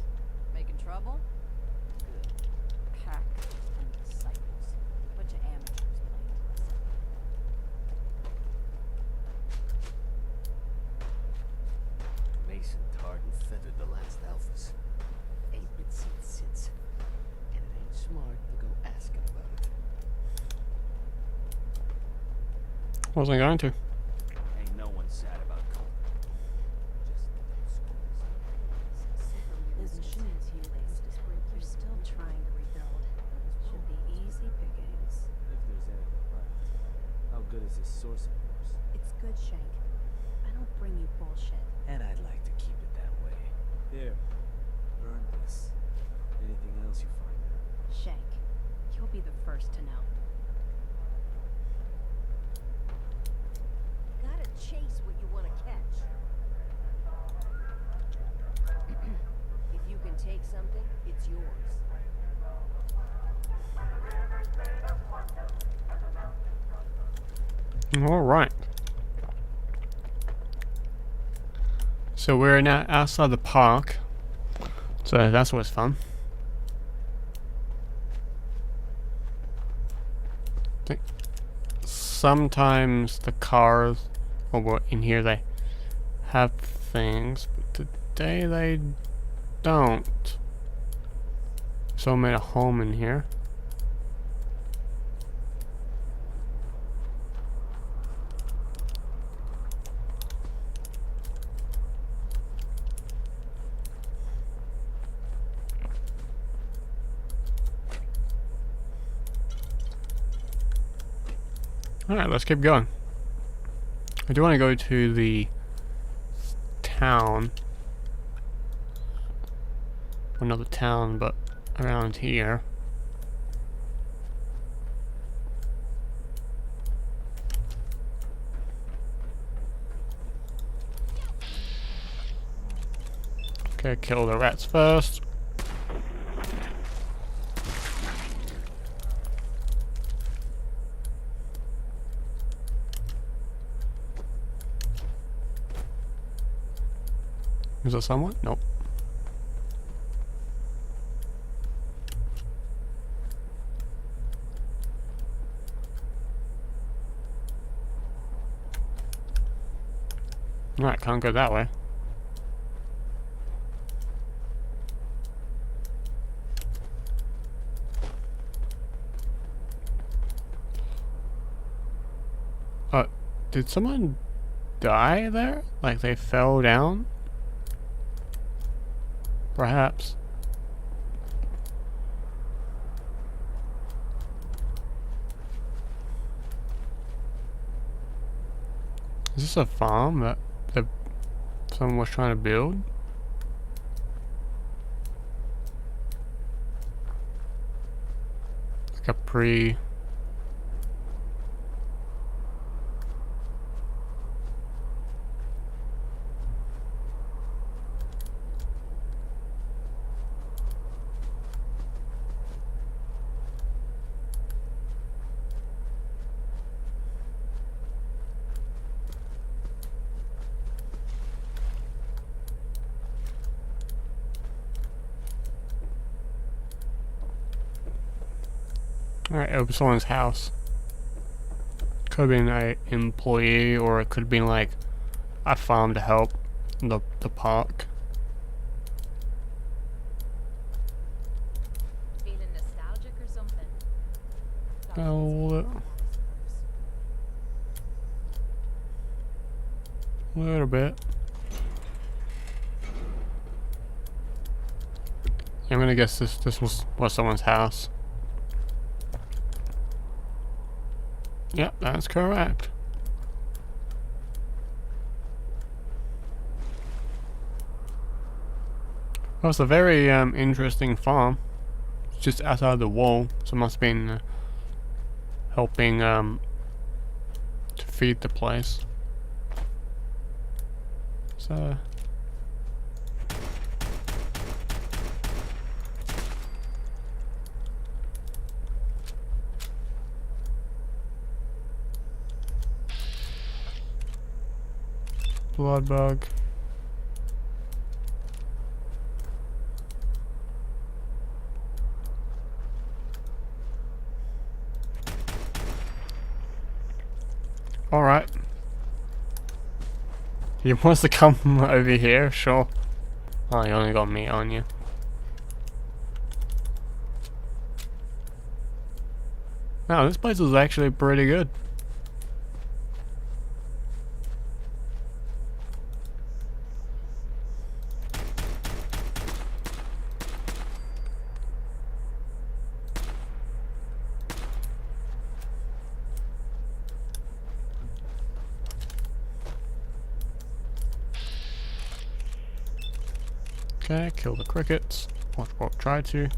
Making trouble? Good. Pack and disciples. Bunch of amateurs playing to us. Mason tarred and feathered the last alphas. Ain't been seen since. And it ain't smart to go asking about it. Wasn't going to. Ain't no one sad about Coulter. Just Those machines you used, you're still trying to rebuild. Should be easy pickings. If there's anything left. How good is this source of yours? It's good, Shank. I don't bring you bullshit. And I'd like to keep it that way. Here, burn this. Anything else you find out? Shank, you'll be the first to know. Gotta chase what you want to catch. If you can take something, it's yours. All right. So we're now outside the park. So that's what's fun. think sometimes the cars over in here they have things, but today they don't. So I made a home in here. Alright, let's keep going. I do want to go to the town. Well, not the town, but around here. Okay, kill the rats first. Is there someone? Nope. Alright, can't go that way. Did someone die there? Like they fell down? Perhaps. Is this a farm that someone was trying to build? Like a pre... Alright, it was someone's house. Could have been an employee, or it could have been like a farm to help the park. Feeling nostalgic or something? A little bit. I'm gonna guess this was someone's house. Yep, that's correct. Well, it's a very interesting farm. It's just outside the wall, so it must have been helping to feed the place. So blood bug. Alright. He wants to come over here, sure. Oh, you only got meat on you. Wow, this place is actually pretty good. Okay, kill the crickets. Or try to.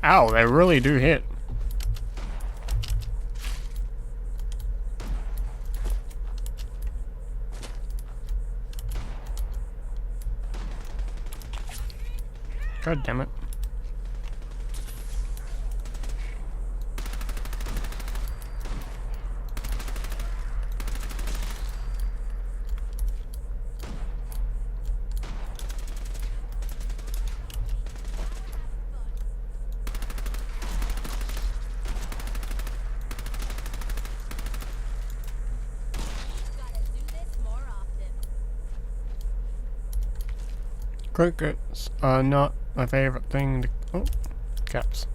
Ow, they really do hit. God damn it. Crickets are not my favorite thing to... Oh, caps.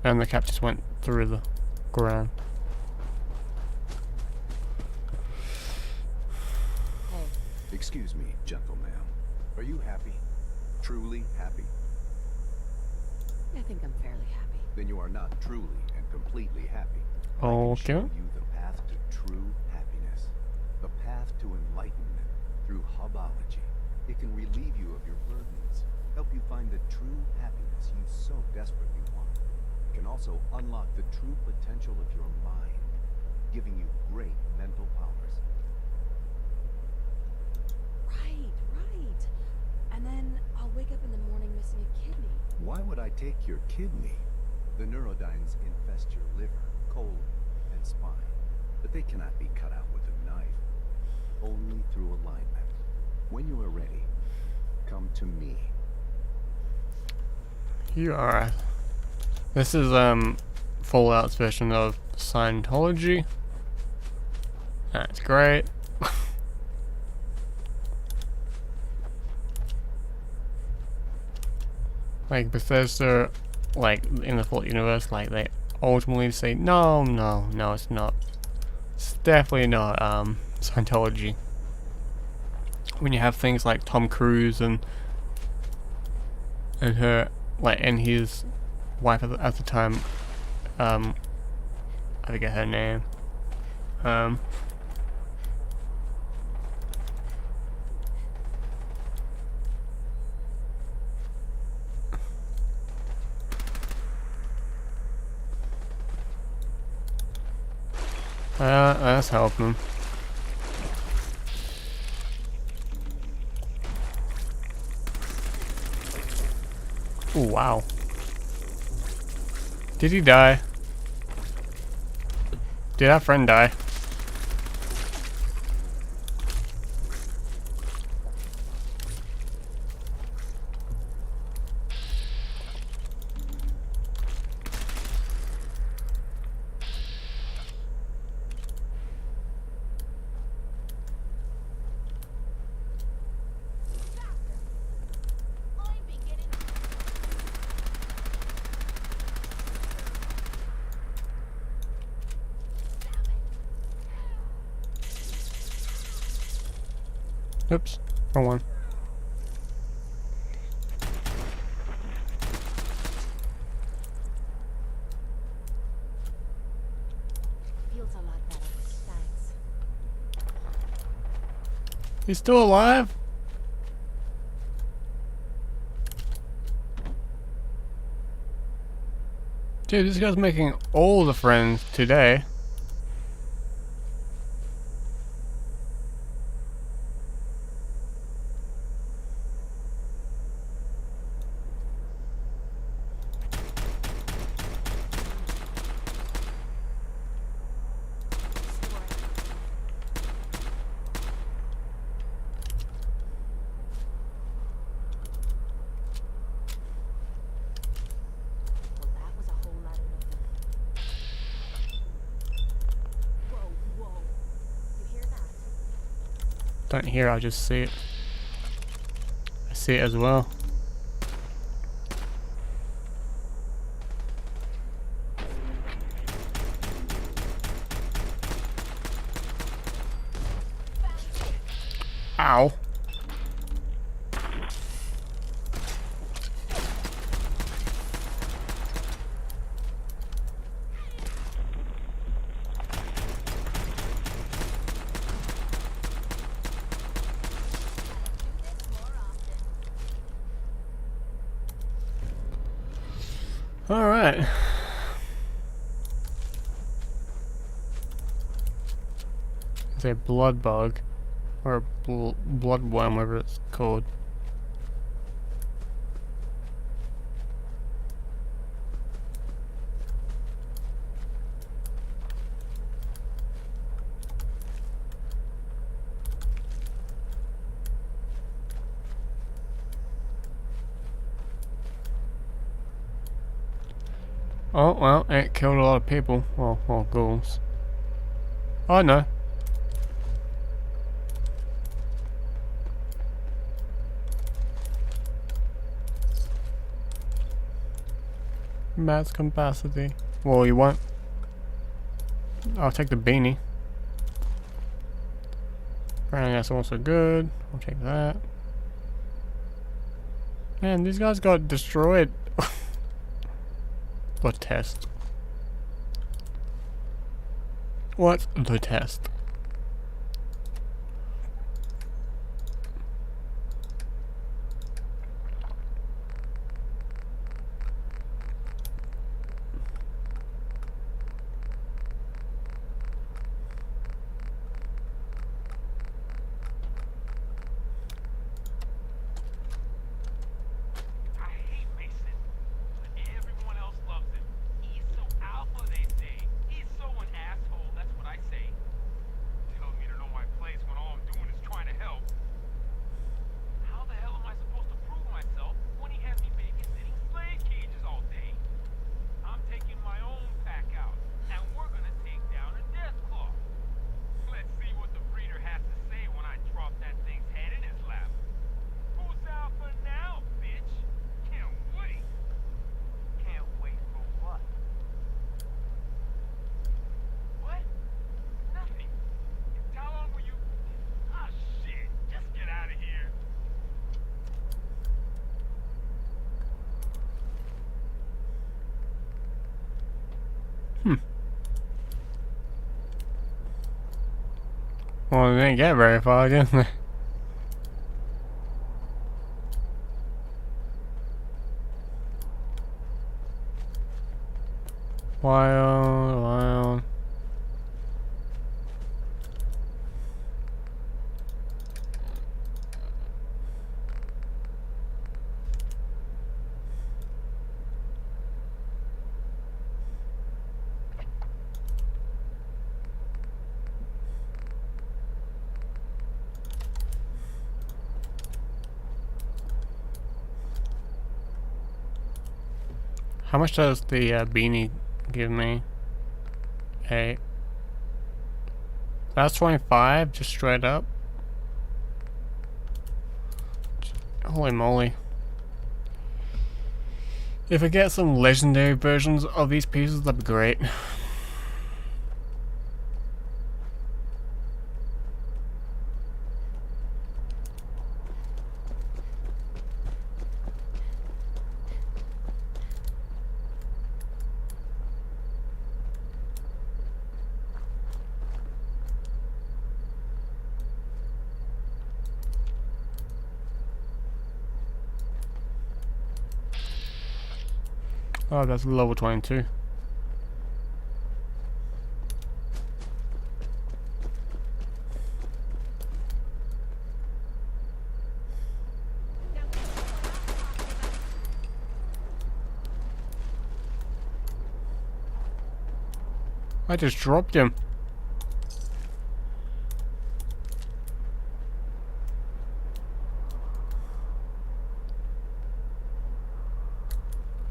And the cap just went through the ground. Excuse me, gentleman. Are you happy? Truly happy? I think I'm fairly happy. Then you are not truly and completely happy. I can Okay. show you the path to true happiness. The path to enlightenment through hubology. It can relieve you of your burdens, help you find the true happiness you so desperately want. It can also unlock the true potential of your mind, giving you great mental powers. Right. And then I'll wake up in the morning missing a kidney. Why would I take your kidney? The neurodynes infest your liver, colon, and spine, but they cannot be cut out with a knife. Only through alignment. When you are ready, come to me. You are. This is Fallout's version of Scientology. That's great. Like Bethesda, like in the Fallout universe, like they ultimately say no, it's not. It's definitely not Scientology. When you have things like Tom Cruise and her, like, and his wife at the time, I forget her name. Let's help him. Oh wow. Did he die? Did our friend die? Oops, wrong one. Feels a lot better. Thanks. He's still alive? Dude, this guy's making all the friends today. Well, that was a whole lot of nothing. Whoa. You hear that? Don't hear, I just see it. I see it as well. Ow. Alright. It's a blood bug. Or a bloodworm, whatever it's called. Oh, well, it killed a lot of people. Well, ghouls. Oh, no. Max capacity. Well, you won't. I'll take the beanie. Apparently that's also good. I'll take that. Man, these guys got destroyed. The test. What's the test? Well, they didn't get very far, didn't they? Wild. How much does the beanie give me? 8. That's 25, just straight up. Holy moly. If I get some legendary versions of these pieces, that'd be great. Oh, that's level 22. I just dropped him.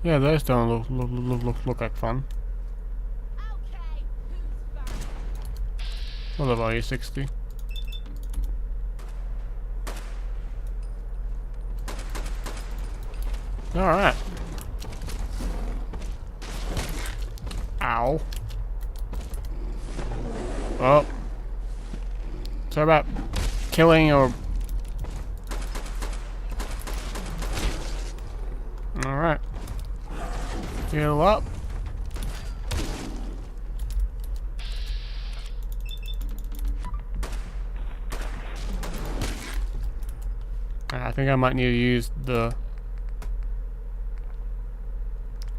Yeah, those don't look like fun. What level are you? 60? Alright. Ow. Oh. So about killing or... Alright. Heal up. I think I might need to use the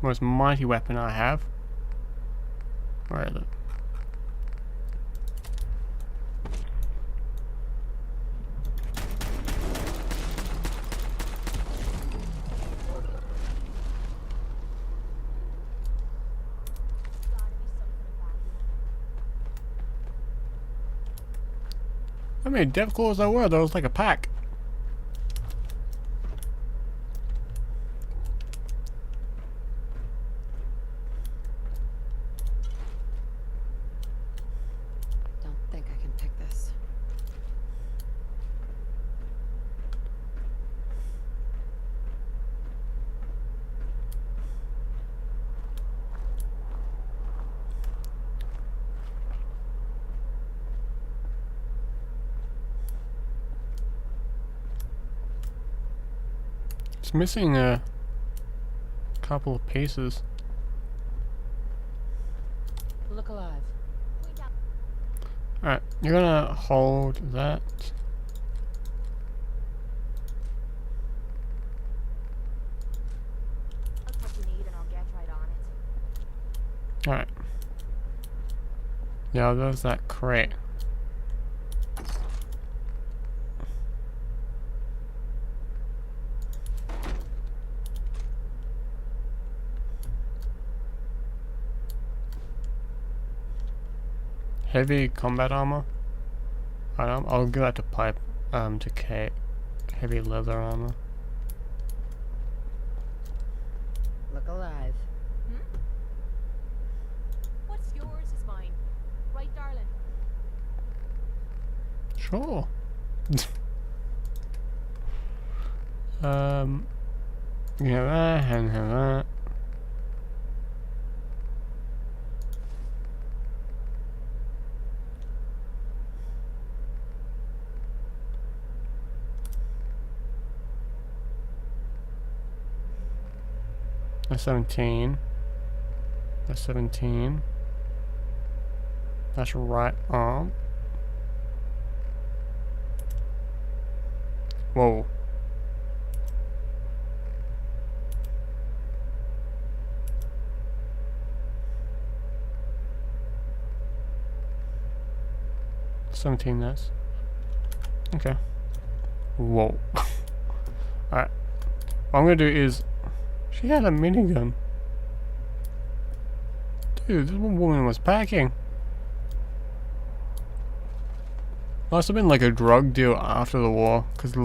most mighty weapon I have. Where is it? How many Deathclaws there were? There was like a pack. It's missing a couple of pieces. Look alive. Alright, you're gonna hold that. That's what you need, and I'll get right on it. Alright. Now there's that crate. Heavy combat armor. I'll give that to Pipe. To Kate. Heavy leather armor. Look alive. What's yours is mine. Right, darling? Sure. You have that and have that. That's 17. That's 17. That's right arm. Whoa. $17, that's okay. Whoa. Alright. What I'm gonna do is, she had a minigun. Dude, this woman was packing. Must have been like a drug deal after the war, because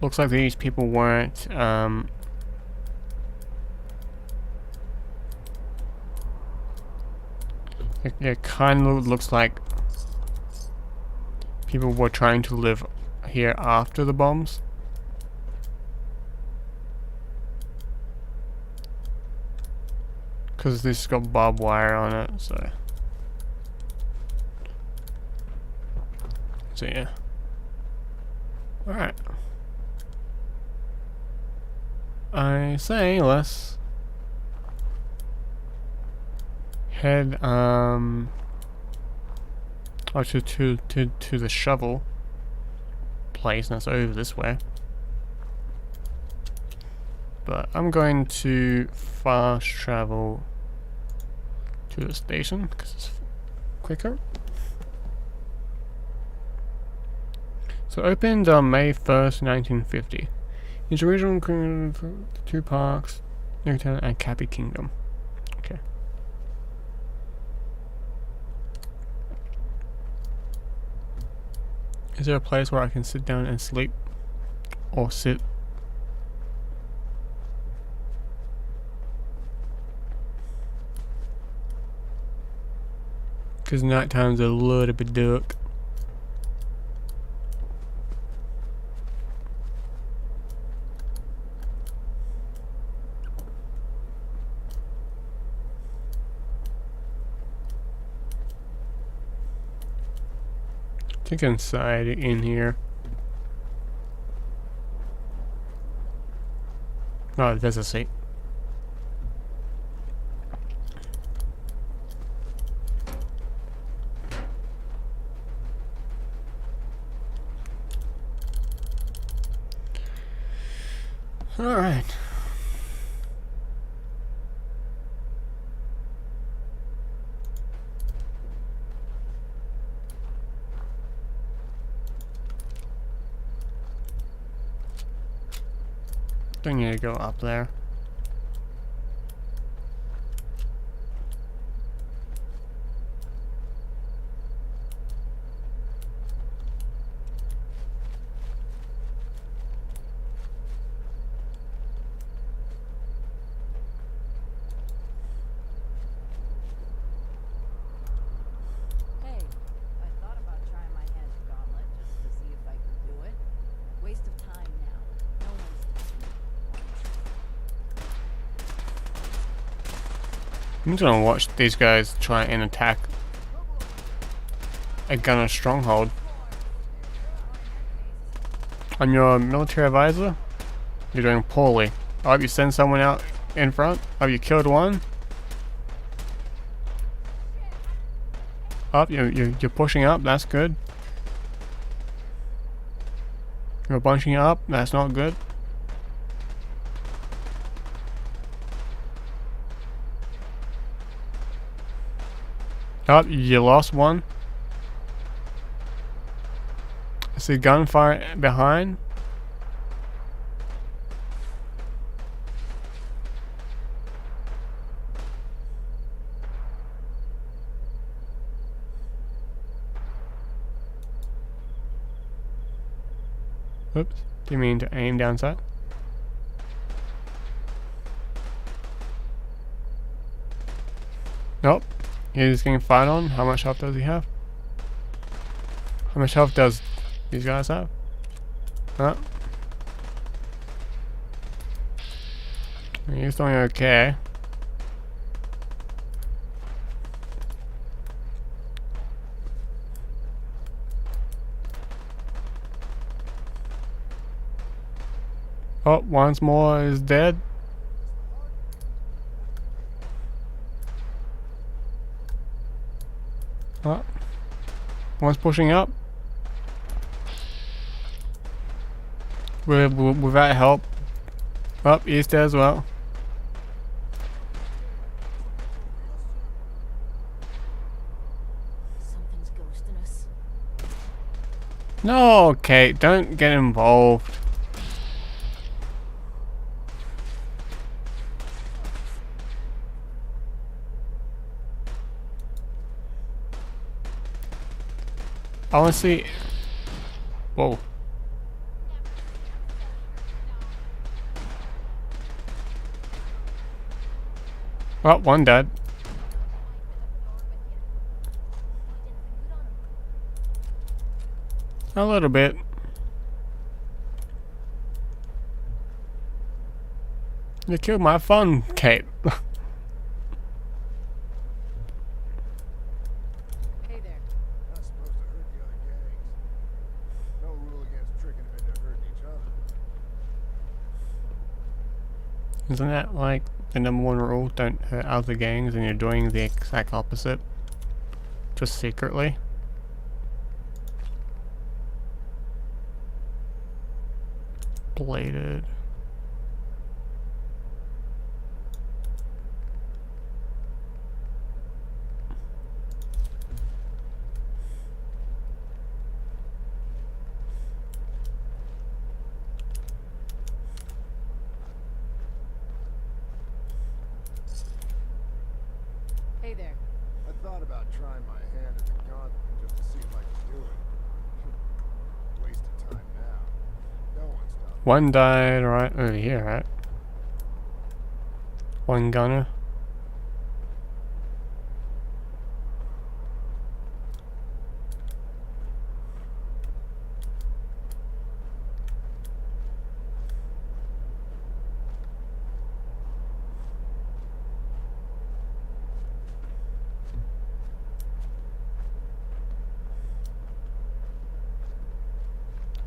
looks like these people weren't it kind of looks like people were trying to live here after the bombs. Because this has got barbed wire on it, so yeah. Alright. I say let's head to the shovel place, and that's over this way. But I'm going to fast travel to the station because it's quicker. So opened on May 1st, 1950. Its original two parks, Newtown and Cappy Kingdom. Okay. Is there a place where I can sit down and sleep? Or sit? Because night time's a little bit dark. I think inside in here. Oh, there's a seat. All right. Don't need to go up there. Hey, I thought about trying my hand at Gauntlet just to see if I could do it. Waste of time now. No one's I'm just gonna watch these guys try and attack a Gunner stronghold. I'm your military advisor. You're doing poorly. I hope you send someone out in front. Have you killed one? Up, you're pushing up. That's good. You're bunching up. That's not good. Up, you lost one. I see gunfire behind. Oops, do you mean to aim down sight? Nope. He's getting fired on. How much health does he have? How much health does these guys have? Huh? He's doing okay. Oh, once more is dead. Oh. One's pushing up. Without help. Up, he's dead as well. Something's ghosting us. No, Kate, don't get involved. I want to see. Whoa. Oh, one dead. A little bit. You killed my fun, Kate. Isn't that like the #1 rule? Don't hurt other gangs, and you're doing the exact opposite. Just secretly. Bladed. Hey there. I thought about trying my hand at the gauntlet just to see if I could do it. Waste of time now. No one's done. One died right over here, right? One gunner.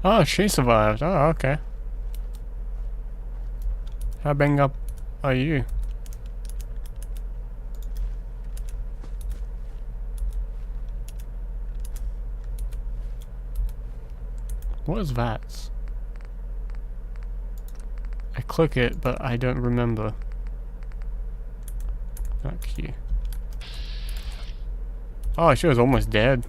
Oh, she survived. Oh, okay. How bang up are you? What is that? I click it, but I don't remember. Not Q. Oh, she was almost dead.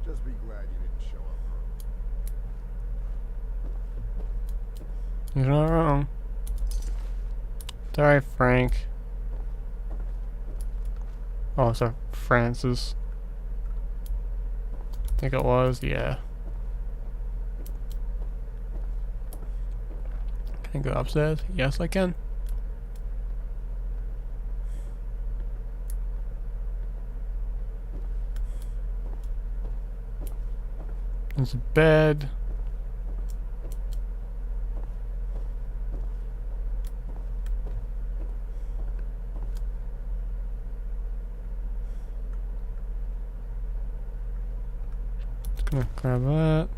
Just be glad you didn't show up early. You're not wrong. Sorry, Frank. Oh, sorry, Francis. I think it was, yeah. Can I go upstairs? Yes, I can. There's a bed. Just gonna grab that.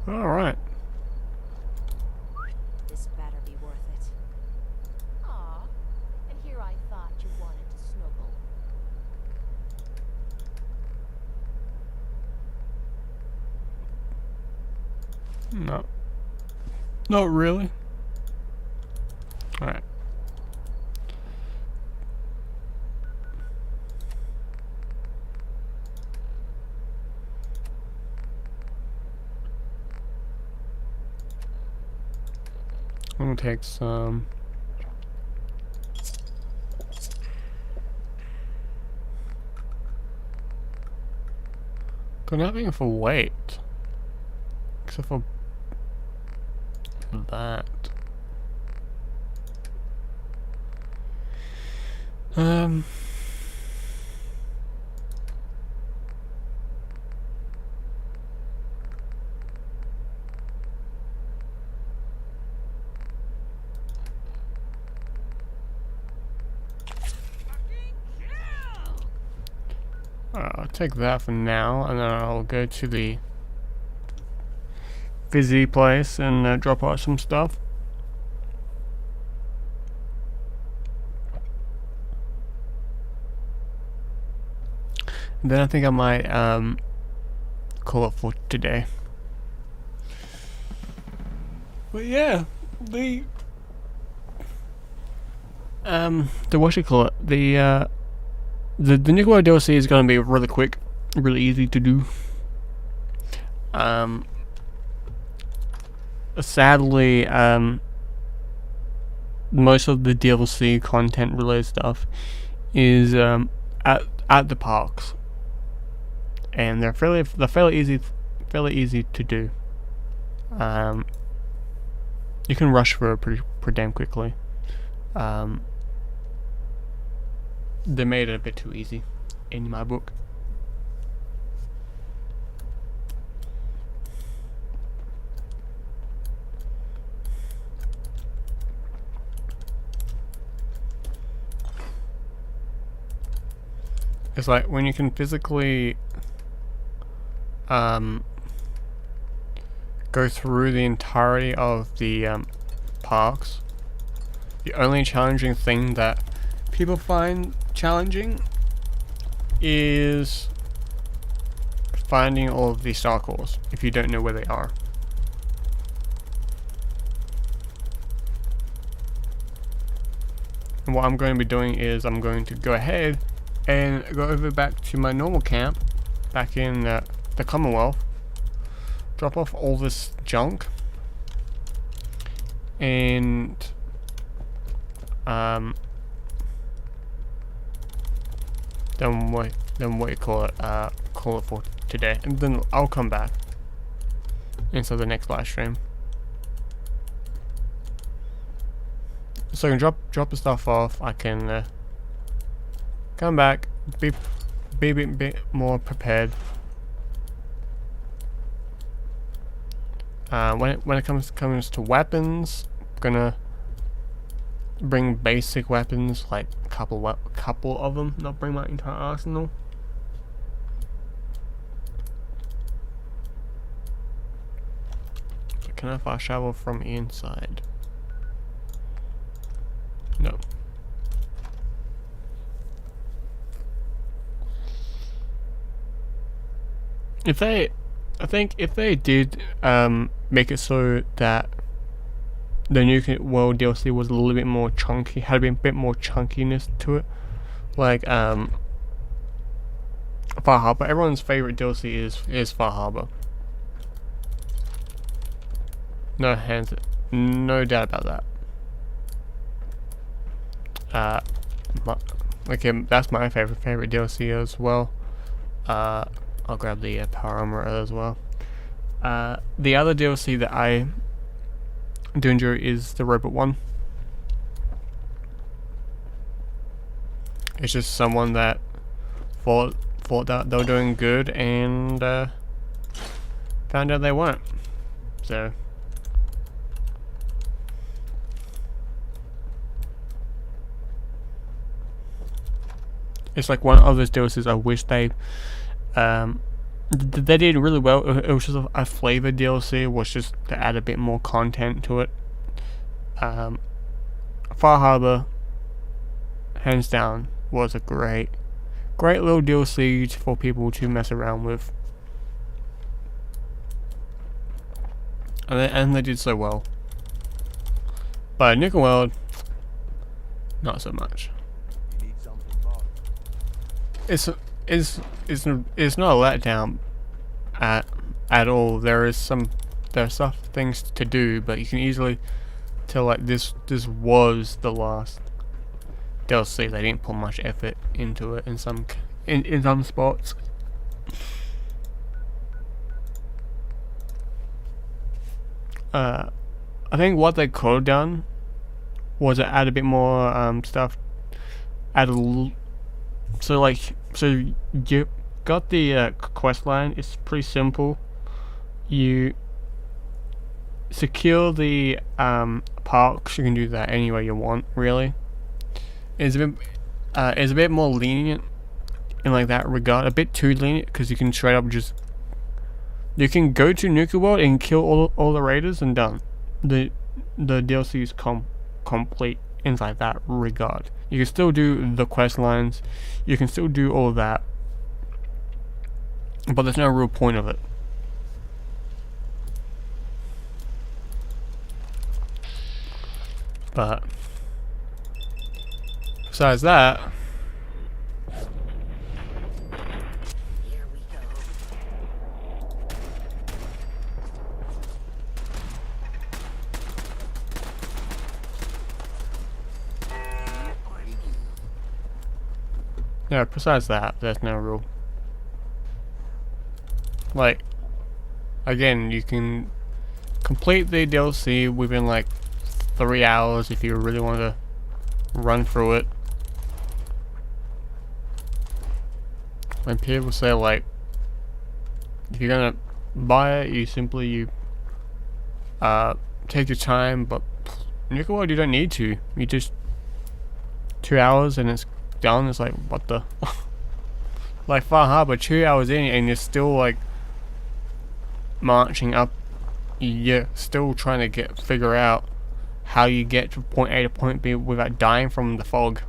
All right. This better be worth it. Aw, and here I thought you wanted to snuggle. No. Not really. All right. I'm gonna take some. Got nothing for weight, except for that. I'll take that for now, and then I'll go to the busy place and drop out some stuff. And then I think I might call it for today. But yeah, the what you call it, the Nikolai DLC is gonna be really quick, really easy to do. Sadly, most of the DLC content related stuff is at the parks, and they're fairly easy to do. You can rush through it pretty damn quickly. They made it a bit too easy, in my book. It's like when you can physically go through the entirety of the parks. The only challenging thing that people find challenging is finding all of the star cores if you don't know where they are. And what I'm going to be doing is I'm going to go ahead and go over back to my normal camp back in the Commonwealth, drop off all this junk, and then what you call it, call it for today, and then I'll come back into the next live stream. So I can drop the stuff off. I can come back, be a bit more prepared. When it comes to weapons, I'm gonna bring basic weapons, like a couple of them, not bring my entire arsenal. So can I fast travel from inside? No. I think if they did make it so that the Nuke World DLC was a little bit more chunky, had a bit more chunkiness to it, like Far Harbor. Everyone's favorite DLC is Far Harbor. No doubt about that. Like that's my favorite DLC as well. I'll grab the power armor as well. The other DLC that I do enjoy is the robot one. It's just someone that thought that they were doing good and found out they weren't. So it's like one of those DLCs I wish they did really well. It was just a flavor DLC, was just to add a bit more content to it. Far Harbor, hands down, was a great little DLC for people to mess around with, and they did so well. But Nuka World, not so much. It's not a letdown at all. There are stuff things to do, but you can easily tell like this was the last DLC. They didn't put much effort into it in some spots. I think what they could have done was add a bit more stuff. So you got the quest line. It's pretty simple. You secure the parks. You can do that any way you want, really. It's a bit more lenient in like that regard. A bit too lenient, because you can straight up just you can go to Nuka World and kill all the raiders and done. The DLC is complete in like that regard. You can still do the quest lines. You can still do all of that, but there's no real point of it. But besides that, yeah, besides that, there's no real, like, again, you can complete the DLC within like 3 hours if you really want to run through it. When people say like, if you're gonna buy it, you take your time, but Nuka World, you don't need to. You just 2 hours and it's done. It's like, what the like Far Harbor, 2 hours in and you're still like marching up. You're still trying to figure out how you get to point A to point B without dying from the fog.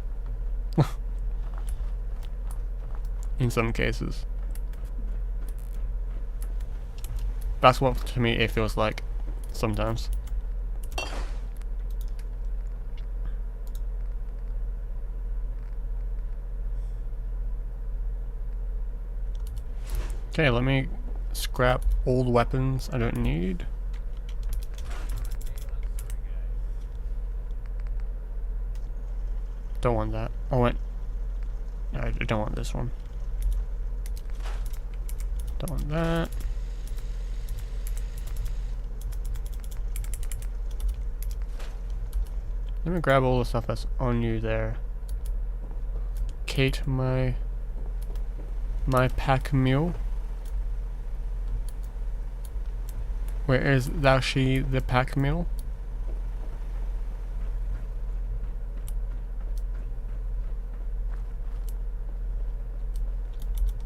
In some cases. That's what, to me, it feels like sometimes. Okay, let me scrap all the weapons I don't need. Don't want that. No, I don't want this one. Don't want that. Let me grab all the stuff that's on you there. Kate, my pack mule. Where is thou she the pack mule?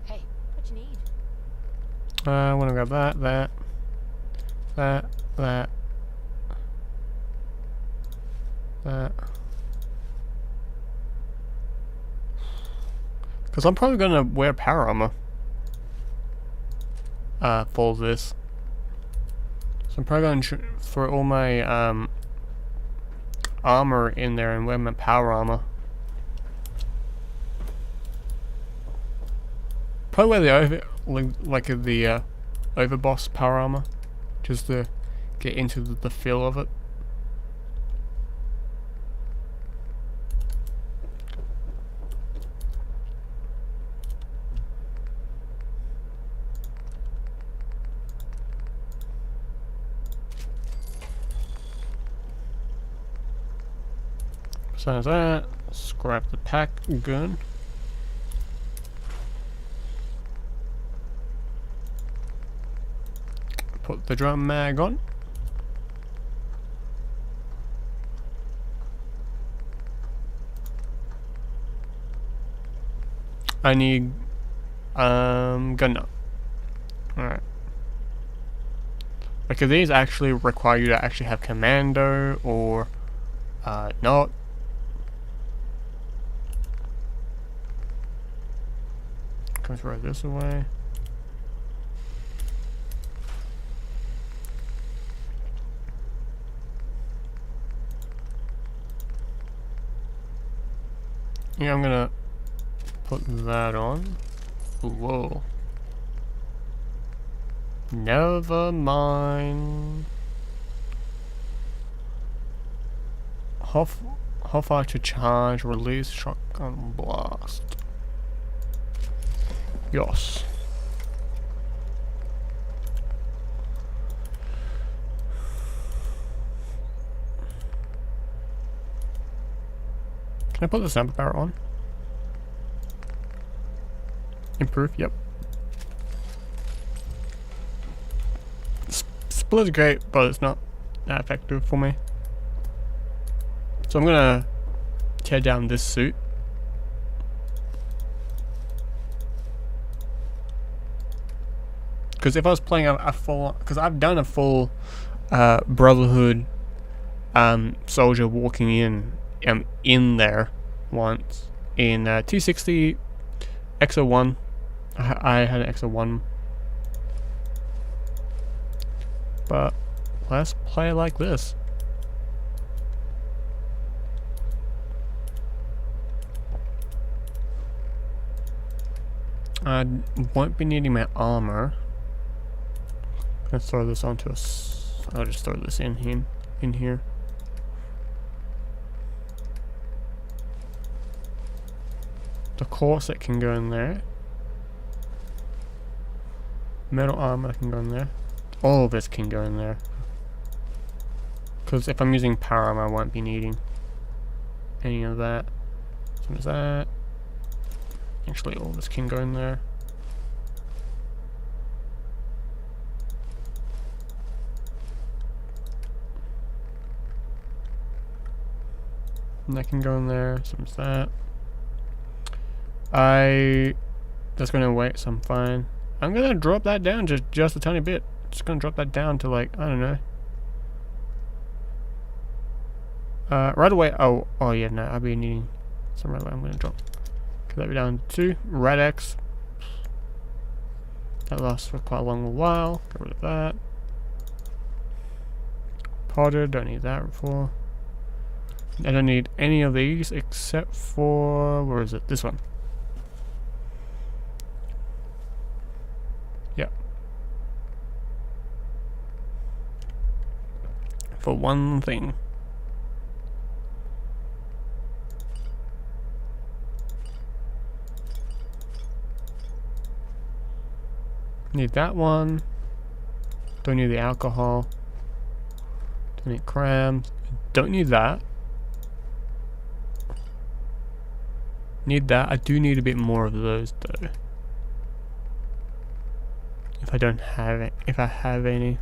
Hey, what you need? I want to grab that. Because I'm probably gonna wear power armor for this. So I'm probably gonna throw all my armor in there and wear my power armor. Probably wear the overboss power armor, just to get into the feel of it. So there's that. Scrap the pack gun. Put the drum mag on. I need gun nut. Alright. Like, if these actually require you to actually have commando or not. Can we throw this away? Yeah, I'm gonna put that on. Whoa. Never mind. How far to charge, release, shotgun blast. Yes. Can I put the sample barrel on? Improve, yep. Split is great, but it's not that effective for me. So I'm gonna tear down this suit. Because if I was playing a full, because I've done a full Brotherhood soldier walking in there once in 260 XO1. I had an XO1, but let's play like this. I won't be needing my armor. Let's throw this onto us. I'll just throw this in here. The corset can go in there. Metal armor can go in there. All of this can go in there. Because if I'm using power armor, I won't be needing any of that. So there's that. Actually, all this can go in there. And that can go in there. So there's that. That's gonna wait, so I'm fine. I'm gonna drop that down just a tiny bit. Just gonna drop that down to, like, I don't know. Right away. Oh yeah, no, I'll be needing some right away. I'm gonna drop. That be down to 2. Rad-X. That lasts for quite a long while. Get rid of that. Potter, don't need that for. I don't need any of these except for, where is it? This one. Yeah. For one thing. Need that one. Don't need the alcohol. Don't need crams. Don't need that. Need that. I do need a bit more of those though. If I don't have it. If I have any.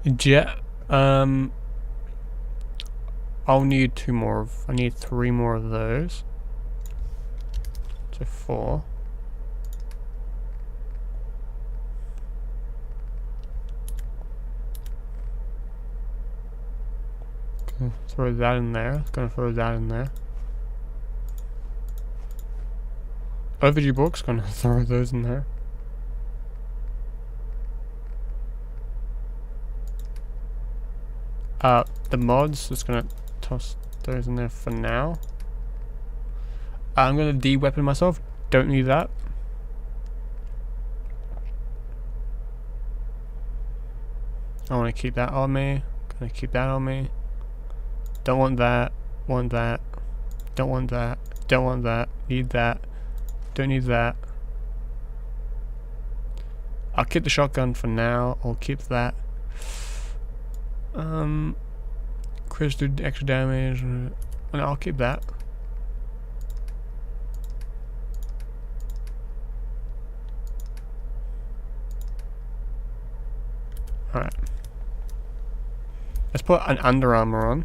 Jet. I'll need 2 more. I need 3 more of those. So 4. Okay, throw that in there. Gonna throw that in there. Overdue books. Gonna throw those in there. The mods. Just gonna toss those in there for now. I'm gonna de-weapon myself. Don't need that. I want to keep that on me. Gonna keep that on me. Don't want that. Want that. Don't want that. Don't want that. Need that. Don't need that. I'll keep the shotgun for now. I'll keep that. Chris do extra damage, and I'll keep that. Alright. Let's put an Under Armour on,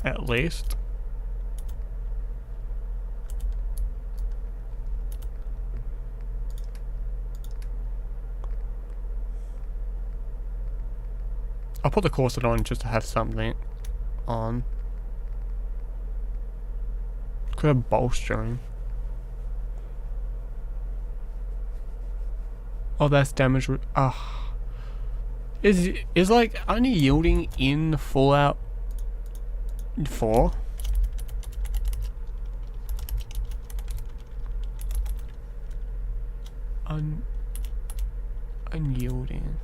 at least. I'll put the corset on just to have something on. Could have bolstering. Oh, that's damage. Is like only yielding in Fallout 4? Unyielding.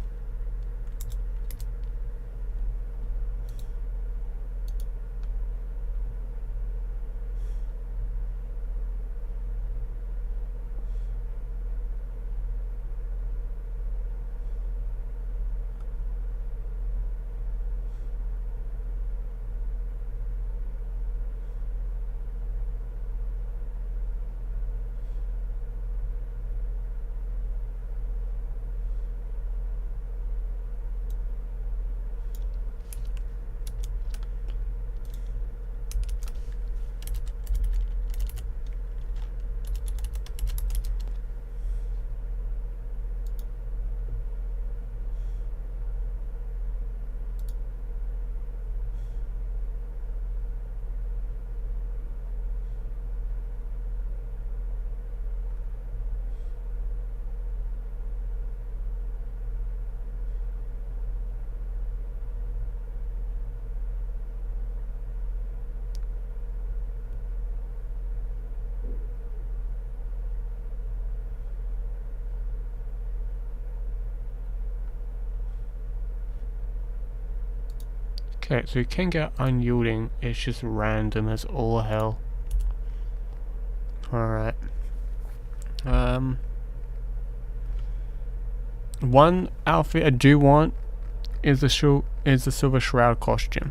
Okay, so you can get unyielding, it's just random as all hell. Alright. One outfit I do want is the Silver Shroud costume.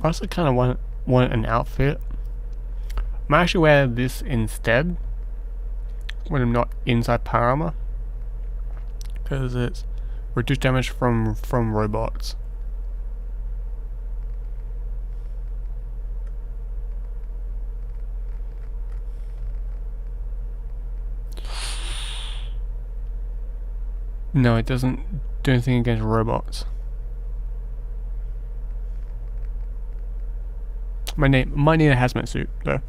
I also kind of want an outfit. I might actually wear this instead when I'm not inside power armor, because it's reduced damage from robots. No, it doesn't do anything against robots. Might need a hazmat suit though.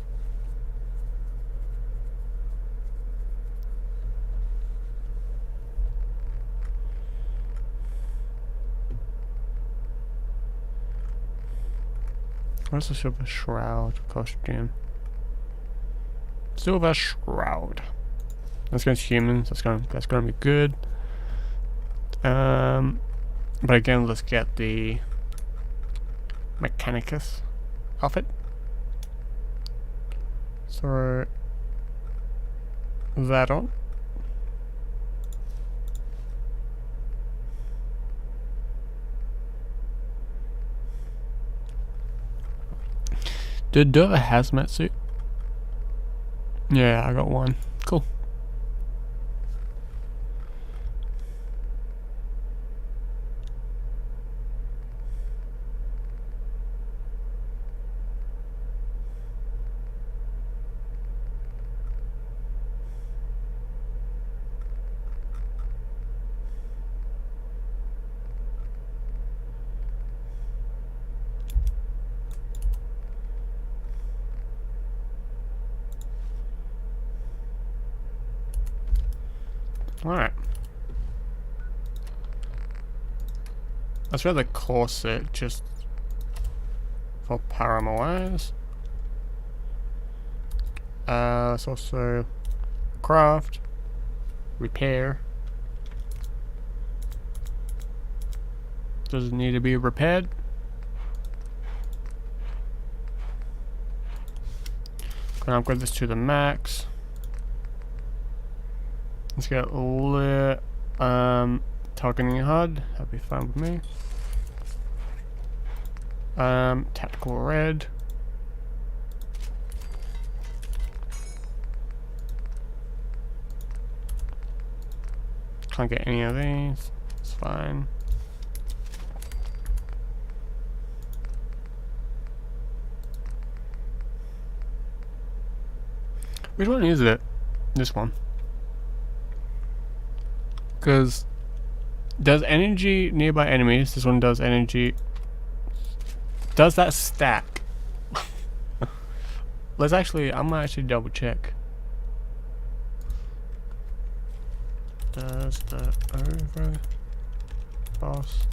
What's the Silver Shroud costume? Silver Shroud. That's against humans. That's gonna be good. But again, let's get the Mechanicus outfit. So that on. Do I have a hazmat suit? Yeah, I got one. Cool. Alright. Let's rather corset just for Paramo wise. Let's also craft, repair. Does it need to be repaired? Gonna upgrade this to the max. Let's get lit. Targeting HUD, that'd be fine with me. Tactical red. Can't get any of these. It's fine. Which one is it? This one. Because does energy nearby enemies. This one does energy. Does that stack? Let's actually, I'm gonna actually double check. Does the over boss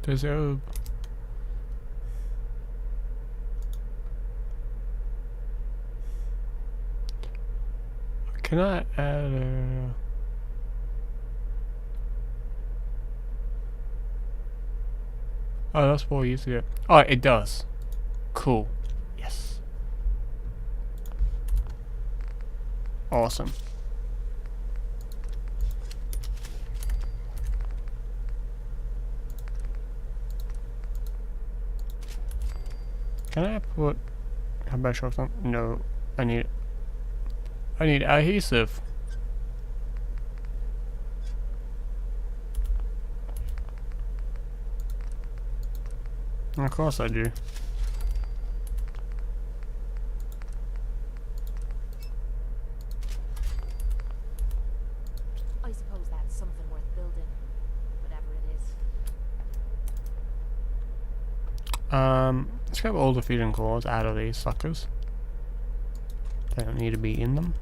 does it? Can I add a... Oh, that's 4 years ago. Oh, it does. Cool. Yes. Awesome. Can I put... How about show something? No. I need adhesive. Of course I do. I suppose that's something worth building. Whatever it is. Let's grab all the feeding cores out of these suckers. They don't need to be in them.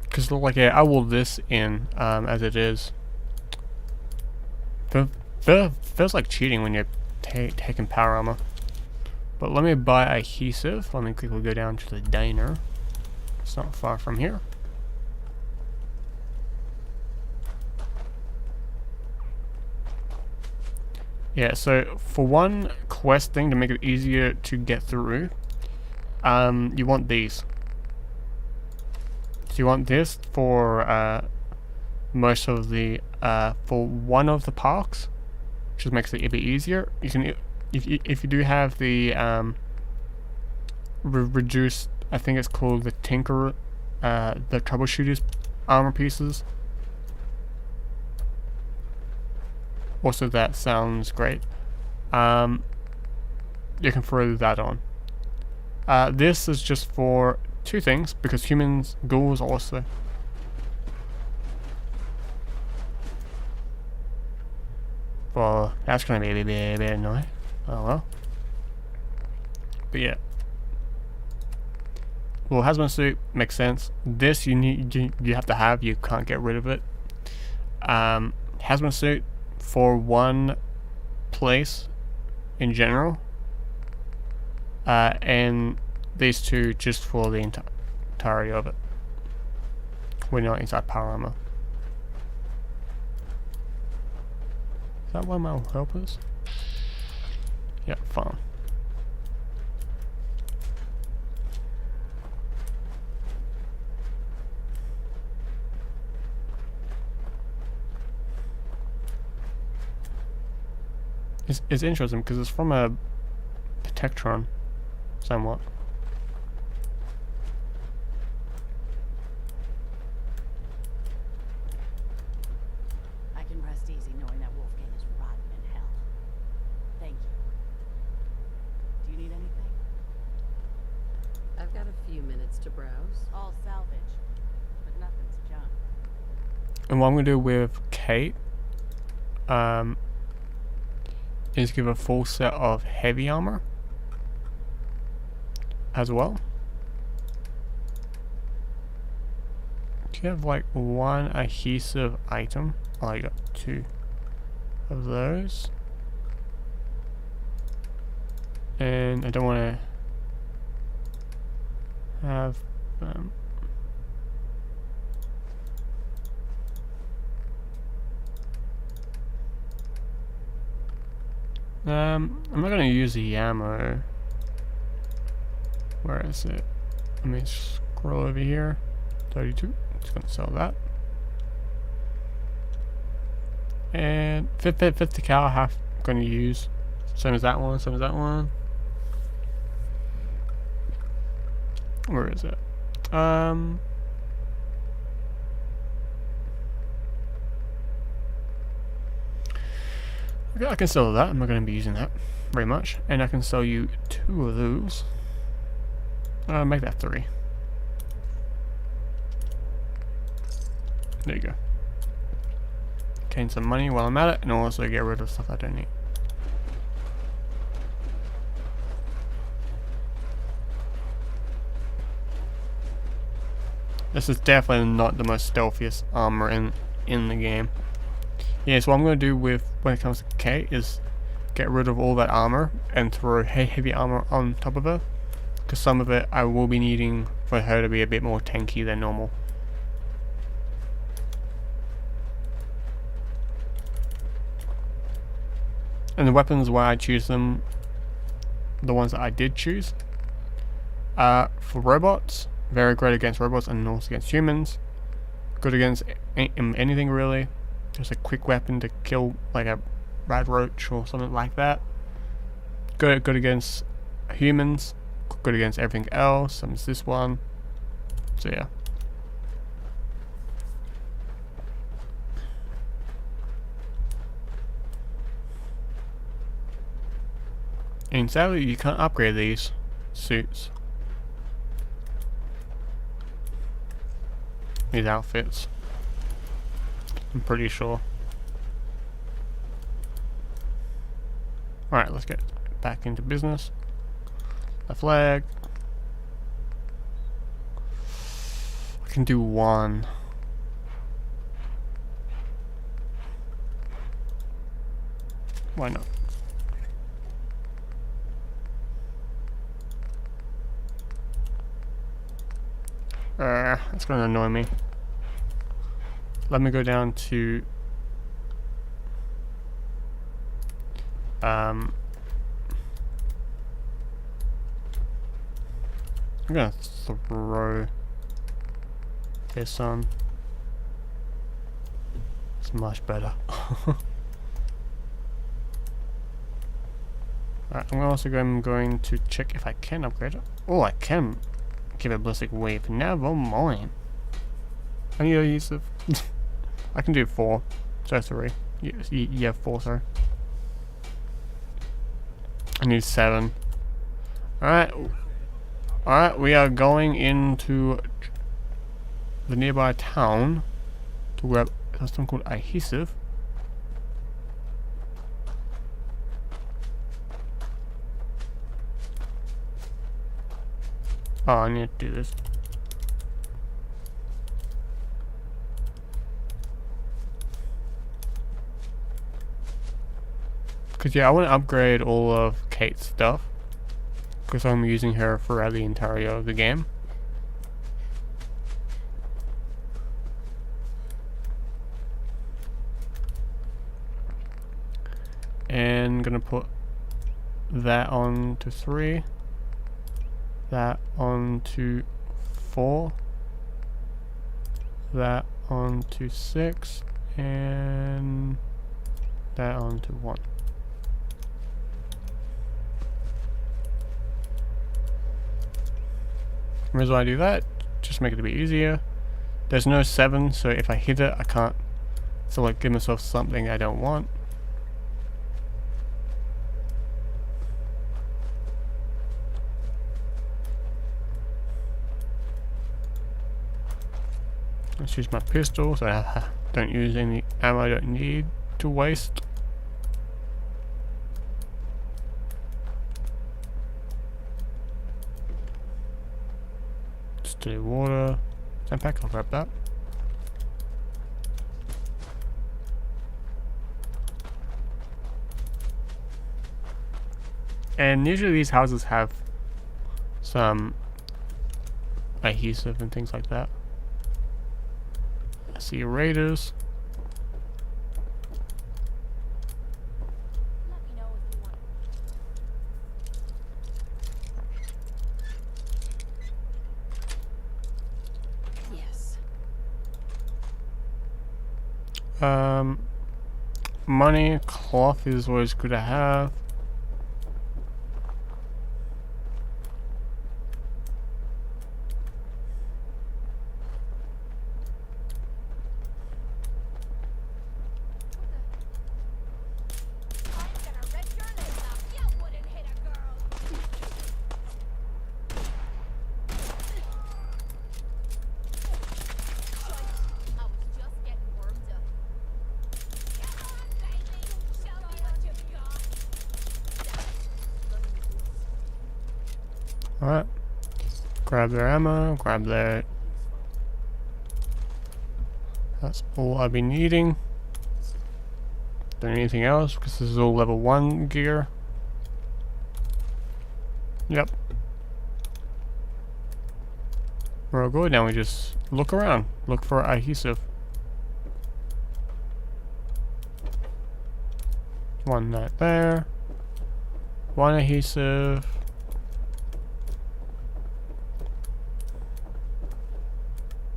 Because like, yeah, I will this in as it is. Feels like cheating when you're taking power armor. But let me buy adhesive. Let me quickly go down to the diner. It's not far from here. Yeah, so for one quest thing to make it easier to get through, you want these. So you want this for most of the for one of the parks, which just makes it a bit easier. You can, if you do have the reduced, I think it's called the Tinker, the Troubleshooters armor pieces. Also, that sounds great. You can throw that on. This is just for two things, because humans, ghouls also. Well, that's gonna be a bit annoying. Oh well. But yeah. Well, hazmat suit makes sense. This you have to have. You can't get rid of it. Hazmat suit for one place in general, and these two just for the entirety of it. We're not inside power armor. Is that one of my helpers? Yeah, fine. It's interesting because it's from a Protectron, somewhat. I can rest easy knowing that Wolfgang is rotten in hell. Thank you. Do you need anything? I've got a few minutes to browse. All salvage, but nothing's junk. And what I'm gonna do with Kate, is give a full set of heavy armor as well. Do you have like one adhesive item? Oh, I got 2 of those. And I don't want to have I'm not gonna use the ammo. Where is it? Let me scroll over here. 32. Just gonna sell that. And 50 cal I have gonna use. Same as that one, same as that one. Where is it? Okay, I can sell that. I'm not going to be using that very much. And I can sell you 2 of those. Make that 3. There you go. Gain some money while I'm at it, and also get rid of stuff I don't need. This is definitely not the most stealthiest armor in the game. Yeah, so what I'm going to do with when it comes to Kate is get rid of all that armor and throw heavy armor on top of her, because some of it I will be needing for her to be a bit more tanky than normal. And the weapons, why I choose them, the ones that I did choose, for robots, very great against robots and also against humans, good against anything really. Just a quick weapon to kill like a rad roach or something like that. Good against humans, good against everything else. Some is this one. So yeah. And sadly you can't upgrade these suits. These outfits. I'm pretty sure. Alright, let's get back into business. The flag. I can do 1. Why not? That's gonna annoy me. Let me go down to I'm gonna throw this on. It's much better. Alright, I'm also going to check if I can upgrade it. Oh, I can give it ballistic wave. Never mind. I need to use it. I can do 4. So 3. Yeah, 4, sorry. I need 7. Alright. Alright, we are going into the nearby town to grab something called adhesive. Oh, I need to do this. Because yeah, I want to upgrade all of Kate's stuff, because I'm using her throughout the entirety of the game. And gonna put that on to 3, that on to 4, that on to 6, and that on to 1. reason why I do that, just make it a bit easier. There's no 7, so if I hit it, I can't like give myself something I don't want. Let's use my pistol so I don't use any ammo I don't need to waste. Distilled water. Pack, I'll grab that. And usually these houses have some adhesive and things like that. I see raiders. Let me know if you want. Yes. Money, cloth is always good to have. Alright. Grab their ammo, grab their... That's all I'll be needing. Don't need anything else because this is all level 1 gear. Yep. We're all good. Now we just look around. Look for adhesive. One right there. One adhesive.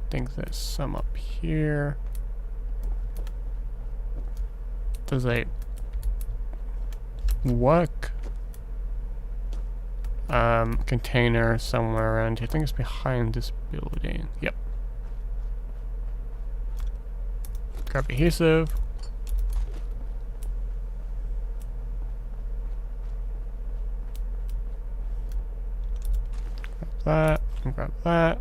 I think there's some up here. There's a work container somewhere around here. I think it's behind this building. Yep. Grab adhesive. Grab that and grab that.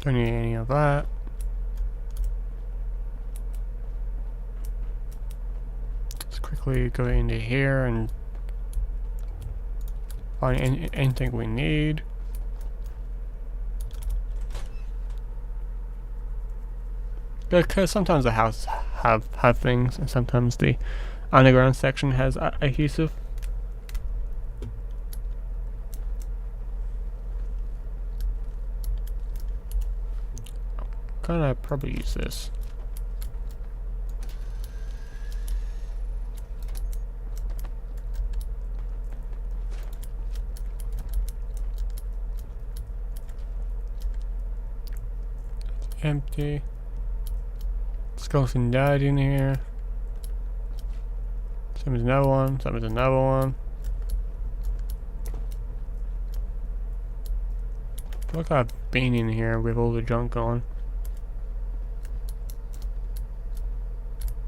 Don't need any of that. Let's quickly go into here and find anything we need. Because sometimes the houses have things, and sometimes the underground section has adhesive. Gonna probably use this. Empty. Skeleton died in here. Some is another one. Some is another one. Look, I've been in here with all the junk on.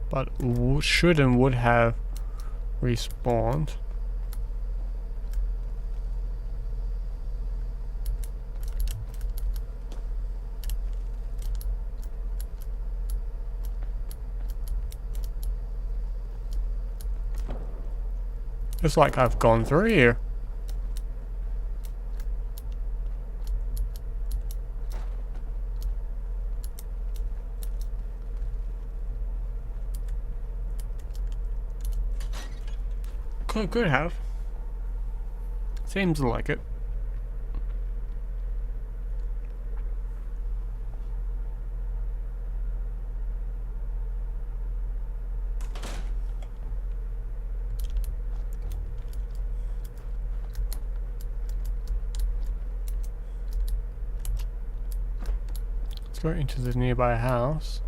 But should and would have respawned. It's like I've gone through here. Could have. Seems like it. Let's go into the nearby house.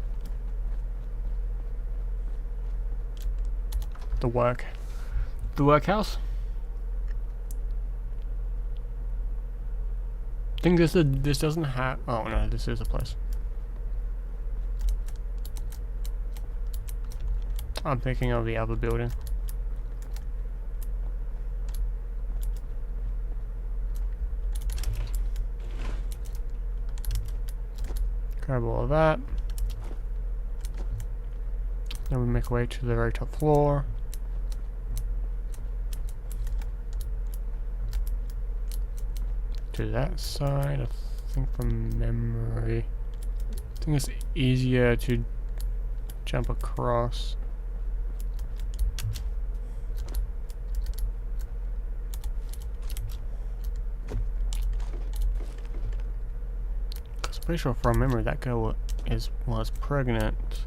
The workhouse. I think this doesn't have. Oh no, this is a place. I'm thinking of the other building. Grab all of that. Then we make our way to the very top floor. To that side, I think from memory. I think it's easier to jump across. Cause I'm pretty sure from memory that girl was pregnant.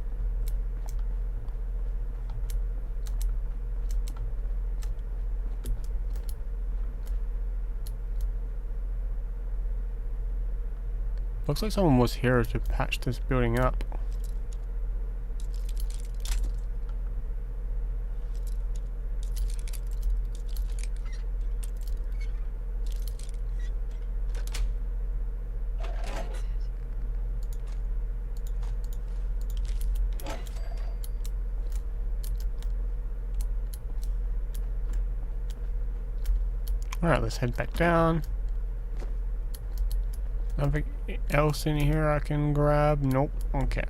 Looks like someone was here to patch this building up. Alright, let's head back down. Nothing else in here I can grab? Nope. Okay.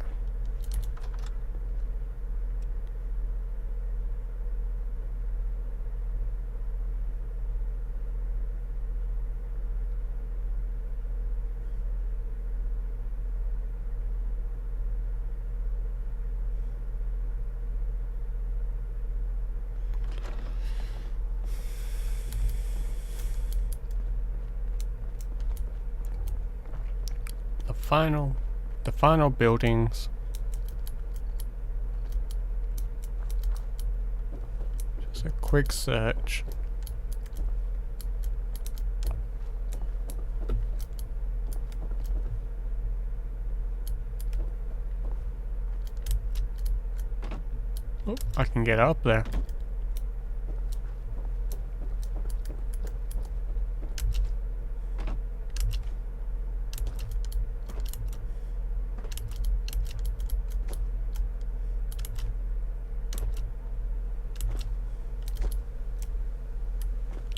The final buildings. Just a quick search. Oh, I can get up there.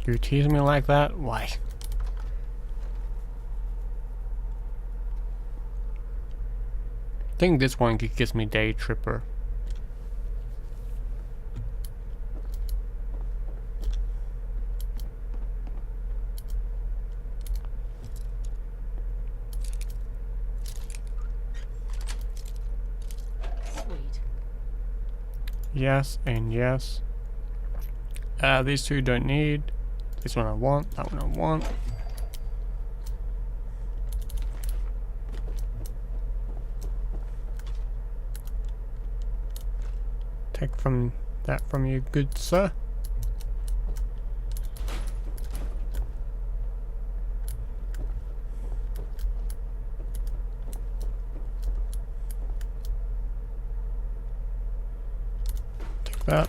You tease me like that? Why? I think this one gives me Day Tripper. Sweet. Yes and yes. These two don't need. This one I want, that one I want. Take from that from you, good sir. Take that.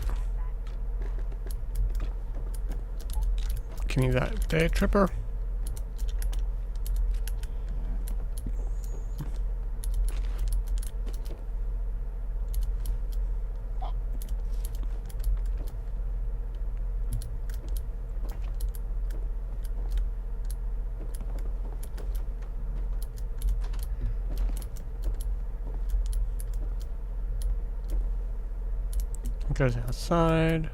Give me that Day Tripper. Goes outside.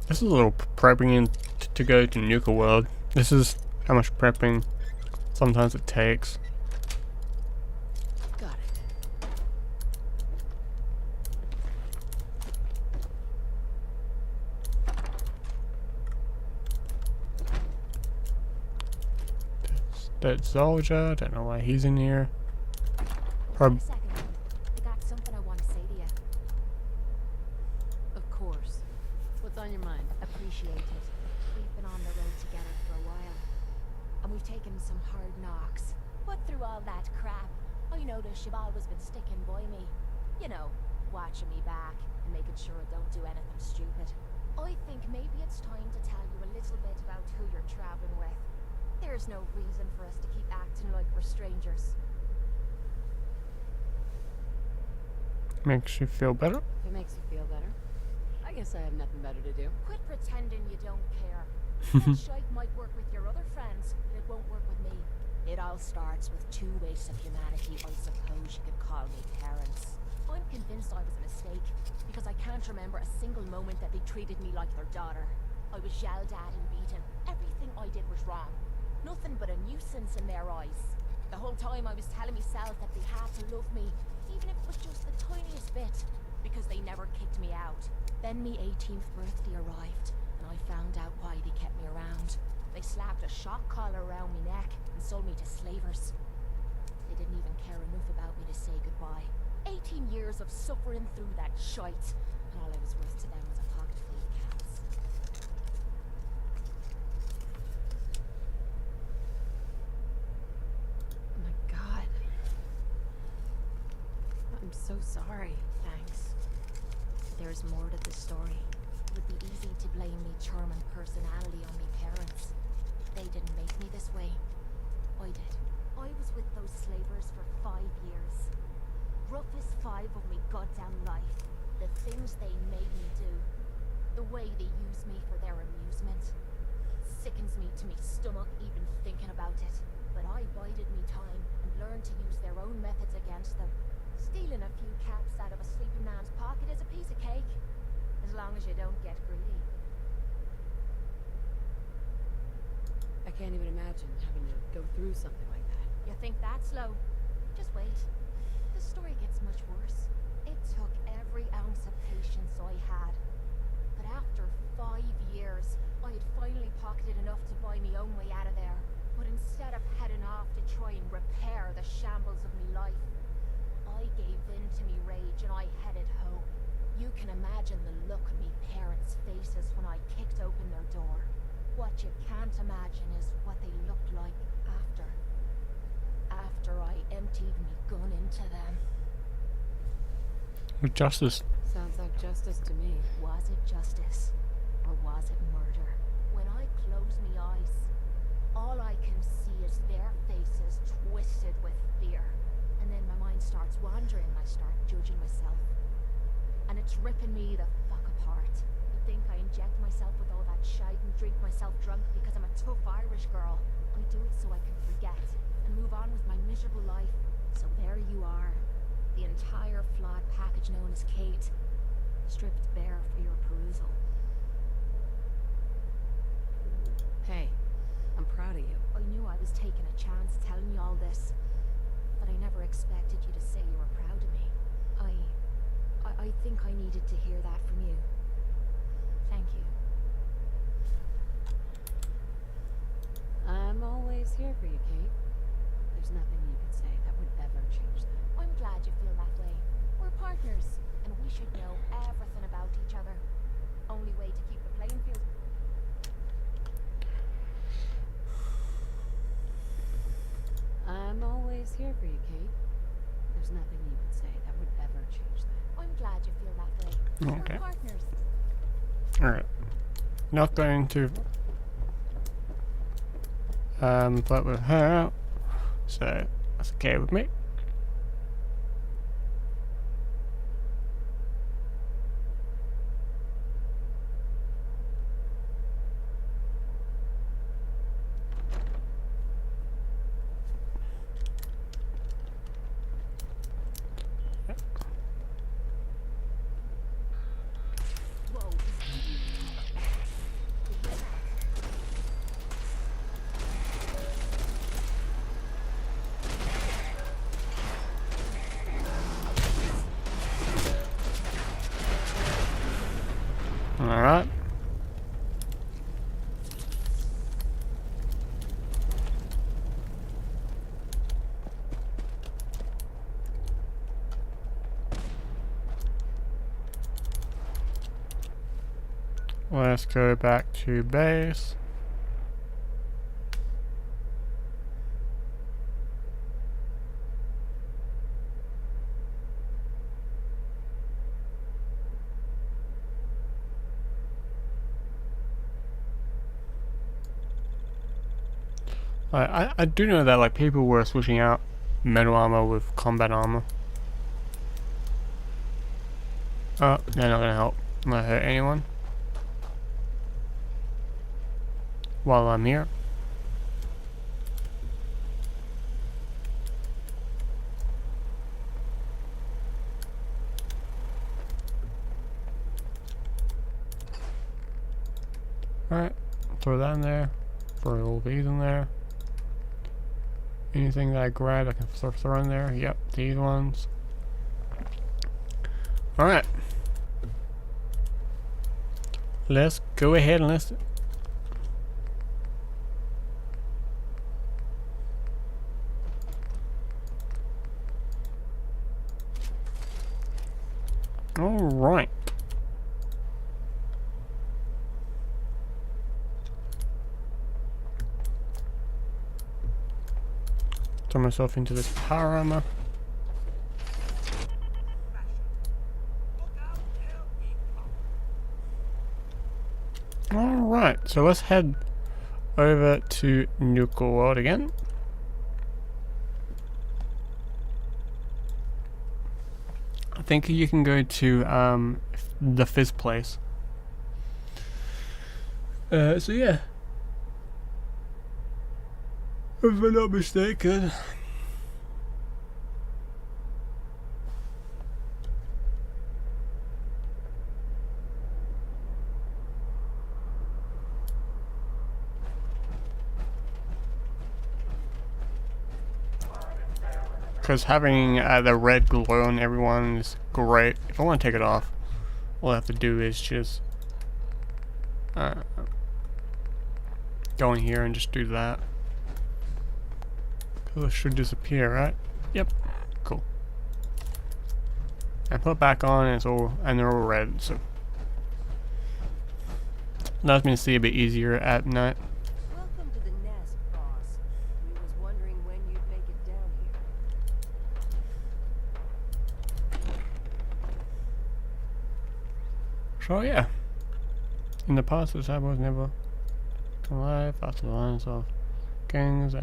This is a little prepping in to go to Nuka World. This is how much prepping sometimes it takes. Got it. Dead soldier, don't know why he's in here. Wait a second. I got something I want to say to you. Of course. What's on your mind? Appreciate it. We've been on the taken some hard knocks. But through all that crap, I noticed you've always been sticking by me. You know, watching me back and making sure I don't do anything stupid. I think maybe it's time to tell you a little bit about who you're traveling with. There's no reason for us to keep acting like we're strangers. Makes you feel better? If it makes you feel better, I guess I have nothing better to do. Quit pretending you don't care. That shite might work with your other friends, but it won't work with me. It all starts with two wastes of humanity I suppose you could call me parents. I'm convinced I was a mistake, because I can't remember a single moment that they treated me like their daughter. I was yelled at and beaten. Everything I did was wrong. Nothing but a nuisance in their eyes. The whole time I was telling myself that they had to love me, even if it was just the tiniest bit, because they never kicked me out. Then me 18th birthday arrived, and I found out why they kept me around. They slapped a shock collar around my neck and sold me to slavers. They didn't even care enough about me to say goodbye. 18 years of suffering through that shite, and all I was worth to them was a pocket full of cats. Oh my god. I'm so sorry. Thanks. There's more to the story. It would be easy to blame me charm and personality on me parents. They didn't make me this way. I did. I was with those slavers for 5 years. Roughest 5 of me goddamn life. The things they made me do. The way they use me for their amusement. It sickens me to me stomach even thinking about it. But I bided me time and learned to use their own methods against them. Stealing a few caps out of a sleeping man's pocket is a piece of cake. As long as you don't get greedy. I can't even imagine having to go through something like that. You think that's low? Just wait. The story gets much worse. It took every ounce of patience I had. But after 5 years, I had finally pocketed enough to buy my own way out of there. But instead of heading off to try and repair the shambles of my life, I gave in to me rage and I headed home. You can imagine the look on me parents' faces when I kicked open their door. What you can't imagine is what they looked like after. After I emptied me gun into them. Justice. Sounds like justice to me. Was it justice? Or was it murder? When I close my eyes, all I can see is their faces twisted with fear. And then my mind starts wandering and I start judging myself. And it's ripping me the fuck apart. I think I inject myself with all that shite and drink myself drunk because I'm a tough Irish girl. I do it so I can forget and move on with my miserable life. So there you are. The entire flawed package known as Kate. Stripped bare for your perusal. Hey, I'm proud of you. I knew I was taking a chance telling you all this. But I never expected you to say you were proud of me. I think I needed to hear that from you. Thank you. I'm always here for you, Kate. There's nothing you can say that would ever change that. I'm glad you feel that way. We're partners, and we should know everything about each other. Only way to keep the playing field. I'm always here for you, Kate. There's nothing you can say that would ever change that. I'm glad you feel that way. Okay. We're partners. Alright. Not going to flirt with her, so that's okay with me. Alright. Let's go back to base. I do know that like people were switching out metal armor with combat armor. Oh, they're not gonna help. Not hurt anyone. While I'm here. Alright, throw that in there. Throw all these in there. Anything that I grab I can throw in there. Yep, these ones. Alright. Let's go ahead and let's... Alright. Throw myself into this power armor. Alright, so let's head over to Nuka World again. I think you can go to the Fizz place. So yeah. If I'm not mistaken. Because having the red glow on everyone is great. If I want to take it off, all I have to do is just go in here and just do that. Because it should disappear, right? Yep. Cool. And put it back on and they're all red, so allows me to see a bit easier at night. Welcome to the nest, boss. We was wondering when you'd make it down here. So yeah. In the past, the cyber was never come alive after the lines of gangs.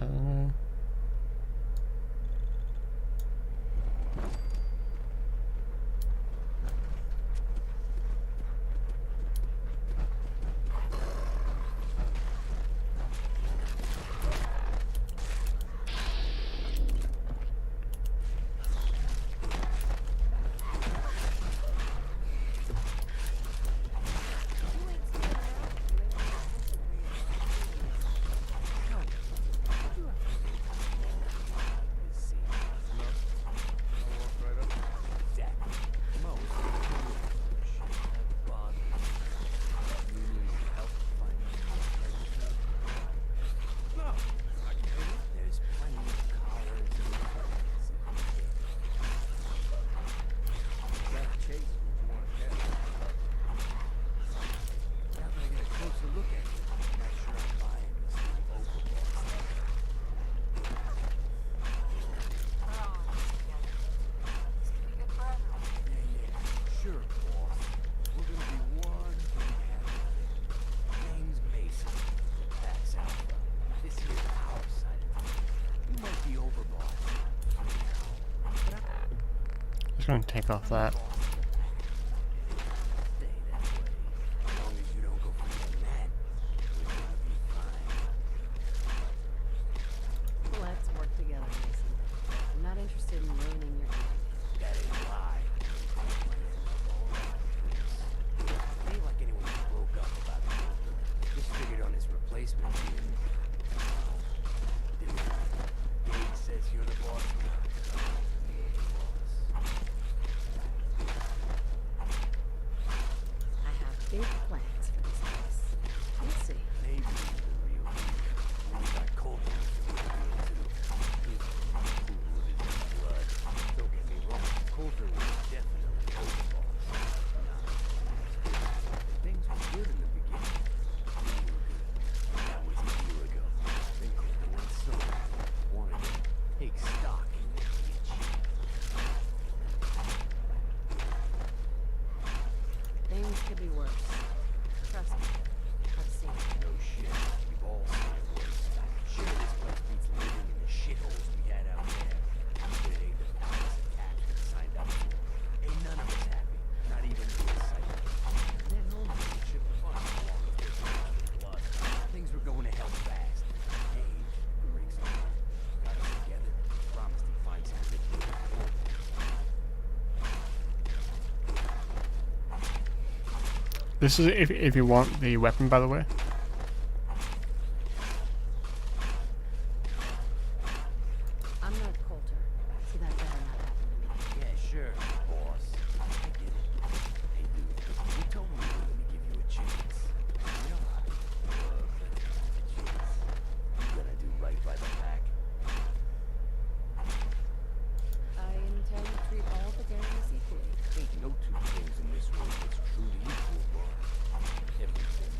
Just gonna take off that. Let's work together, Mason. I'm not interested in ruining your day. That ain't lie. Ain't like anyone broke up about it. Just figured on his replacement. Gage says you're the boss. This is if you want the weapon, by the way. I'm not Coulter, so that better not happen to me. Yeah, sure, boss. I get it. Hey, dude, you told me you were gonna give you a chance. You know I love that chance. You gotta do right by the pack. I intend to treat all the gangs equally. Ain't no two things in this world that's truly equal, boy. Everything.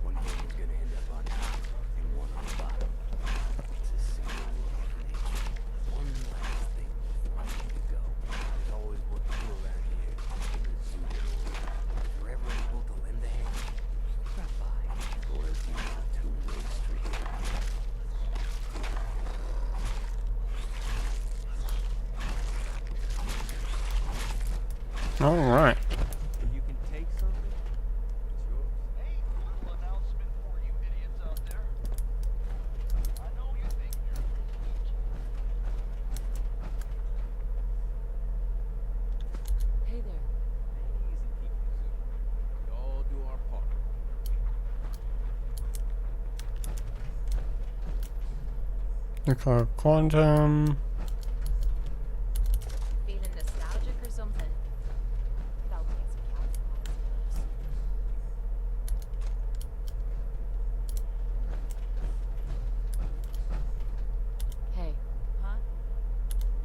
One thing is gonna end up on top, and one on the bottom. It's a single law of nature. One last thing before I let you go. There's always what to do around here in the zoo. If you're ever able to lend a hand, drop by. Loyalty is a two-way street. All right. You can take something? It's yours. Hey, little announcement for you idiots out there. I know you think you're Hey there. Easy, keep it simple. We all do our part. Nuclear quantum. Feeling nostalgic or something? That'll get some cats on, I suppose. Hey. Huh?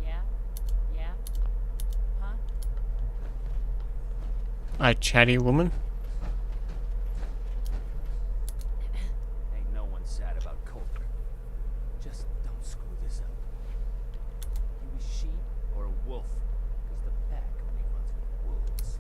Yeah? Yeah? Huh? A chatty woman. Ain't no one sad about Coulter. Just don't screw this up. You a sheep or a wolf? Because the pack only runs with wolves.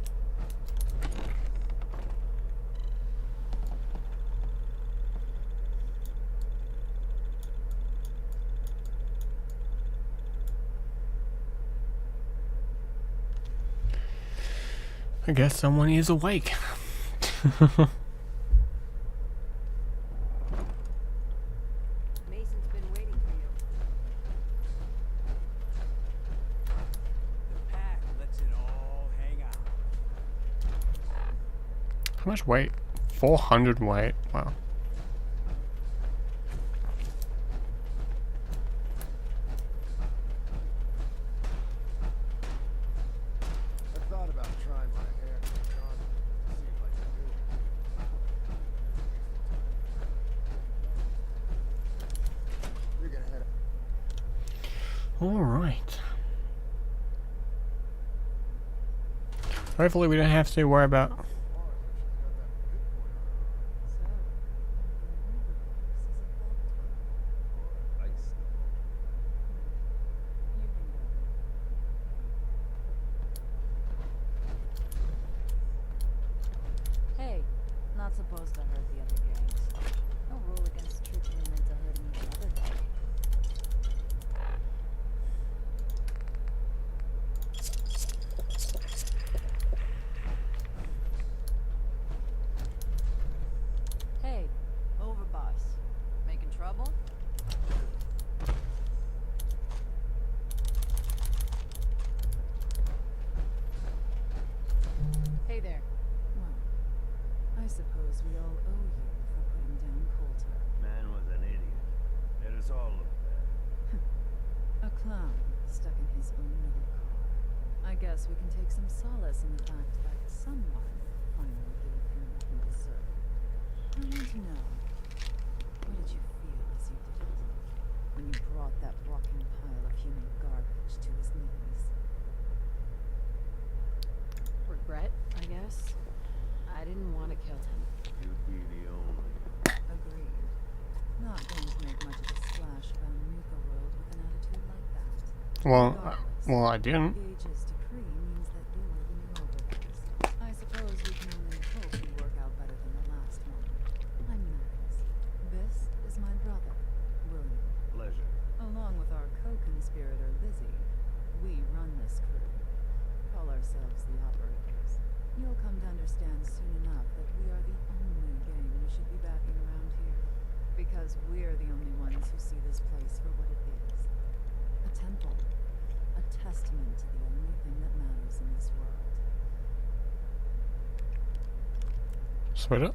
I guess someone is awake. Mason's been waiting for you. The pack lets it all hang out. How much weight? 400 weight. Wow. I thought about trying my hair to see if I can do it. You're gonna head All right. Hopefully we don't have to worry about. Hey, not supposed to hurt the other gangs. No rule against tricking them into hurting each other, though. Hey, overboss. Making trouble? Hey there. Well, I suppose we all owe you for putting down Coulter. Man was an idiot. Made us all look bad. A clown stuck in his own little car. I guess we can take some solace in the fact that someone finally gave him what he deserved. I want to know, what did you feel as you did it? When you brought that walking pile of human garbage to his knees? Regret, I guess. I didn't want to kill him. You'd be the only. Agreed. Not going to make much of a splash around Nuka World with an attitude like that. Well, I didn't. Gage's decree means that you're the new overboss. I suppose we can only hope you work out better than the last one. I'm Max. This is my brother, William. Pleasure. Along with our co-conspirator, Lizzie, we run this crew. Call ourselves the Operators. You'll come to understand soon enough that we are the only gang you should be backing around here. Because we're the only ones who see this place for what it is. A temple. A testament to the only thing that matters in this world. Sweater?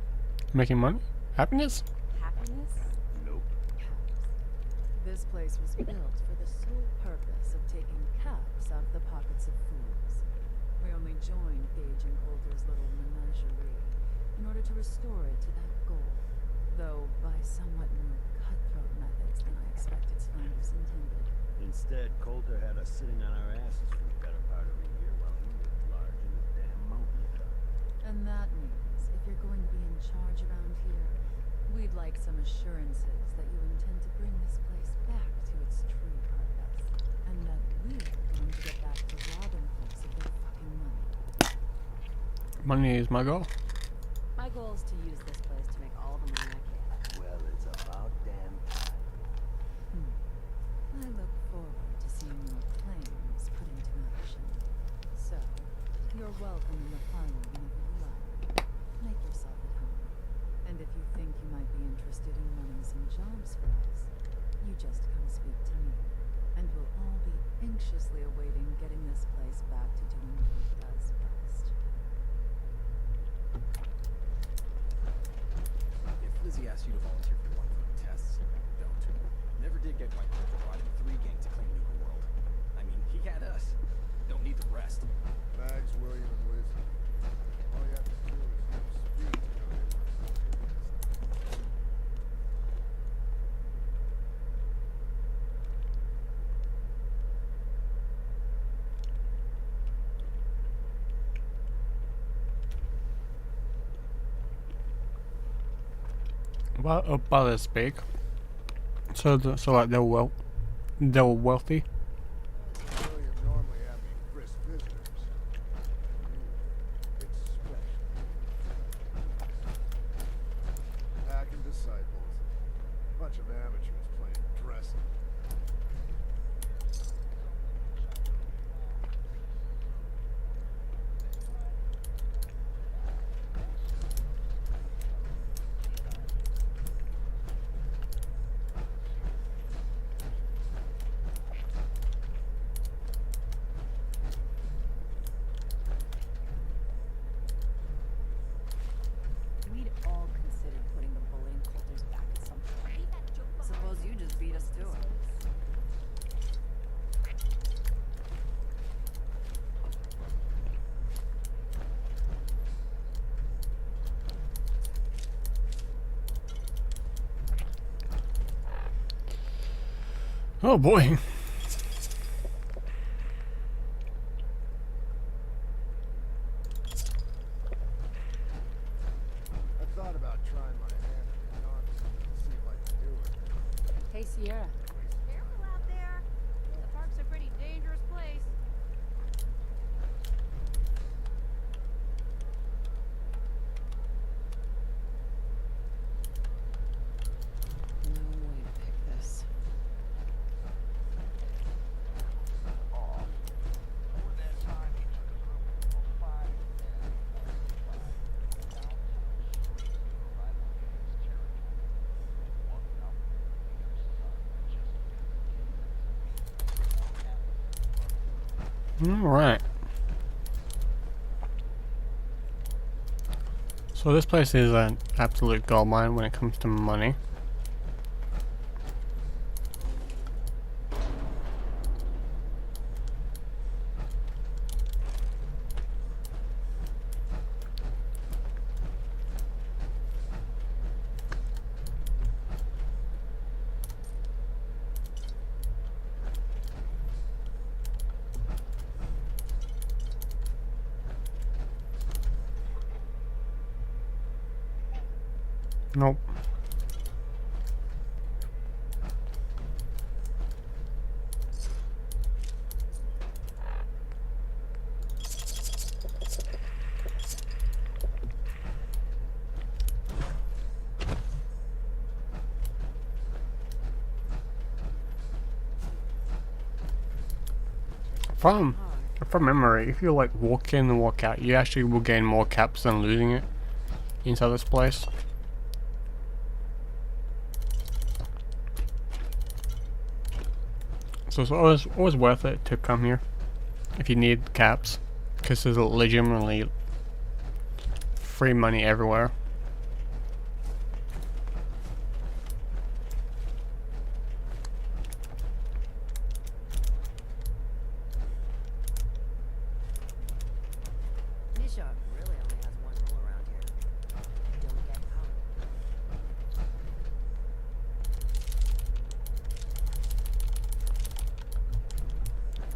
Making money? Happiness? Happiness? Nope. This place was built for the sole purpose of taking caps out of the pockets of fools. We only joined Gage and Coulter's little menagerie in order to restore it to that goal, though by somewhat more cutthroat methods than I expect its founders intended. Instead, Coulter had us sitting on our asses for the better part of a year while he lived large in his damn mountain top. And that means if you're going to be in charge around here, we'd like some assurances that you intend to bring this place back to its true purpose, and that we're going to get back to robbing folks of their fucking money. Money is my goal. My goal is to use this place to make all the money I can. Well, it's about damn time. I look forward to seeing your plans put into action. So, you're welcome in the parlor whenever you like. Make yourself at home. And if you think you might be interested in running some jobs for us, you just come speak to me. And we'll all be anxiously awaiting getting this place back to doing what it does best. If Lizzie asked you to volunteer for one of the tests, don't. Never did get White Coulter brought in 3 gang to claim Nuka World. I mean, he had us. Don't need the rest. Bags, William, and Liz. All you have to do is have speed to know they want to do this. Well, about this big. So like they're wealthy. William normally have me brisk visitors. It's special. Packing disciples. Bunch of amateurs playing dress up. We'd all considered putting the bullet in Coulter's back at some point. Suppose you just beat us to it. Oh boy. I thought about trying my hand at reconnaissance to see if I could do it. Hey, Sierra. Careful out there. The park's a pretty dangerous place. No way to pick this. Alright. So this place is an absolute goldmine when it comes to money. Nope. From memory, if you like walk in and walk out, you actually will gain more caps than losing it inside this place. So it's always worth it to come here if you need caps, because there's legitimately free money everywhere.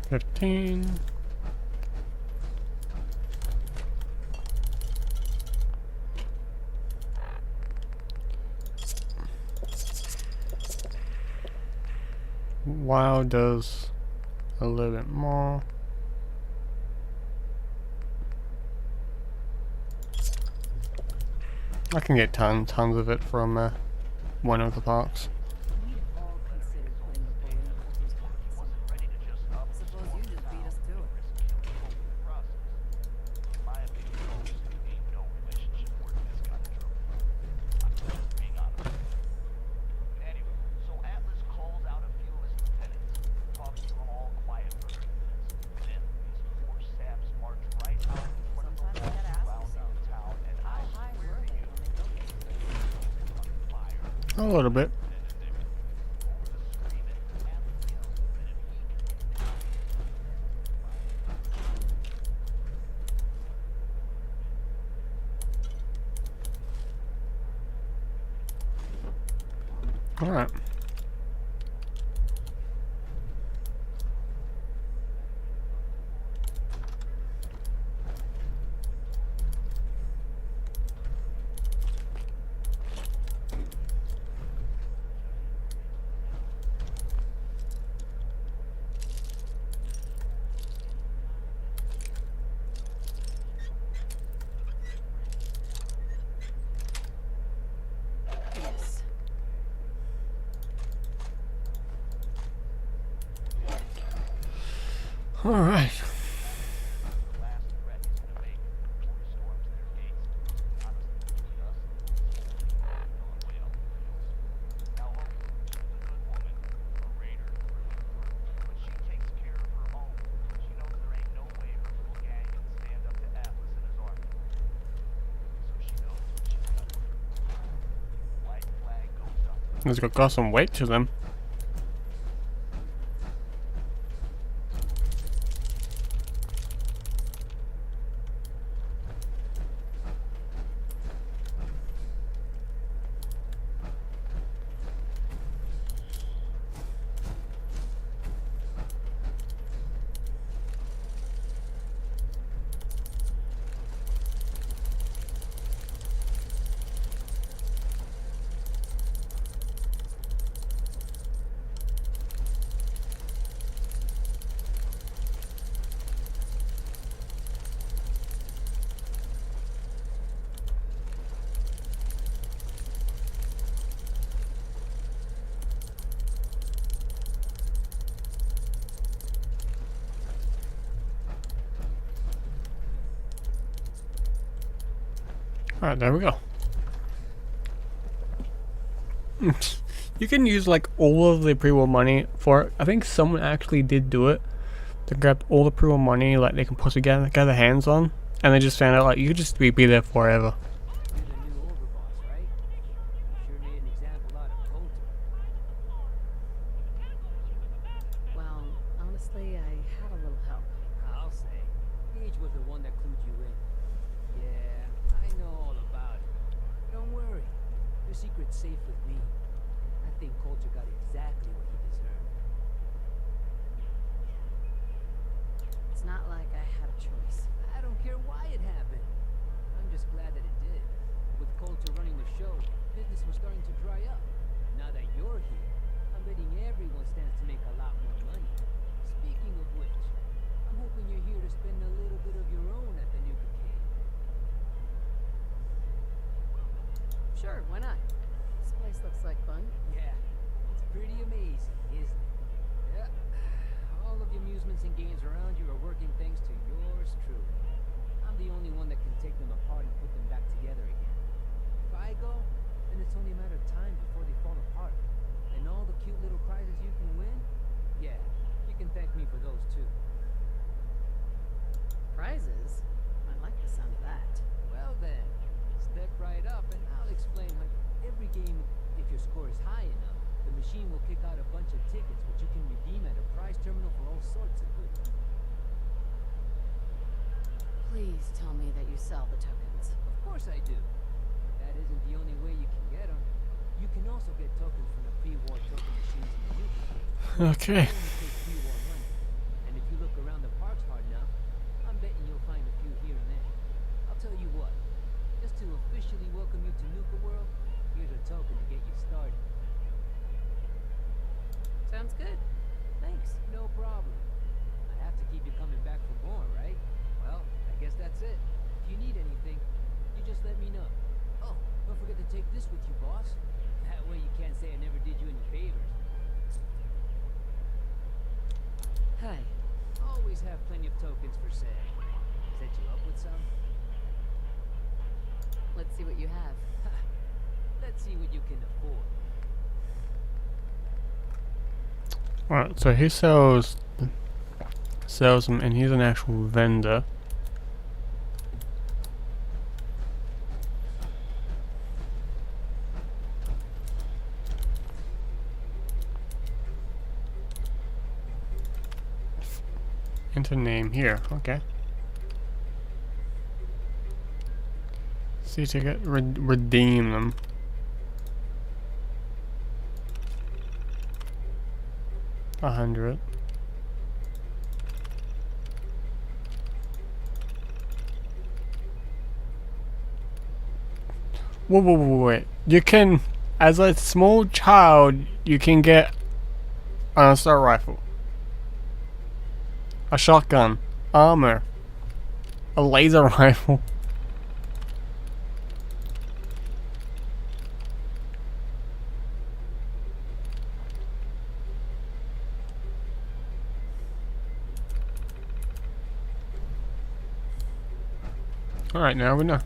15. WoW does a little bit more. I can get tons of it from one of the parks. We'd all considered putting the bullet in Coulter's back at some point. Suppose you just beat us to it. My opinion, folks, ain't no relationship worth this kind of trouble. I'm just being honest. Anyway, so Atlas calls out a few of his lieutenants, talks to them all quiet for a few minutes. Then these poor saps march right out in front of the Sometimes you walls gotta ask surrounding yourself, the town, and how I high swear were to they you, when they built it? A little bit. All right. Yes. All right. It's got some weight to them. Alright, there we go. You can use like all of the pre-war money for, I think someone actually did do it. They grabbed all the pre-war money like they can put together, get their hands on, and they just found out like you could just be there forever. You're the new overboss, right? Sure made an example out of Coulter. Well, honestly, I had a little help. I'll say. Gage was the one that clued you in. Yeah, I know all about it. Don't worry. Your secret's safe with me. I think Coulter got exactly what he deserved. It's not like I had a choice. I don't care why it happened. I'm just glad that it did. With Coulter running the show, business was starting to dry up. Now that you're here, I'm betting everyone stands to make a lot more money. Speaking of which, I'm hoping you're here to spend a little bit of your own at the Nuka Cave. Sure, why not? This place looks like fun. Yeah, it's pretty amazing, isn't it? Yeah. All of the amusements and games around you are working thanks to yours truly. I'm the only one that can take them apart and put them back together again. If I go, then it's only a matter of time before they fall apart. And all the cute little prizes you can win? Yeah, you can thank me for those too. Prizes? I like the sound of that. Well then, step right up and I'll explain how every game, if your score is high enough, the machine will kick out a bunch of tickets which you can redeem at a prize terminal for all sorts of goodies. Please tell me that you sell the tokens. Of course I do. But that isn't the only way you can get them. You can also get tokens from the pre-war token machines in the Nuka Cave. Okay. They only take pre-war money. And if you look Sounds good. Thanks. No problem. I have to keep you coming back for more, right? Well, I guess that's it. If you need anything, you just let me know. Oh, don't forget to take this with you, boss. That way you can't say I never did you any favors. Hi. Always have plenty of tokens for sale. Set you up with some? Let's see what you have. Let's see what you can afford. Alright, so he sells them, and he's an actual vendor. Enter name here, okay. See ticket, redeem them. $100. Wait. You can, as a small child, you can get an assault rifle, a shotgun, armor, a laser rifle. Alright, now we know.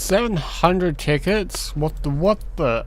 $700 tickets? What the?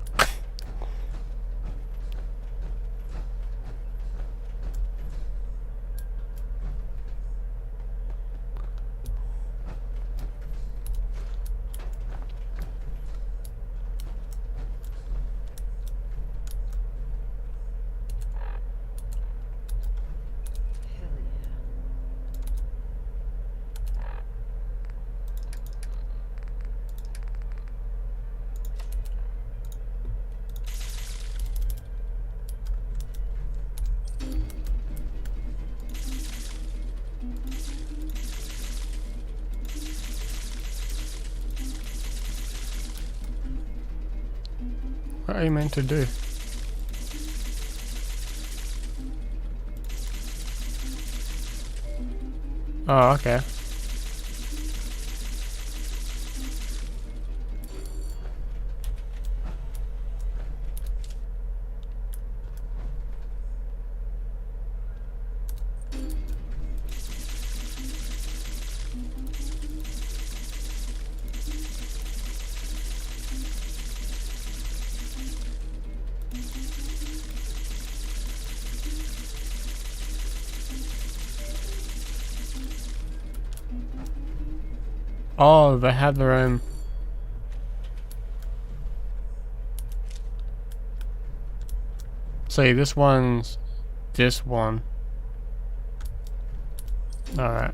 What are you meant to do? Oh, okay. Oh, they have their own. See, this one's this one. Alright.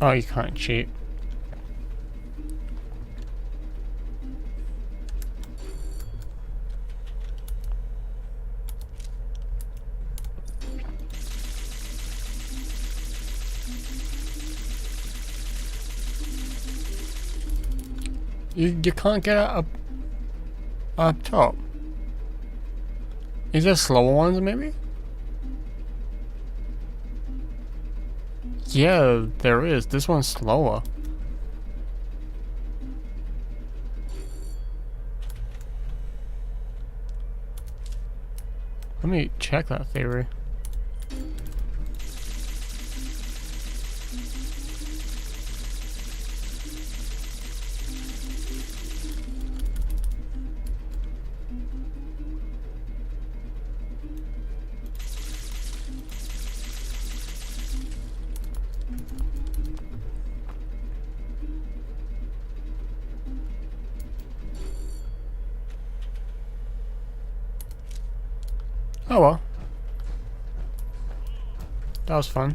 Oh, you can't cheat. You can't get up top. Is there slower ones maybe? Yeah, there is. This one's slower. Let me check that theory. Oh well. That was fun.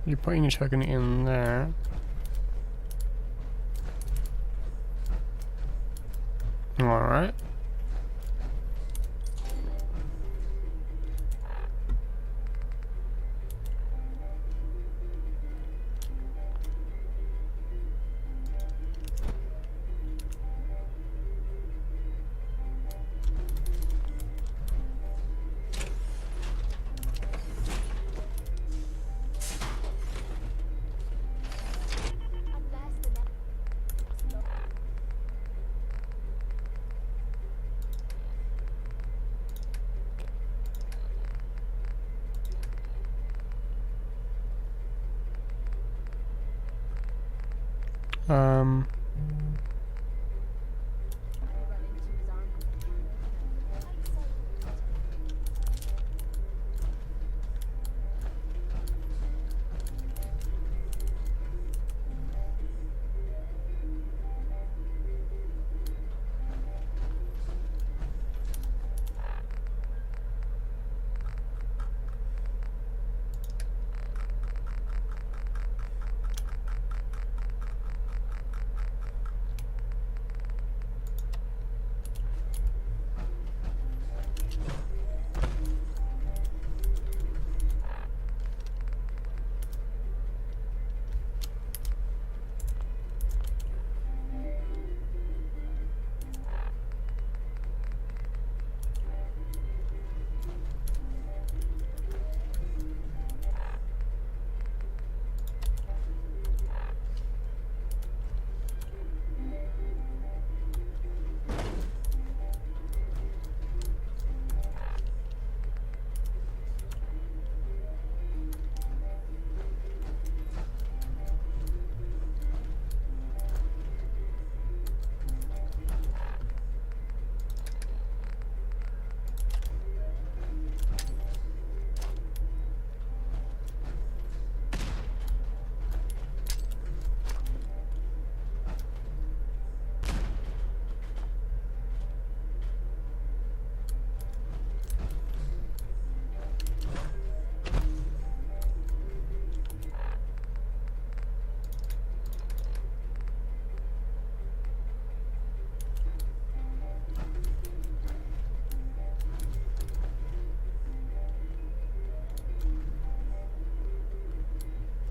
You're putting your token in there. Alright.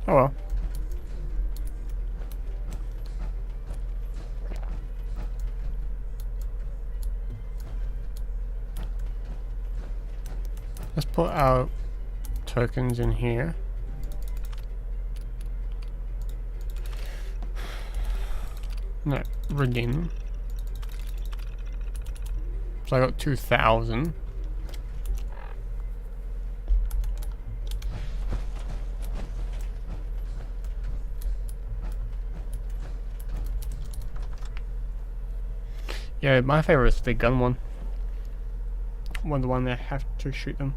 Oh well. Let's put our tokens in here. No, redeem them. So I got 2,000. Yeah, my favorite is the gun one. The one that have to shoot them.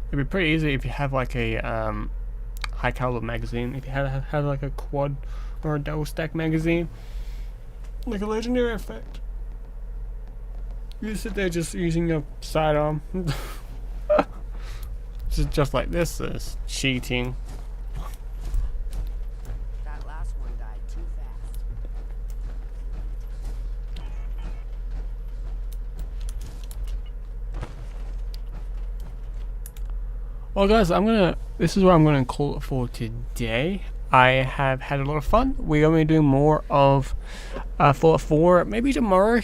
It'd be pretty easy if you have like a high caliber magazine. If you had like a quad or a double stack magazine, like a legendary effect. You sit there just using your sidearm. just like this is cheating. That last one died too fast. Well guys, this is what I'm gonna call it for today. I have had a lot of fun. We're gonna be doing more of Fallout 4 maybe tomorrow.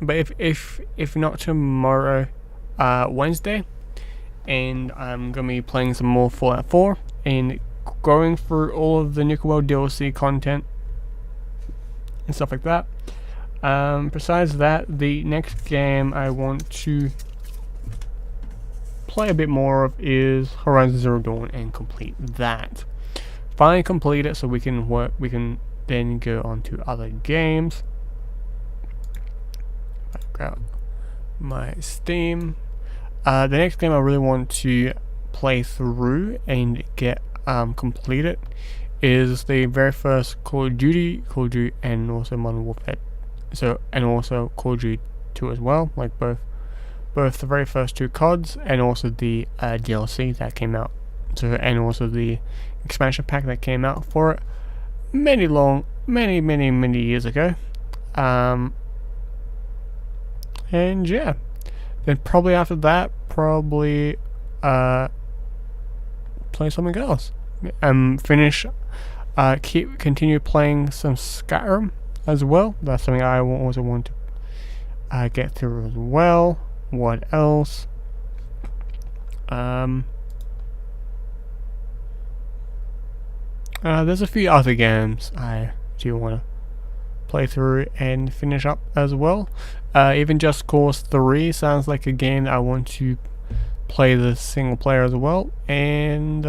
But if not tomorrow, Wednesday, and I'm gonna be playing some more Fallout 4 and going through all of the Nuka World DLC content and stuff like that. Besides that, the next game I want to play a bit more of is Horizon Zero Dawn and complete that. Finally complete it so we can then go on to other games. Back out my Steam. The next game I really want to play through and get completed is the very first Call of Duty, and also Modern Warfare. And also Call of Duty 2 as well, like both the very first two CODs and also the DLC that came out. And also the expansion pack that came out for it many years ago. And yeah, then probably after that, play something else. Continue playing some Skyrim as well. That's something I also want to get through as well. What else? There's a few other games I do want to play through and finish up as well. Even Just Cause 3 sounds like a game that I want to play the single player as well. And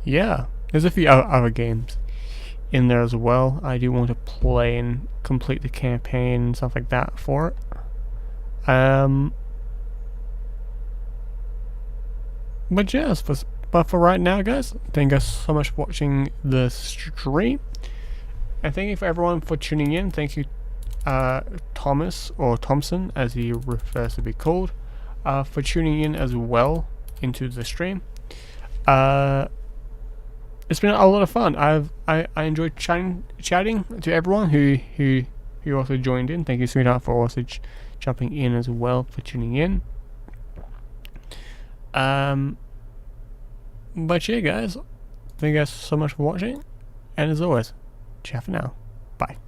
yeah, there's a few other games in there as well. I do want to play and complete the campaign and stuff like that for it. But yes, but for right now, guys, thank you so much for watching the stream, and thank you for everyone for tuning in. Thank you, Thomas, or Thompson as he refers to be called, for tuning in as well into the stream. It's been a lot of fun. I enjoyed chatting to everyone who also joined in. Thank you, sweetheart, for also jumping in as well, for tuning in. But yeah, guys, thank you guys so much for watching, and as always, ciao for now. Bye.